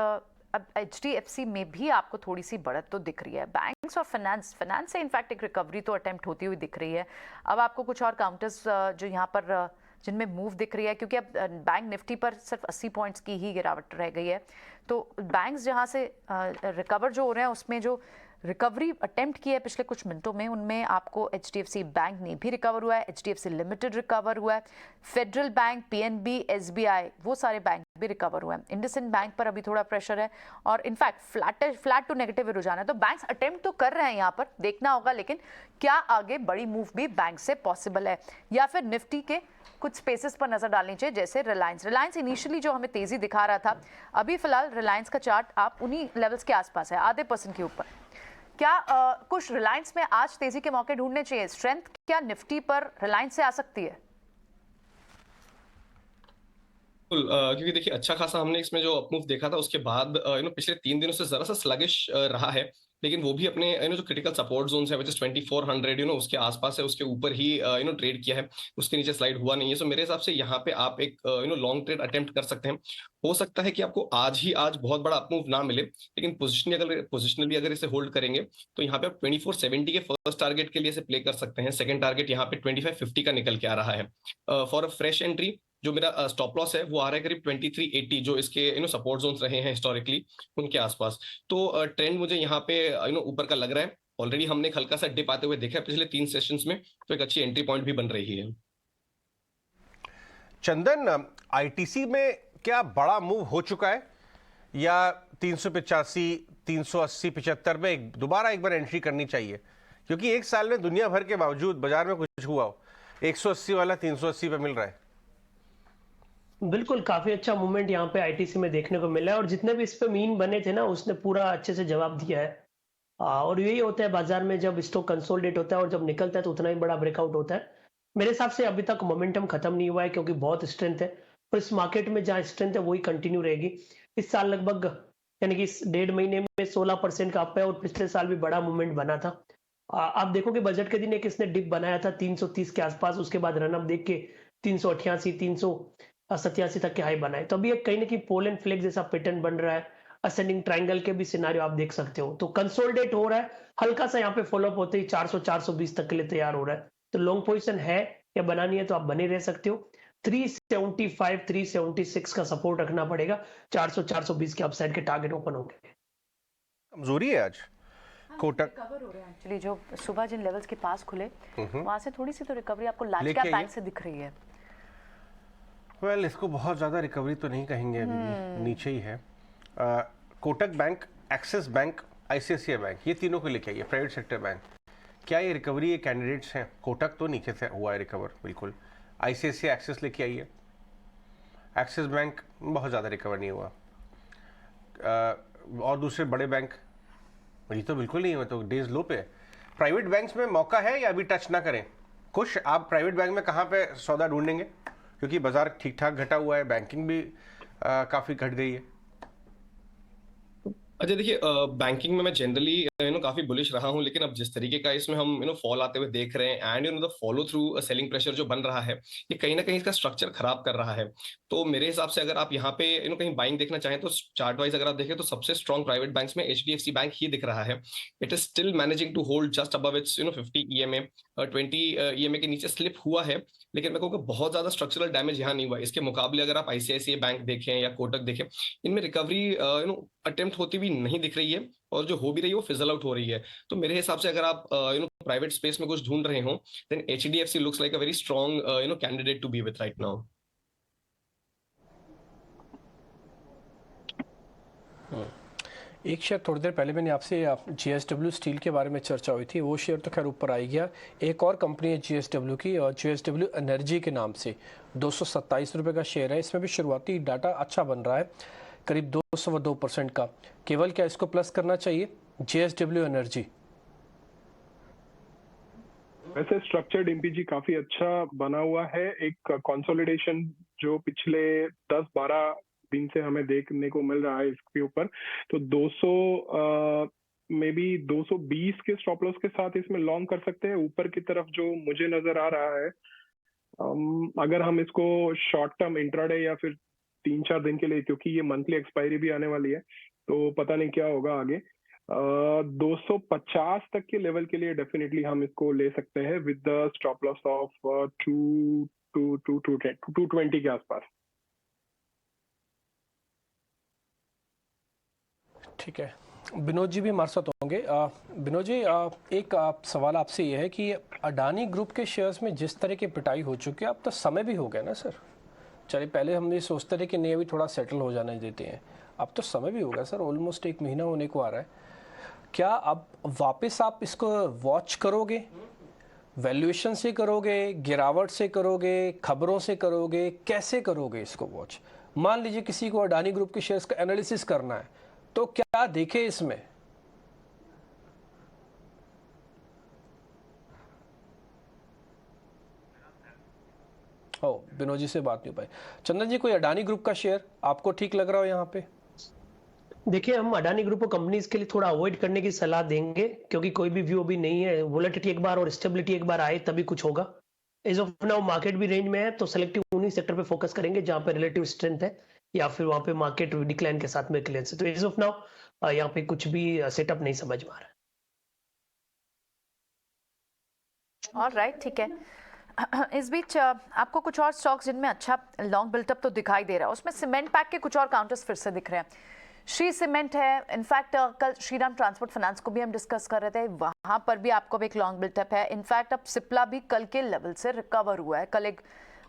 A: अब HDFC में भी आपको थोड़ी सी बढ़त तो दिख रही है। बैंक्स और फाइनेंस से इनफैक्ट एक रिकवरी तो अटेम्प्ट होती हुई दिख रही है। अब आपको कुछ और काउंटर्स जो यहाँ पर जिनमें मूव दिख रही है, क्योंकि अब बैंक निफ्टी पर सिर्फ 80 पॉइंट्स की ही गिरावट रह गई है। तो बैंक्स जहाँ से रिकवर जो हो रहे हैं उसमें जो रिकवरी अटेम्प्ट की है पिछले कुछ मिनटों में, उनमें आपको HDFC बैंक ने भी रिकवर हुआ है, HDFC लिमिटेड रिकवर हुआ है, फेडरल बैंक, PNB, SBI वो सारे बैंक भी रिकवर हुए हैं। इंडसइंड बैंक पर अभी थोड़ा प्रेशर है और इनफैक्ट फ्लैट टू नेगेटिव रुझान है। तो बैंक्स अटेम्प्ट तो कर रहे हैं, यहाँ पर देखना होगा लेकिन क्या आगे बड़ी मूव भी बैंक से पॉसिबल है या फिर निफ्टी के कुछ स्पेसेस पर नजर डालनी चाहिए, जैसे रिलायंस इनिशियली जो हमें तेजी दिखा रहा था, अभी फिलहाल रिलायंस का चार्ट आप उन्हीं लेवल्स के आसपास है, आधे % के ऊपर। क्या कुछ रिलायंस में आज तेजी के मौके ढूंढने चाहिए? स्ट्रेंथ क्या निफ्टी पर रिलायंस से आ सकती है?
N: क्योंकि देखिए अच्छा खासा हमने इसमें जो अपमूव देखा था उसके बाद पिछले 3 दिनों से जरा सा स्लगिश रहा है, लेकिन वो भी अपने जो क्रिटिकल सपोर्ट जोन है, 2400 उसके आसपास है, उसके ऊपर ही ट्रेड किया है, उसके नीचे स्लाइड हुआ नहीं है। सो मेरे हिसाब से यहाँ पे आप एक लॉन्ग ट्रेड अटेम्प्ट कर सकते हैं। हो सकता है कि आपको आज बहुत बड़ा अपमूव ना मिले, लेकिन पोजिशनली अगर इसे होल्ड करेंगे तो यहाँ पे आप 2470 के फर्स्ट टारगेट के लिए इसे प्ले कर सकते हैं। सेकंड टारगेट यहाँ पे 2550 का निकल के आ रहा है। फॉर अ फ्रेश एंट्री जो मेरा स्टॉप लॉस है वो आ रहा है करीब 2380, जो इसके सपोर्ट जोन्स रहे हैं हिस्टोरिकली उनके आसपास। तो ट्रेंड मुझे यहाँ पे ऊपर का लग रहा है। ऑलरेडी हमने एक हल्का सा डिप आते हुए देखा है पिछले 3 सेशंस में, तो एक अच्छी एंट्री पॉइंट भी बन रही है।
B: चंदन, ITC में क्या बड़ा मूव हो चुका है या 385, 380, 75 में दोबारा एक बार एंट्री करनी चाहिए, क्योंकि एक साल में दुनिया भर के बावजूद बाजार में कुछ हुआ हो, 180 वाला 380 पे मिल रहा है।
S: बिल्कुल, काफी अच्छा मूवमेंट यहाँ पे आईटीसी में देखने को मिला है, और जितने भी इस पे मीन बने थे ना, उसने पूरा अच्छे से जवाब दिया है। और यही होता है बाजार में, जब स्टॉक कंसोलिडेट होता है और जब निकलता है तो उतना ही बड़ा ब्रेकआउट होता है। मेरे हिसाब से अभी तक मोमेंटम खत्म नहीं हुआ है, क्योंकि बहुत स्ट्रेंथ है, और इस मार्केट में जहाँ स्ट्रेंथ है वही कंटिन्यू रहेगी। इस साल लगभग यानी कि इस 1.5 महीने में 16% का अप है, और पिछले साल भी बड़ा मूवमेंट बना था। आप देखो कि बजट के दिन एक इसने डिप बनाया था 330 के आसपास, उसके बाद रनअप देख के 388, 387 तक के हाई बनाए। तो अभी एक कहीं ना कहीं पोल एंड फ्लैग जैसा पैटर्न बन रहा है, असेंडिंग ट्रायंगल के भी सिनारियो आप देख सकते हो। तो कंसोलिडेट हो रहा है, हल्का सा यहाँ पे फॉलोअप होते ही 400, 420 तक के लिए तैयार हो रहा है। तो लॉन्ग पोजीशन है या बनानी है तो आप बने रह सकते हो। 375, 376 का सपोर्ट रखना पड़ेगा, 400, 420 के अपसाइड के टारगेट ओपन होंगे।
B: कमजोरी है आज कोटक,
A: रिकवर हो रहे हैं एक्चुअली। जो सुबह जिन लेवल्स के पास खुले वहां से थोड़ी सी तो रिकवरी आपको लार्ज
B: लेके
A: कैप बैंक से दिख रही है।
B: वेल, इसको बहुत ज़्यादा रिकवरी तो नहीं कहेंगे, अभी भी नीचे ही है। Kotak bank, axis bank, ICICI bank, ये तीनों को लेके आइए, प्राइवेट सेक्टर बैंक। क्या ये रिकवरी के कैंडिडेट्स हैं? कोटक तो नीचे से हुआ है रिकवर, बिल्कुल। आईसीआईसीआई, एक्सिस लेके आइए। एक्सिस बैंक बहुत ज़्यादा रिकवर नहीं हुआ। और दूसरे बड़े बैंक ये तो बिल्कुल नहीं हुआ, तो डेज लो पे। प्राइवेट बैंक्स में मौका है या अभी टच ना करें? खुश आप प्राइवेट बैंक में कहाँ पे सौदा ढूंढेंगे? क्योंकि बाजार ठीक ठाक घटा हुआ है, बैंकिंग भी काफ़ी घट गई है।
N: अच्छा देखिए, बैंकिंग में मैं जनरली काफी बुलिश रहा हूं, लेकिन अब जिस तरीके का इसमें हम फॉल आते हुए देख रहे हैं, and the follow through selling pressure जो बन रहा है, ये कहीं ना कहीं इसका स्ट्रक्चर खराब कर रहा है। तो मेरे हिसाब से अगर आप यहाँ पे कहीं बाइंग देखना चाहें तो चार्ट वाइज अगर आप देखें तो सबसे स्ट्रॉन्ग प्राइवेट बैंक्स में एचडीएफसी बैंक ही दिख रहा है। It is still managing to hold just above its 50 EMA, 20 EMA के नीचे स्लिप हुआ है, लेकिन मैं कहूँगा बहुत ज्यादा स्ट्रक्चरल डैमेज यहाँ नहीं हुआ। इसके मुकाबले अगर आप आईसीआईसीआई बैंक देखें या कोटक देखें, इनमें रिकवरी अटेम्प्ट होती हुई नहीं दिख रही है, और जो हो भी रही है वो फिजल आउट हो रही है। तो मेरे हिसाब से अगर आप प्राइवेट स्पेस में कुछ ढूंढ रहे हो, then HDFC looks like a very strong candidate to be with right now.
D: एक शेयर थोड़ी देर पहले मैंने आपसे जीएसडब्ल्यू स्टील के बारे में चर्चा हुई थी, वो शेयर तो खैर ऊपर आई गया। एक और कंपनी है जीएसडब्ल्यू की, और जीएसडब्ल्यू एनर्जी के नाम से 227 रुपये का शेयर है। इसमें भी शुरुआती डाटा अच्छा बन रहा है, करीब 202% का। केवल क्या इसको प्लस करना चाहिए जीएसडब्ल्यू एनर्जी?
G: वैसे स्ट्रक्चर्ड एमपीजी काफी अच्छा बना हुआ है। एक कंसोलिडेशन जो पिछले 10-12 दिन से हमें देखने को मिल रहा है इसके ऊपर, तो 200 मे बी 220 के स्टॉप लॉस के साथ इसमें लॉन्ग कर सकते हैं ऊपर की तरफ, जो मुझे नजर आ रहा है। अगर हम इसको शॉर्ट टर्म इंट्राडे या फिर 3-4 दिन के लिए, क्योंकि ये मंथली एक्सपायरी भी आने वाली है, तो पता नहीं क्या होगा आगे। 250 तक के लेवल के लिए डेफिनेटली हम इसको ले सकते हैं with the stop loss of 220 के आसपास।
D: ठीक है, विनोद जी भी हमारे साथ होंगे। विनोद जी, एक सवाल आपसे ये है कि अडानी ग्रुप के शेयर्स में जिस तरह की पिटाई हो चुकी है, अब तो समय भी हो गया ना सर। चलिए, पहले हम ये सोचते थे कि नहीं अभी थोड़ा सेटल हो जाने देते हैं, अब तो समय भी हो गया सर, ऑलमोस्ट 1 महीना होने को आ रहा है। क्या अब वापस आप इसको वॉच करोगे? वैल्यूएशन से करोगे, गिरावट से करोगे, खबरों से करोगे, कैसे करोगे इसको वॉच? मान लीजिए किसी को अडानी ग्रुप के शेयर्स का एनालिसिस करना है, तो क्या देखे इसमें? विनोद जी से बात नहीं हो पाई। चंदन जी, कोई अडानी ग्रुप का शेयर आपको ठीक लग रहा हो यहाँ पे?
S: देखिए, हम अडानी ग्रुप को कंपनीज के लिए थोड़ा अवॉइड करने की सलाह देंगे, क्योंकि कोई भी व्यू अभी नहीं है। वोलेटिलिटी एक बार और स्टेबिलिटी एक बार आए तभी कुछ होगा। एज ऑफ नाउ मार्केट भी रेंज में है, तो सेलेक्टिव उन्हीं सेक्टर पे फोकस करेंगे जहां पे रिलेटिव स्ट्रेंथ है, या फिर वहां पे मार्केट डिक्लाइन के साथ में क्लियरेंस है। तो एज ऑफ नाउ यहाँ पे कुछ भी सेटअप नहीं समझ में आ रहा है।
A: ऑलराइट, ठीक है। इस बीच आपको कुछ और स्टॉक्स जिनमें अच्छा लॉन्ग बिल्टअप तो दिखाई दे रहा है, उसमें सीमेंट पैक के कुछ और काउंटर्स फिर से दिख रहे हैं। श्री सीमेंट है, इनफैक्ट कल श्रीराम ट्रांसपोर्ट फाइनेंस को भी हम डिस्कस कर रहे थे, वहां पर भी आपको भी एक लॉन्ग बिल्टअप है। इनफैक्ट अब सिप्ला भी कल के लेवल से रिकवर हुआ है। कल एक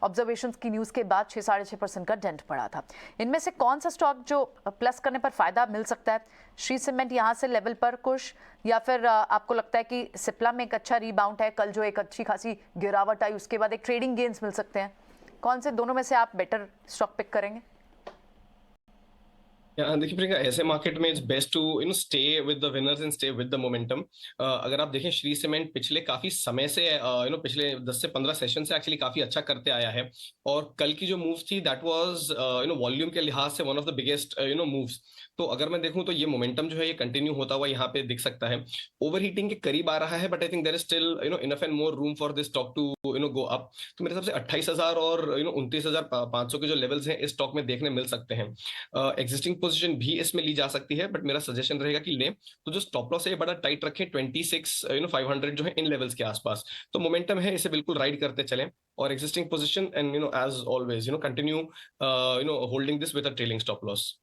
A: ऑब्जर्वेशंस की न्यूज़ के बाद 6-6.5% का डेंट पड़ा था। इनमें से कौन सा स्टॉक जो प्लस करने पर फायदा मिल सकता है? श्री सीमेंट यहाँ से लेवल पर खुश, या फिर आपको लगता है कि सिप्ला में एक अच्छा रीबाउंड है, कल जो एक अच्छी खासी गिरावट आई उसके बाद एक ट्रेडिंग गेन्स मिल सकते हैं? कौन से दोनों में से आप बेटर स्टॉक पिक करेंगे?
N: देखिए प्रियंका, ऐसे मार्केट में it's best to stay with the winners and stay with the momentum. अगर आप देखें श्री सीमेंट पिछले काफी समय से पिछले 10 से 15 सेशन से एक्चुअली काफी अच्छा करते आया है, और कल की जो मूव थी दैट वाज वॉल्यूम के लिहाज से one of the biggest moves. तो अगर मैं देखूं तो ये मोमेंटम जो है ये कंटिन्यू होता हुआ यहाँ पे दिख सकता है। ओवरहीटिंग के करीब आ रहा है, but I think there is still enough and more room for this stock to go up. तो मेरे हिसाब से 28,000 और 29,500 के जो लेवल्स हैं इस स्टॉक में देखने मिल सकते हैं। एग्जिस्टिंग पोजीशन भी इसमें ली जा सकती है, बट मेरा सजेशन रहेगा कि लें तो जो स्टॉप लॉस है बड़ा टाइट रखें, 26,500 जो है इन लेवल्स के आसपास। तो मोमेंटम है, इसे बिल्कुल राइड करते चलें, और existing position and as always continue holding this with a trailing stop loss.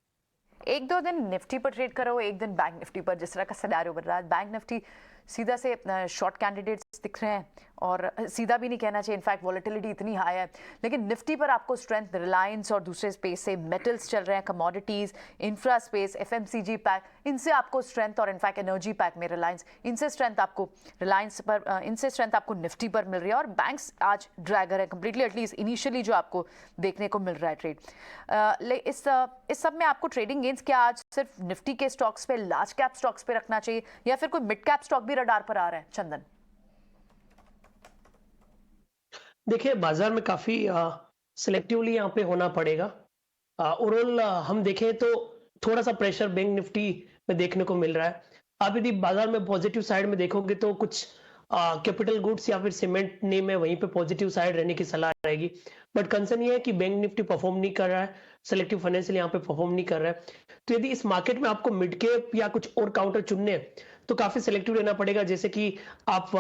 A: एक दो दिन निफ्टी पर ट्रेड करो, एक दिन बैंक निफ्टी पर, जिस तरह का सिनेरियो बन रहा है। बैंक निफ्टी सीधा से शॉर्ट कैंडिडेट्स दिख रहे हैं, और सीधा भी नहीं कहना चाहिए, इनफैक्ट वॉलेटिलिटी इतनी हाई है। लेकिन निफ्टी पर आपको स्ट्रेंथ रिलायंस और दूसरे स्पेस से मेटल्स चल रहे हैं, commodities, infra space, FMCG pack, इनसे आपको स्ट्रेंथ, और इनफैक्ट एनर्जी पैक में रिलायंस, इनसे स्ट्रेंथ आपको निफ्टी पर मिल रही है। और बैंक्स आज ड्रैगर है कंप्लीटली, एटलीस्ट इनिशियली जो आपको देखने को मिल रहा है ट्रेड। इस सब में आपको ट्रेडिंग गेंस क्या आज सिर्फ निफ्टी के स्टॉक्स पे, लार्ज कैप स्टॉक्स पे रखना चाहिए, या फिर कोई मिड कैप स्टॉक भी रडार पर आ रहा है? चंदन,
S: देखिए बाजार में काफी सिलेक्टिवली यहाँ पे होना पड़ेगा। ओवरऑल हम देखें तो थोड़ा सा प्रेशर बैंक निफ्टी में देखने को मिल रहा है। आप यदि बाजार में पॉजिटिव साइड में देखोगे तो कुछ कैपिटल गुड्स या फिर सीमेंट ने में वहीं पे पॉजिटिव साइड रहने की सलाह रहेगी। बट कंसर्न ये है कि बैंक निफ्टी परफॉर्म नहीं कर रहा है, सेलेक्टिव फाइनेंशियल यहाँ पे परफॉर्म नहीं कर रहा है। तो यदि इस मार्केट में आपको मिड कैप या कुछ और काउंटर चुनने हैं तो काफी सिलेक्टिव रहना पड़ेगा। जैसे कि आप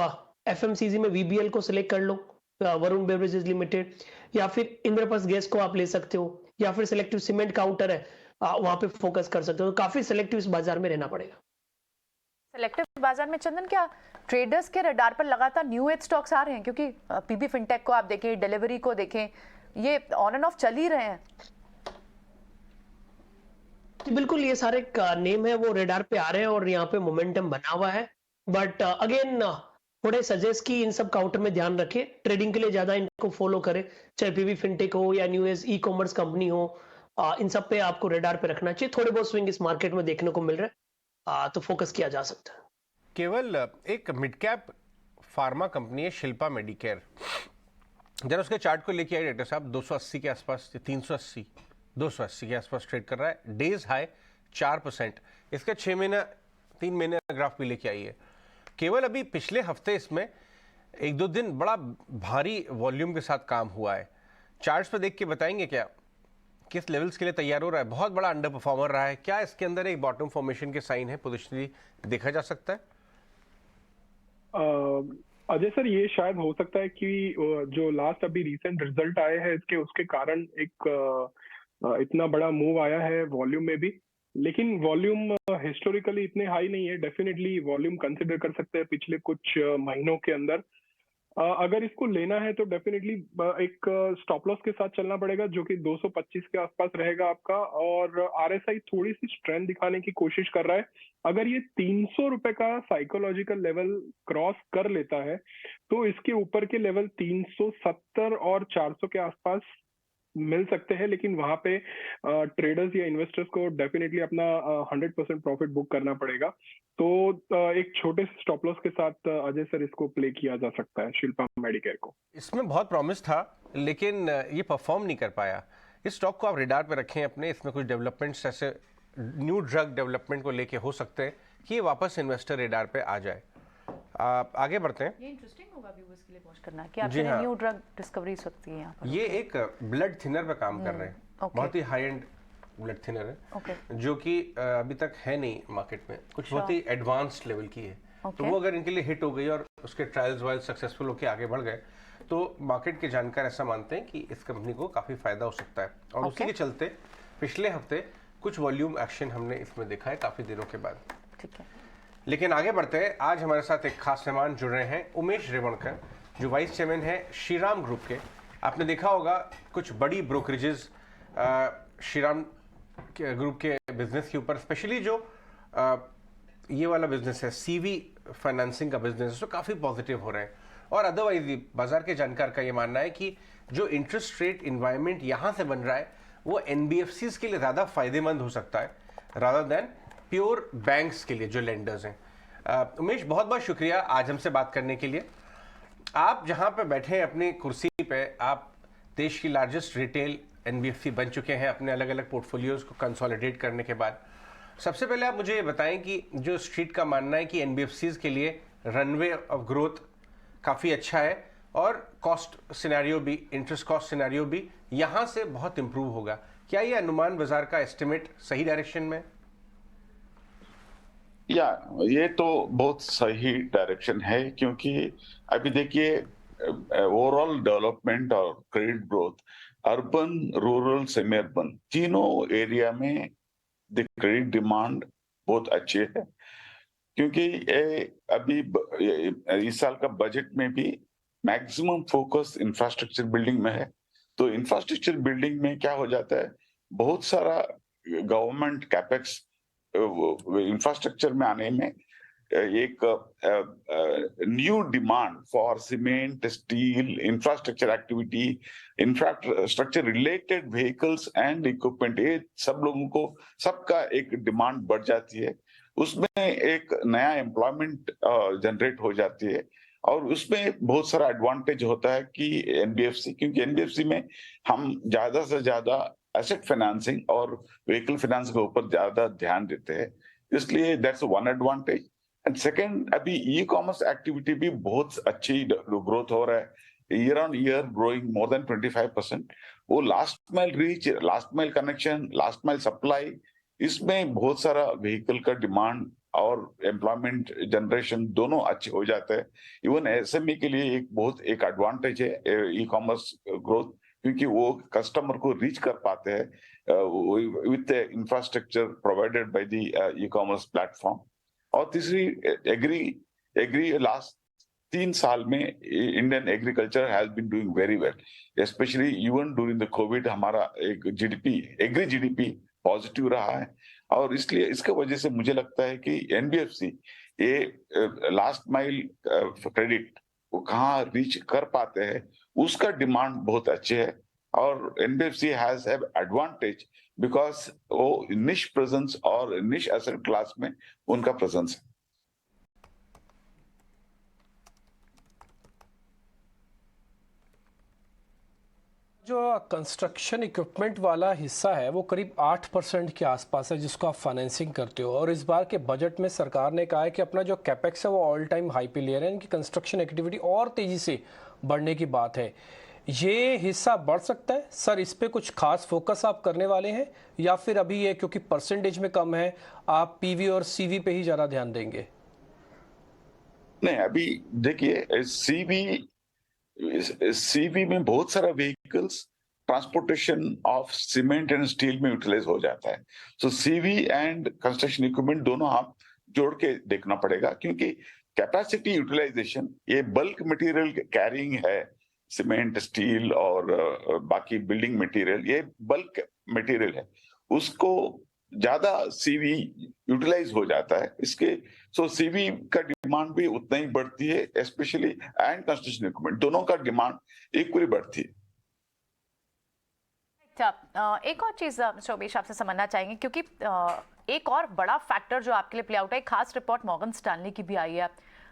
S: एफएमसीजी में वीबीएल को सिलेक्ट कर लो, वरुण बेवरेजेस लिमिटेड, या फिर इंद्रप्रस्थ गैस को आप ले सकते हो, या फिर सिलेक्टिव सीमेंट काउंटर है वहां पे फोकस कर सकते हो। तो काफी सिलेक्टिव इस बाजार में रहना पड़ेगा।
A: सिलेक्टिव बाजार में चंदन, क्या ट्रेडर्स के रडार पर लगातार न्यू एज स्टॉक्स आ रहे हैं? क्योंकि पीबी फिनटेक को आप देखें, डिलीवरी को देखें, ये ऑन एंड ऑफ चल ही रहे हैं।
S: बिल्कुल, ये सारे नेम है वो रडार पे आ रहे हैं और यहाँ पे मोमेंटम बना हुआ है। बट अगेन थोड़े सजेस्ट की इन सब काउंटर में ध्यान रखें, ट्रेडिंग के लिए ज्यादा इनको फॉलो करें, चाहे पीवी फिनटेक हो या new age e commerce company हो, इन सब पे आपको रडार पे रखना चाहिए। थोड़े बहुत स्विंग इस मार्केट में देखने को मिल रहा है, तो फोकस किया जा सकता है।
B: केवल एक मिड कैप फार्मा कंपनी है शिल्पा मेडिकेयर, जरा उसके चार्ट को लेके आए डाक्टर साहब। 280 के आसपास, 380, 280 के आसपास ट्रेड कर रहा है, डेज हाई 4%। इसका 6 महीना 3 महीने ग्राफ भी लेके आई है। केवल अभी पिछले हफ्ते इसमें 1-2 दिन बड़ा भारी वॉल्यूम के साथ काम हुआ है। चार्ट्स पे देख के बताएंगे क्या किस लेवल्स के लिए तैयार हो रहा है? बहुत बड़ा अंडर परफॉर्मर रहा है, क्या इसके अंदर एक बॉटम फॉर्मेशन के साइन है, पोजिशनली देखा जा सकता है?
G: अजय सर, ये शायद हो सकता है कि जो लास्ट अभी रिसेंट रिजल्ट आए हैं इसके, उसके कारण एक इतना बड़ा मूव आया है वॉल्यूम में भी। लेकिन वॉल्यूम हिस्टोरिकली इतने हाई नहीं है, डेफिनेटली वॉल्यूम कंसिडर कर सकते हैं पिछले कुछ महीनों के अंदर। अगर इसको लेना है तो डेफिनेटली एक स्टॉप लॉस के साथ चलना पड़ेगा, जो कि 225 के आसपास रहेगा आपका। और आरएसआई थोड़ी सी स्ट्रेंथ दिखाने की कोशिश कर रहा है। अगर ये 300 रुपए का साइकोलॉजिकल लेवल क्रॉस कर लेता है तो इसके ऊपर के लेवल 370 और 400 के आसपास मिल सकते हैं। लेकिन वहां पे ट्रेडर्स या इन्वेस्टर्स को डेफिनेटली अपना 100% प्रॉफिट बुक करना पड़ेगा। तो एक छोटे से स्टॉप लॉस के साथ अजय सर इसको प्ले किया जा सकता है शिल्पा मेडिकेयर को।
B: इसमें बहुत प्रॉमिस था लेकिन ये परफॉर्म नहीं कर पाया। इस स्टॉक को आप रेडार पे रखें अपने, इसमें कुछ डेवलपमेंट्स ऐसे न्यू ड्रग डेवलपमेंट को लेके हो सकते हैं कि ये वापस इन्वेस्टर रेडार पे आ जाए। आगे बढ़ते हैं।
A: ये इंटरेस्टिंग होगा व्यूअर्स के लिए वॉच करना कि आपके न्यू ड्रग डिस्कवरी सकती है यहाँ पर।
B: ये एक ब्लड थिनर पे काम कर रहे हैं, बहुत ही हाई एंड ब्लड थिनर है, जो कि अभी तक है नहीं मार्केट में, कुछ बहुत ही एडवांस्ड लेवल की है। तो वो अगर इनके लिए हिट हो गई और उसके ट्रायल्स वाइल सक्सेसफुल होकर आगे बढ़ गए तो मार्केट के जानकार ऐसा मानते हैं कि इस कंपनी को काफी फायदा हो सकता है। और उसी के चलते पिछले हफ्ते कुछ वॉल्यूम एक्शन हमने इसमें देखा है काफी दिनों के बाद।
A: ठीक है,
B: लेकिन आगे बढ़ते हैं। आज हमारे साथ एक खास मेहमान जुड़ रहे हैं, उमेश रेवणकर, जो वाइस चेयरमैन है श्रीराम ग्रुप के, आपने देखा होगा कुछ बड़ी ब्रोकरेजेस श्रीराम ग्रुप के बिजनेस के ऊपर, स्पेशली जो ये वाला बिजनेस है सीवी फाइनेंसिंग का बिजनेस, तो काफ़ी पॉजिटिव हो रहे हैं। और अदरवाइज बाजार के जानकार का ये मानना है कि जो इंटरेस्ट रेट इन्वायरमेंट यहाँ से बन रहा है वो एनबीएफसीज के लिए ज़्यादा फायदेमंद हो सकता है रादर देन प्योर बैंक्स के लिए जो लेंडर्स हैं। उमेश, बहुत बहुत शुक्रिया आज हमसे बात करने के लिए। आप जहाँ पे बैठे हैं अपनी कुर्सी पे, आप देश की लार्जेस्ट रिटेल एनबीएफसी बन चुके हैं अपने अलग अलग पोर्टफोलियोज को कंसोलिडेट करने के बाद। सबसे पहले आप मुझे ये बताएं कि जो स्ट्रीट का मानना है कि एनबीएफसीज के लिए रनवे ऑफ ग्रोथ काफ़ी अच्छा है और कॉस्ट सिनेरियो भी, इंटरेस्ट कॉस्ट सिनेरियो भी यहाँ से बहुत इंप्रूव होगा, क्या ये अनुमान बाजार का एस्टिमेट सही डायरेक्शन में?
T: ये तो बहुत सही डायरेक्शन है, क्योंकि अभी देखिए ओवरऑल डेवलपमेंट और credit growth, urban, rural, semi urban तीनों एरिया में क्रेडिट डिमांड बहुत अच्छी है। क्योंकि अभी इस साल का बजट में भी मैक्सिमम फोकस इंफ्रास्ट्रक्चर बिल्डिंग में है। तो इंफ्रास्ट्रक्चर बिल्डिंग में क्या हो जाता है, बहुत सारा गवर्नमेंट कैपेक्स इंफ्रास्ट्रक्चर में आने में एक new demand for cement, steel, infrastructure activity, infrastructure related vehicles and equipment, ये सब लोगों को सबका एक डिमांड बढ़ जाती है। उसमें एक नया एम्प्लॉयमेंट जनरेट हो जाती है और उसमें बहुत सारा एडवांटेज होता है कि एनबीएफसी, क्योंकि एनबीएफसी में हम ज्यादा से ज्यादा एसेट फाइनेंसिंग और व्हीकल फाइनेंस के ऊपर ज्यादा ध्यान देते हैं, इसलिए that's one advantage. And second, अभी ई कॉमर्स एक्टिविटी भी बहुत अच्छी ग्रोथ हो रहा है, year on year growing more than 25%। वो last mile reach, last mile connection, last mile supply, इसमें बहुत सारा व्हीकल का डिमांड और एम्प्लॉयमेंट जनरेशन दोनों अच्छे हो जाते हैं। इवन एसएमई के लिए एक एडवांटेज है ई कॉमर्स ग्रोथ, क्योंकि वो कस्टमर को रीच कर पाते हैं with infrastructure provided by the e commerce platform. और तीसरी, एग्री लास्ट 3 साल में Indian agriculture has been doing very well, specially even during the covid हमारा एक एग्री जीडीपी पॉजिटिव रहा है। और इसलिए इसके वजह से मुझे लगता है कि एनबीएफसी ये लास्ट माइल क्रेडिट वो कहाँ रीच कर पाते हैं, उसका डिमांड बहुत अच्छे है। और एनबीएफसी हैज एडवांटेज बिकॉज वो निश प्रेजेंस और निश एसेट क्लास में उनका प्रेजेंस है।
D: जो कंस्ट्रक्शन इक्विपमेंट वाला हिस्सा है वो करीब 8% के आसपास है जिसको आप फाइनेंसिंग करते हो, और इस बार के बजट में सरकार ने कहा है कि अपना जो कैपेक्स है वो ऑल टाइम हाई पे ले रहे हैं, इनकी कंस्ट्रक्शन एक्टिविटी और तेज़ी से बढ़ने की बात है। ये हिस्सा बढ़ सकता है सर, इस पे कुछ खास फोकस आप करने वाले हैं या फिर अभी ये क्योंकि परसेंटेज में कम है आप पीवी और सीवी पे ही ज़्यादा ध्यान देंगे?
T: नहीं, अभी देखिए सीवी में बहुत सारा vehicles transportation of cement and steel में यूटिलाइज हो जाता है। सो सीवी एंड कंस्ट्रक्शन इक्विपमेंट दोनों आप जोड़ के देखना पड़ेगा, क्योंकि कैपेसिटी यूटिलाइजेशन ये बल्क मटेरियल कैरिंग है, सीमेंट, स्टील और बाकी बिल्डिंग मटेरियल, ये बल्क मटेरियल है, उसको ज्यादा सीवी यूटिलाइज हो जाता है। इसके सो सीवी का डिमांड भी उतना ही बढ़ती है, स्पेशली एंड कंस्ट्रक्शन इक्विपमेंट दोनों का डिमांड इक्वली बढ़ती है।
A: एक और चीज़ मिस्टर उमेश आपसे समझना चाहेंगे, क्योंकि एक और बड़ा फैक्टर जो आपके लिए प्ले आउट है, खास रिपोर्ट मॉर्गन स्टैनली की भी आई है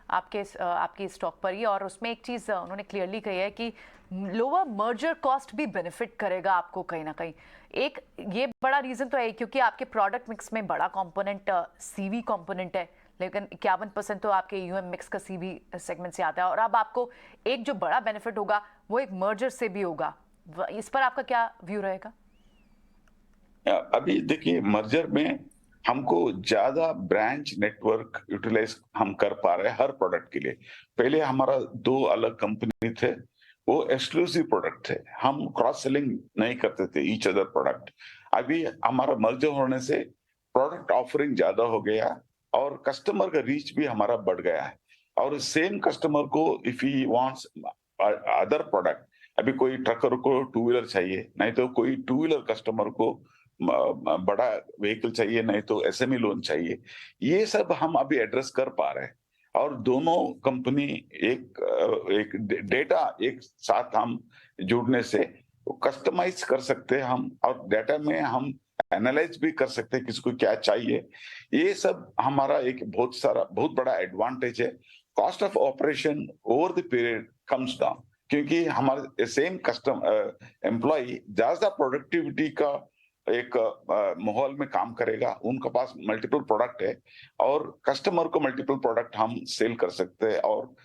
A: आपकी स्टॉक पर ही, और उसमें एक चीज़ उन्होंने क्लियरली कही है कि लोअर मर्जर कॉस्ट भी बेनिफिट करेगा आपको कहीं ना कहीं। एक ये बड़ा रीज़न तो है क्योंकि आपके प्रोडक्ट मिक्स में बड़ा कंपोनेंट सीवी कंपोनेंट है, लेकिन 51% तो आपके यूएम मिक्स का सीवी सेगमेंट से आता है, और अब आपको एक जो बड़ा बेनिफिट होगा वो एक मर्जर से भी होगा। इस पर आपका क्या व्यू रहेगा?
T: अभी देखिए, मर्जर में हमको ज्यादा ब्रांच नेटवर्क यूटिलाइज हम कर पा रहे हैं हर प्रोडक्ट के लिए। पहले हमारा 2 अलग कंपनी थे, वो एक्सक्लूसिव प्रोडक्ट थे, हम क्रॉस सेलिंग नहीं करते थे ईच अदर प्रोडक्ट। अभी हमारा मर्जर होने से प्रोडक्ट ऑफरिंग ज्यादा हो गया और कस्टमर का रीच भी हमारा बढ़ गया है। और सेम कस्टमर को if he wants other product, अभी कोई ट्रकर को टू व्हीलर चाहिए, नहीं तो कोई टू व्हीलर कस्टमर को बड़ा व्हीकल चाहिए, नहीं तो एसएमई लोन चाहिए। ये सब हम अभी एड्रेस कर पा रहे हैं और दोनों कंपनी एक डेटा एक साथ हम जुड़ने से कस्टमाइज कर सकते हैं हम, और डेटा में हम एनालाइज भी कर सकते हैं किसको क्या चाहिए। ये सब हमारा एक बहुत बड़ा एडवांटेज है। Cost of operation over the period comes down, क्योंकि हमारे सेम एम्प्लॉय ज्यादा प्रोडक्टिविटी का एक माहौल में काम करेगा, उनके पास मल्टीपल प्रोडक्ट है और कस्टमर को मल्टीपल प्रोडक्ट हम सेल कर सकते हैं और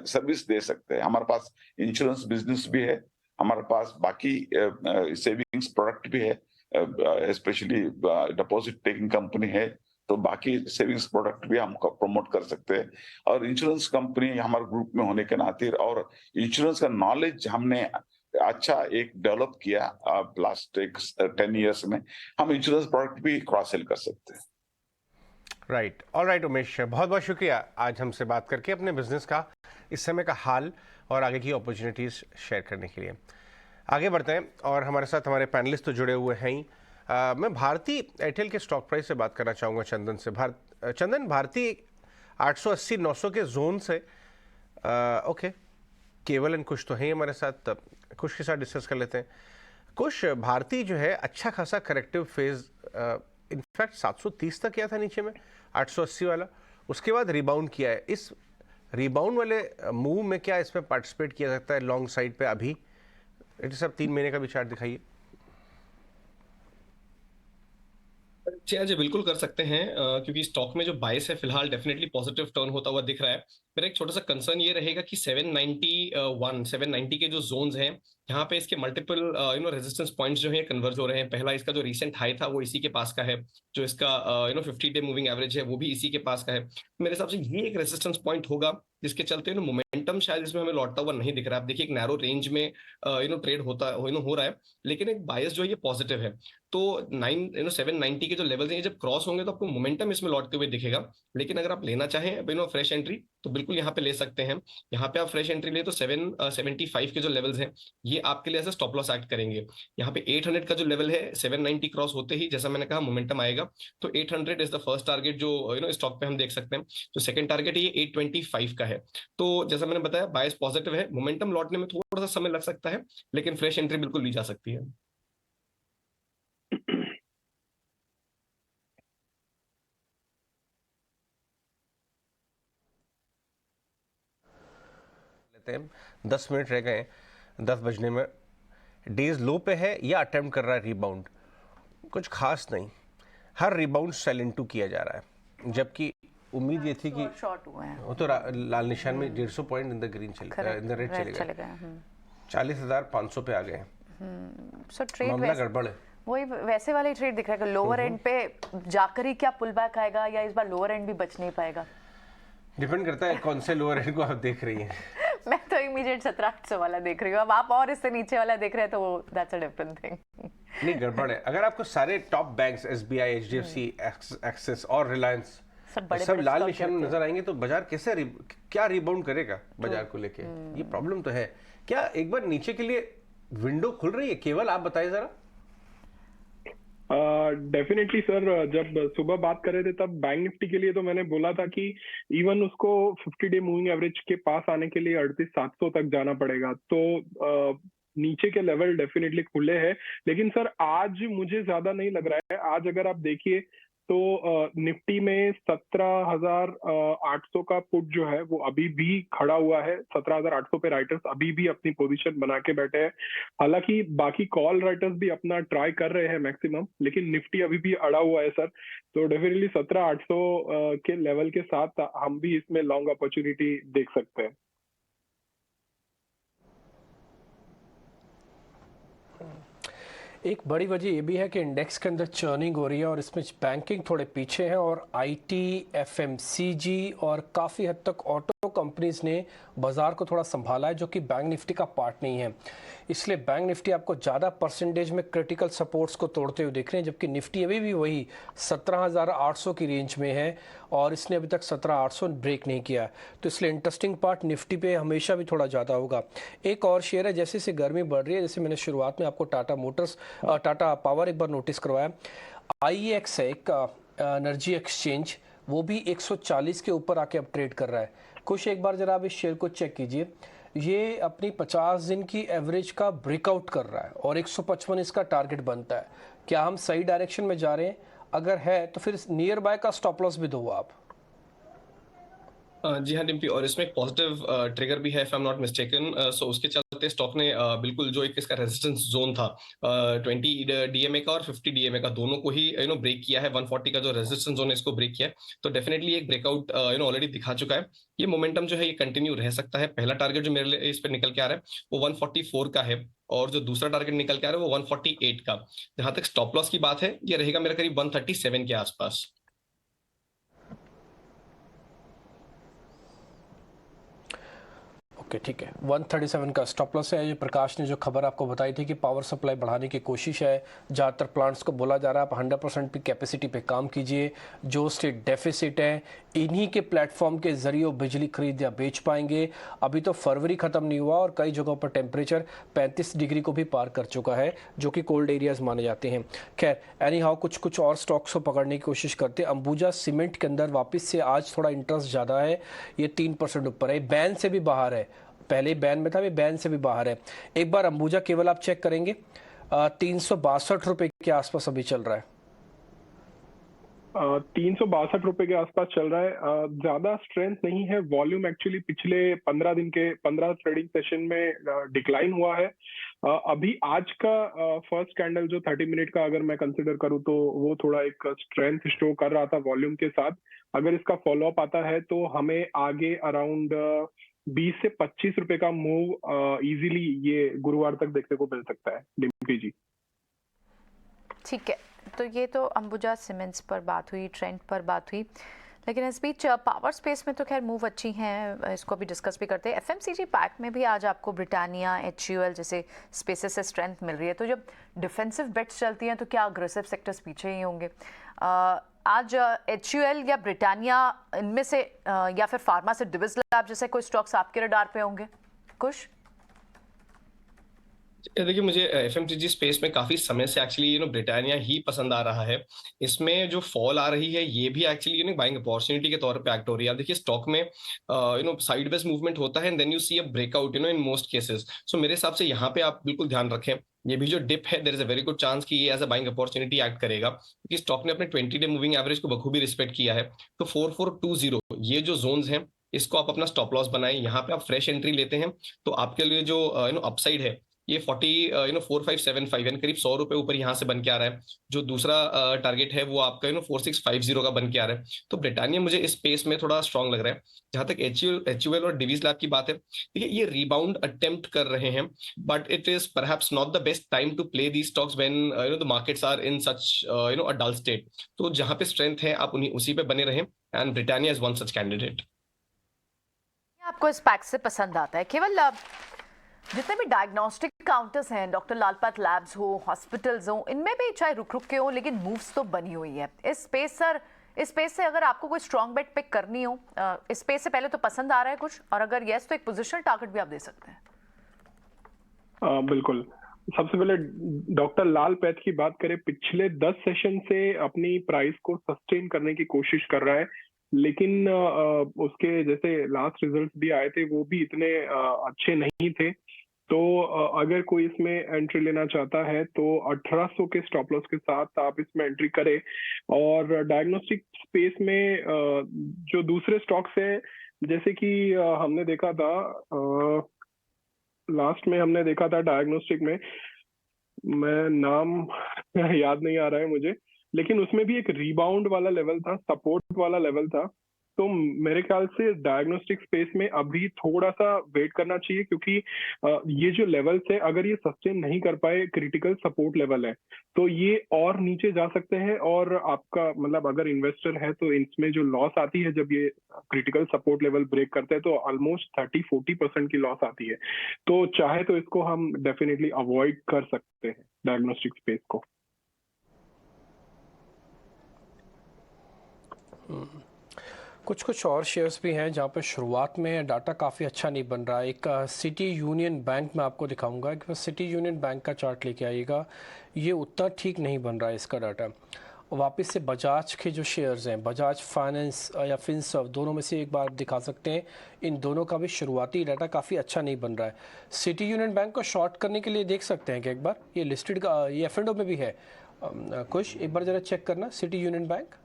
T: सर्विस दे सकते हैं। हमारे पास इंश्योरेंस बिजनेस भी है, हमारे पास बाकी सेविंग्स प्रोडक्ट भी है, स्पेशली डिपॉजिट टेकिंग कंपनी है, तो बाकी सेविंग्स प्रोडक्ट भी हम प्रमोट कर सकते हैं। और इंश्योरेंस कंपनी हमारे ग्रुप में होने के नाते और इंश्योरेंस का नॉलेज हमने अच्छा एक डेवलप किया लास्ट 10 इयर्स में, हम इंश्योरेंस प्रोडक्ट भी क्रॉस सेल कर सकते हैं।
B: राइट, ऑलराइट उमेश, बहुत बहुत शुक्रिया आज हमसे बात करके अपने बिजनेस का इस समय का हाल और आगे की अपॉर्चुनिटीज़ शेयर करने के लिए। आगे बढ़ते हैं और हमारे साथ हमारे पैनलिस्ट तो जुड़े हुए हैं ही। मैं भारतीय एयरटेल के स्टॉक प्राइस से बात करना चाहूँगा चंदन से। चंदन, भारतीय 880-900 के जोन से ओके, केवल एंड कुछ तो है हमारे साथ, कुछ के साथ डिस्कस कर लेते हैं। कुछ भारतीय जो है अच्छा खासा करेक्टिव फेज, इनफैक्ट 730 तक किया था नीचे में, 880 वाला, उसके बाद रिबाउंड किया है। इस रिबाउंड वाले मूव में क्या इसमें पार्टिसिपेट किया सकता है लॉन्ग साइड पे? अभी सब 3 महीने का भी चार्ट दिखाइए।
N: जी अजय, बिल्कुल कर सकते हैं, क्योंकि स्टॉक में जो बायस है फिलहाल डेफिनेटली पॉजिटिव टर्न होता हुआ दिख रहा है। मेरा एक छोटा सा कंसर्न ये रहेगा कि 790 के जो जोन्स हैं, यहाँ पे इसके मल्टीपल रेजिस्टेंस पॉइंट्स जो हैं कन्वर्ज हो रहे हैं। पहला इसका जो रिसेंट हाई था वो इसी के पास का है, जो इसका 50 डे मूविंग एवरेज है वो भी इसी के पास का है। मेरे हिसाब से ये एक रेजिस्टेंस पॉइंट होगा जिसके चलते मोमेंटम शायद इसमें हमें लौटता हुआ नहीं दिख रहा है। आप देखिए एक नैरो रेंज में ट्रेड होता हो रहा है, लेकिन एक बायस जो है ये पॉजिटिव है। तो 790 के जो लेवल्स हैं जब क्रॉस होंगे तो आपको मोमेंटम इसमें लौटते हुए दिखेगा। लेकिन अगर आप लेना चाहें फ्रेश एंट्री तो बिल्कुल यहाँ पे ले सकते हैं। यहाँ पे आप फ्रेश एंट्री ले तो 775 के जो लेवल्स हैं ये आपके लिए ऐसे स्टॉप लॉस एक्ट करेंगे। यहाँ पे 800 का जो लेवल है 790 क्रॉस होते ही, जैसा मैंने कहा, मोमेंटम आएगा। तो 800 इज द फर्स्ट टारगेट जो स्टॉक पे हम देख सकते हैं। जो सेकंड टारगेट है ये 825 का है। तो जैसा मैंने बताया बायस पॉजिटिव है, मोमेंटम लौटने में थोड़ा सा समय लग सकता है, लेकिन फ्रेश एंट्री बिल्कुल ली जा सकती है।
B: लेते हैं, 10 मिनट रह गए 10 बजने में। डेज लो पे है या अटेम्प्ट कर रहा है रीबाउंड? कुछ खास नहीं, हर रीबाउंड सेल इनटू किया जा रहा है, जबकि उम्मीद ये थी कि
A: शॉर्ट हुए हैं।
B: वो तो लाल निशान में 150 point in the green in the red चले गए, 40,500 पे आ गए।
A: सो ट्रेड
B: मामला गड़बड़ है।
A: वही वैसे वाले ट्रेड दिख रहा है कि लोअर एंड पे जाकर ही क्या पुल बैक आएगा या इस बार लोअर एंड भी बच नहीं पाएगा।
B: डिपेंड करता है कौन से लोअर एंड को आप देख रही हैं।
A: मैं तो इमीडिएट 1700 वाला देख रही हूँ, अब आप और इससे नीचे वाला देख रहे हैं तो वो दैट्स अ डिफरेंट थिंग।
B: नहीं, गड़बड़ है। अगर आपको सारे top banks SBI, HDFC, axis और रिलायंस सब लाल निशान में नजर आएंगे तो बाजार कैसे क्या रिबाउंड करेगा बाजार को लेके? ये प्रॉब्लम तो है। क्या एक बार नीचे के लिए विंडो खुल रही है? केवल आप बताइए जरा।
G: डेफिनेटली सर, जब सुबह बात कर रहे थे तब बैंक निफ्टी के लिए तो मैंने बोला था कि इवन उसको 50 डे मूविंग एवरेज के पास आने के लिए 38,700 तक जाना पड़ेगा। तो नीचे के लेवल डेफिनेटली खुले हैं, लेकिन सर आज मुझे ज्यादा नहीं लग रहा है। आज अगर आप देखिए तो निफ्टी में 17,800 का पुट जो है वो अभी भी खड़ा हुआ है। 17,800 पे राइटर्स अभी भी अपनी पोजीशन बना के बैठे हैं। हालांकि बाकी कॉल राइटर्स भी अपना ट्राई कर रहे हैं मैक्सिमम, लेकिन निफ्टी अभी भी अड़ा हुआ है सर। तो डेफिनेटली 17,800 के लेवल के साथ हम भी इसमें लॉन्ग अपॉर्चुनिटी देख सकते हैं।
D: एक बड़ी वजह ये भी है कि इंडेक्स के अंदर चर्निंग हो रही है और इसमें बैंकिंग थोड़े पीछे है और IT, FMCG और काफ़ी हद तक ऑटो कंपनीज ने बाजार को थोड़ा संभाला है, जो कि बैंक निफ्टी का पार्ट नहीं है। इसलिए बैंक निफ्टी आपको ज़्यादा परसेंटेज में क्रिटिकल सपोर्ट्स को तोड़ते हुए दिख रहे हैं, जबकि निफ्टी अभी भी वही 17,800 की रेंज में है और इसने अभी तक 17,800 ब्रेक नहीं किया। तो इसलिए इंटरेस्टिंग पार्ट निफ्टी पे हमेशा भी थोड़ा ज़्यादा होगा। एक और शेयर है, जैसे जैसे गर्मी बढ़ रही है, जैसे मैंने शुरुआत में आपको टाटा पावर एक बार नोटिस करवाया, IEX है एक एनर्जी एक्सचेंज, वो भी 140 के ऊपर आके अब ट्रेड कर रहा है। कुछ एक बार जरा आप इस शेयर को चेक कीजिए, ये अपनी 50 दिन की एवरेज का ब्रेकआउट कर रहा है और 155 इसका टारगेट बनता है। क्या हम सही डायरेक्शन में जा रहे हैं? अगर है तो फिर नियर बाय का स्टॉप लॉस भी दो आप।
N: जी हाँ डिम्पी, और इसमें एक पॉजिटिव ट्रिगर भी है if I am not mistaken. So उसके चलते स्टॉक ने बिल्कुल जो एक इसका रेजिस्टेंस जोन था 20 DMA का और 50 DMA का, दोनों को ही ब्रेक किया है। 140 का जो रेजिस्टेंस जोन है इसको ब्रेक किया है, तो डेफिनेटली एक ब्रेकआउट ऑलरेडी दिखा चुका है। ये मोमेंटम जो है ये कंटिन्यू रह सकता है। पहला टारगेट जो मेरे लिए इस पर निकल के आ रहा है वो 144 का है, और जो दूसरा टारगेट निकल के आ रहा है वो 148 का। जहां तक स्टॉप लॉस की बात है, ये रहेगा मेरा करीब 137 के आसपास।
D: ओके ठीक है, 137 का स्टॉप लॉस है। ये प्रकाश ने जो खबर आपको बताई थी कि पावर सप्लाई बढ़ाने की कोशिश है, ज़्यादातर प्लांट्स को बोला जा रहा है आप 100% की कैपेसिटी पे काम कीजिए। जो स्टेट डेफिसिट है इन्हीं के प्लेटफॉर्म के जरिए वो बिजली खरीद या बेच पाएंगे। अभी तो फरवरी ख़त्म नहीं हुआ और कई जगहों पर टेम्परेचर 35 डिग्री को भी पार कर चुका है, जो कि कोल्ड एरियाज माने जाते हैं। खैर एनी हाउ कुछ और स्टॉक्स को पकड़ने की कोशिश करते हैं। अंबुजा सीमेंट के अंदर वापस से आज थोड़ा इंटरेस्ट ज़्यादा है, ये 3% ऊपर है, बैन से भी बाहर है। पहले बैन में था, अभी बैन से भी बाहर है। एक बार अंबुजा केवल आप चेक करेंगे 362 रुपए के आसपास अभी चल रहा है।
G: 362 रुपए के आसपास चल रहा है। ज्यादा स्ट्रेंथ नहीं है। वॉल्यूम एक्चुअली पिछले 15 ट्रेडिंग सेशन में डिक्लाइन हुआ है। अभी आज का फर्स्ट कैंडल जो 30 मिनट का अगर मैं कंसिडर करूं तो वो थोड़ा एक स्ट्रेंथ शो कर रहा था वॉल्यूम के साथ। अगर इसका फॉलो अप आता है तो हमें आगे अराउंड 20 से 25 रुपए का मूव इजीली ये गुरुवार तक देखने को मिल सकता है डिम्पी जी।
A: ठीक है, तो ये तो अंबुजा सीमेंट्स पर बात हुई, ट्रेंड पर बात हुई, लेकिन इस बीच पावर स्पेस में तो खैर मूव अच्छी हैं, इसको भी डिस्कस भी करते हैं। FMCG पैक में भी आज आपको ब्रिटानिया, HUL जैसे स्पेसेस से स्ट्रेंथ मिल रही है। तो जब डिफेंसिव बेट्स चलती हैं तो क्या अग्रेसिव सेक्टर्स पीछे ही होंगे? आज HUL या ब्रिटानिया इनमें से या फिर फार्मा से डिविस लैब जैसे कोई स्टॉक्स आपके रडार पे होंगे? कुछ
N: देखिए, मुझे FMCG स्पेस में काफी समय से एक्चुअली ब्रिटानिया ही पसंद आ रहा है। इसमें जो फॉल आ रही है ये भी एक्चुअली बाइंग अपॉर्चुनिटी के तौर पे एक्ट हो रही है। आप देखिए स्टॉक में साइडवेज मूवमेंट होता है and then you see a breakout in most cases. So मेरे हिसाब से यहाँ पे आप बिल्कुल ध्यान रखें, ये भी जो डिप है there is a very good chance कि ये as a buying opportunity act करेगा, क्योंकि स्टॉक ने अपने 20 डे मूविंग एवरेज को बखूबी रिस्पेक्ट किया है। तो 4420 ये जो जोन्स हैं इसको आप अपना स्टॉप लॉस बनाएं। यहाँ पे आप फ्रेश एंट्री लेते हैं तो आपके लिए जो अपसाइड है ये 4575 यानी करीब 100 रुपए ऊपर यहाँ से बन के आ रहा है। जो दूसरा टारगेट है वो आपका 4650 का बन के आ रहा है। तो ब्रिटानिया मुझे इस स्पेस में थोड़ा स्ट्रांग लग रहा है। जहां तक HUL और डिवीज लैब की बात है, देखिए ये रिबाउंड अटेम्प्ट कर रहे हैं, but it is perhaps not the best time to play the stocks when the markets are in such a dull state. तो जहां पे स्ट्रेंथ है आप उसी पे बने रहें, and Britannia is one such candidate.
A: आपको इस पैक से पसंद आता है? केवल जितने भी डायग्नोस्टिक काउंटर्स हैं, डॉक्टर लाल पाथ लैब्स हो, हॉस्पिटल्स हो, इनमें भी चाहे रुक रुक के हो लेकिन मूव्स तो बनी हुई है। इस स्पेस से अगर आपको कोई स्ट्रॉन्ग बेट पिक करनी हो, इस स्पेस से पहले तो पसंद आ रहा है कुछ, और अगर यस तो एक पोजिशनल टारगेट भी आप दे सकते हैं।
G: बिल्कुल। सबसे पहले डॉक्टर लाल पैथ की बात करें, पिछले 10 सेशन से अपनी प्राइस को सस्टेन करने की कोशिश कर रहा है, लेकिन उसके जैसे लास्ट रिजल्ट्स भी आए थे वो भी इतने अच्छे नहीं थे। तो अगर कोई इसमें एंट्री लेना चाहता है तो 1800 के स्टॉप लॉस के साथ आप इसमें एंट्री करें। और डायग्नोस्टिक स्पेस में जो दूसरे स्टॉक्स हैं, जैसे कि हमने देखा था लास्ट में हमने देखा था डायग्नोस्टिक में, मैं नाम याद नहीं आ रहा है मुझे, लेकिन उसमें भी एक रिबाउंड वाला लेवल था, सपोर्ट वाला लेवल था। तो मेरे ख्याल से डायग्नोस्टिक स्पेस में अभी थोड़ा सा वेट करना चाहिए, क्योंकि ये जो लेवल्स है अगर ये सस्टेन नहीं कर पाए, क्रिटिकल सपोर्ट लेवल है, तो ये और नीचे जा सकते हैं। और आपका मतलब अगर इन्वेस्टर है तो इसमें जो लॉस आती है जब ये क्रिटिकल सपोर्ट लेवल ब्रेक करते हैं तो ऑलमोस्ट 30-40% की लॉस आती है। तो चाहे तो इसको हम डेफिनेटली अवॉइड कर सकते हैं डायग्नोस्टिक स्पेस को।
D: कुछ और शेयर्स भी हैं जहाँ पे शुरुआत में डाटा काफ़ी अच्छा नहीं बन रहा है। एक सिटी यूनियन बैंक में आपको दिखाऊंगा कि सिटी यूनियन बैंक का चार्ट लेके आइएगा, ये उतना ठीक नहीं बन रहा है इसका डाटा। वापस से बजाज के जो शेयर्स हैं, बजाज फाइनेंस या फिनसर्व, दोनों में से एक बार दिखा सकते हैं, इन दोनों का भी शुरुआती डाटा काफ़ी अच्छा नहीं बन रहा है। सिटी यूनियन बैंक को शॉर्ट करने के लिए देख सकते हैं कि एक बार ये लिस्टेड का, ये F&O में भी है। कुछ एक बार ज़रा चेक करना सिटी यूनियन बैंक।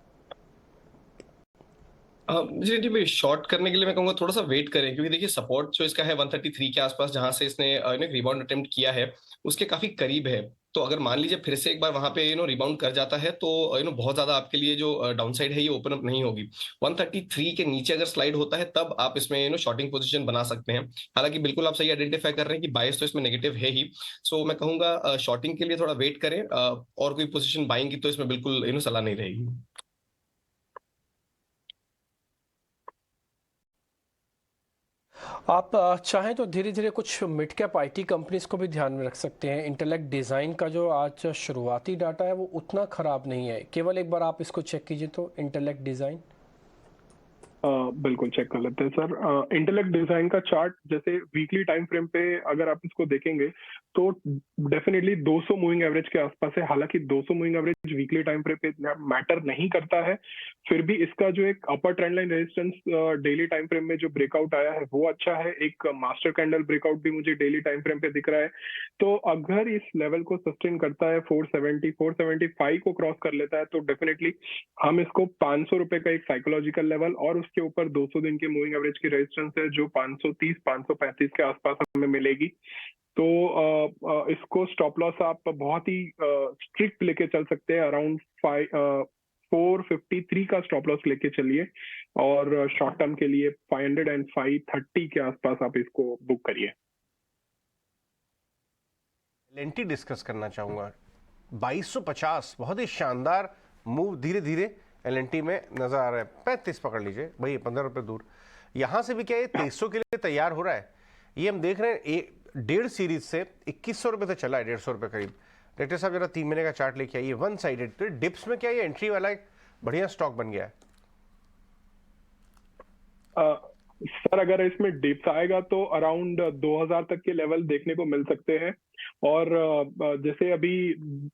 N: जी भाई, शॉर्ट करने के लिए मैं कहूँगा थोड़ा सा वेट करें, क्योंकि देखिए सपोर्ट जो इसका है 133 के आसपास, जहां से इसने रिबाउंड अटेम्प्ट किया है उसके काफी करीब है। तो अगर मान लीजिए फिर से एक बार वहां पे रिबाउंड कर जाता है तो बहुत ज्यादा आपके लिए जो डाउनसाइड है ये ओपन अप नहीं होगी। 133 के नीचे अगर स्लाइड होता है तब आप इसमें शॉर्टिंग पोजीशन बना सकते हैं। हालांकि बिल्कुल आप सही आइडेंटिफाई कर रहे हैं कि बायस तो इसमें नेगेटिव है ही। सो मैं कहूंगा शॉर्टिंग के लिए थोड़ा वेट करें, और कोई पोजीशन बाइंग की तो इसमें बिल्कुल सलाह नहीं रहेगी।
D: आप चाहें तो धीरे धीरे कुछ मिड कैप आईटी कंपनीज को भी ध्यान में रख सकते हैं। इंटेलेक्ट डिज़ाइन का जो आज शुरुआती डाटा है वो उतना ख़राब नहीं है, केवल एक बार आप इसको चेक कीजिए तो इंटेलेक्ट डिज़ाइन।
G: बिल्कुल चेक कर लेते हैं सर। इंटेलेक्ट डिजाइन का चार्ट जैसे वीकली टाइम फ्रेम पे अगर आप इसको देखेंगे तो डेफिनेटली 200 मूविंग एवरेज के आसपास है। हालांकि 200 moving average weekly time frame पे मैटर नहीं करता है, फिर भी इसका जो एक अपर trend line resistance daily time frame में जो ब्रेकआउट आया है वो अच्छा है। एक मास्टर कैंडल ब्रेकआउट भी मुझे डेली टाइम फ्रेम पे दिख रहा है। तो अगर इस लेवल को सस्टेन करता है, 470 475 को क्रॉस कर लेता है, तो डेफिनेटली हम इसको 500 रुपए का एक साइकोलॉजिकल लेवल और उसके ऊपर 200 दिन के मूविंग एवरेज की रेजिस्टेंस है जो 530 535 के आसपास हमें मिलेगी। तो इसको स्टॉप लॉस आप बहुत ही स्ट्रिक्ट लेके चल सकते हैं। अराउंड 453 का स्टॉप लॉस लेके चलिए, और शॉर्ट टर्म के लिए 505.30 के आसपास आप इसको बुक करिए।
B: एलएनटी डिस्कस करना चाहूंगा। 2250 बहुत ही शानदार मूव धीरे धीरे एलएनटी में नजर आ रहा है। 35 पकड़ लीजिए भाई, 15 रुपए दूर। यहां से भी क्या ये 2300 के लिए तैयार हो रहा है। ये हम देख रहे हैं 1.5 सीरीज से 2100 रुपए से चला है, 150 रुपए करीब। डायरेक्टर साहब जरा 3 महीने का चार्ट लेके आइए। वन साइडेड तो डिप्स में क्या ये एंट्री वाला एक बढ़िया स्टॉक बन गया है?
G: सर अगर इसमें डिप्स आएगा तो अराउंड 2000 तक के लेवल देखने को मिल सकते हैं। और जैसे अभी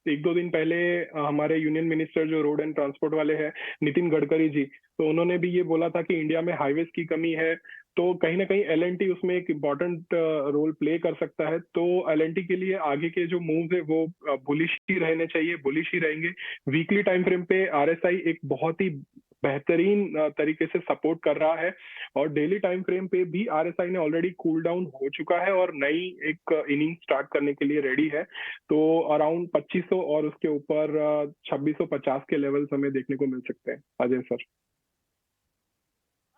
G: 1-2 दिन पहले हमारे यूनियन मिनिस्टर जो रोड एंड ट्रांसपोर्ट वाले हैं, नितिन गडकरी जी, तो उन्होंने भी ये बोला था कि इंडिया में हाईवेज की कमी है, तो कहीं ना कहीं एलएनटी उसमें एक इम्पॉर्टेंट रोल प्ले कर सकता है। तो एलएनटी के लिए आगे के जो मूव्स है वो बुलिश ही रहने चाहिए, बुलिश ही रहेंगे। वीकली टाइम फ्रेम पे आरएसआई एक बहुत ही बेहतरीन तरीके से सपोर्ट कर रहा है, और डेली टाइम फ्रेम पे भी आरएसआई ने ऑलरेडी कूल डाउन हो चुका है और नई एक इनिंग स्टार्ट करने के लिए रेडी है। तो अराउंड 2500 और उसके ऊपर 2650 के लेवल्स हमें देखने को मिल सकते हैं। अजय सर।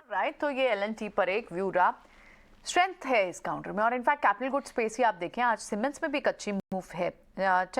A: राइट, तो ये एलएनटी पर एक व्यू रहा। स्ट्रेंथ है इस काउंटर में, और इनफैक्ट कैपिटल गुड स्पेस ही आप देखें, आज सीमेंट्स में भी एक अच्छी मूव है। चलिए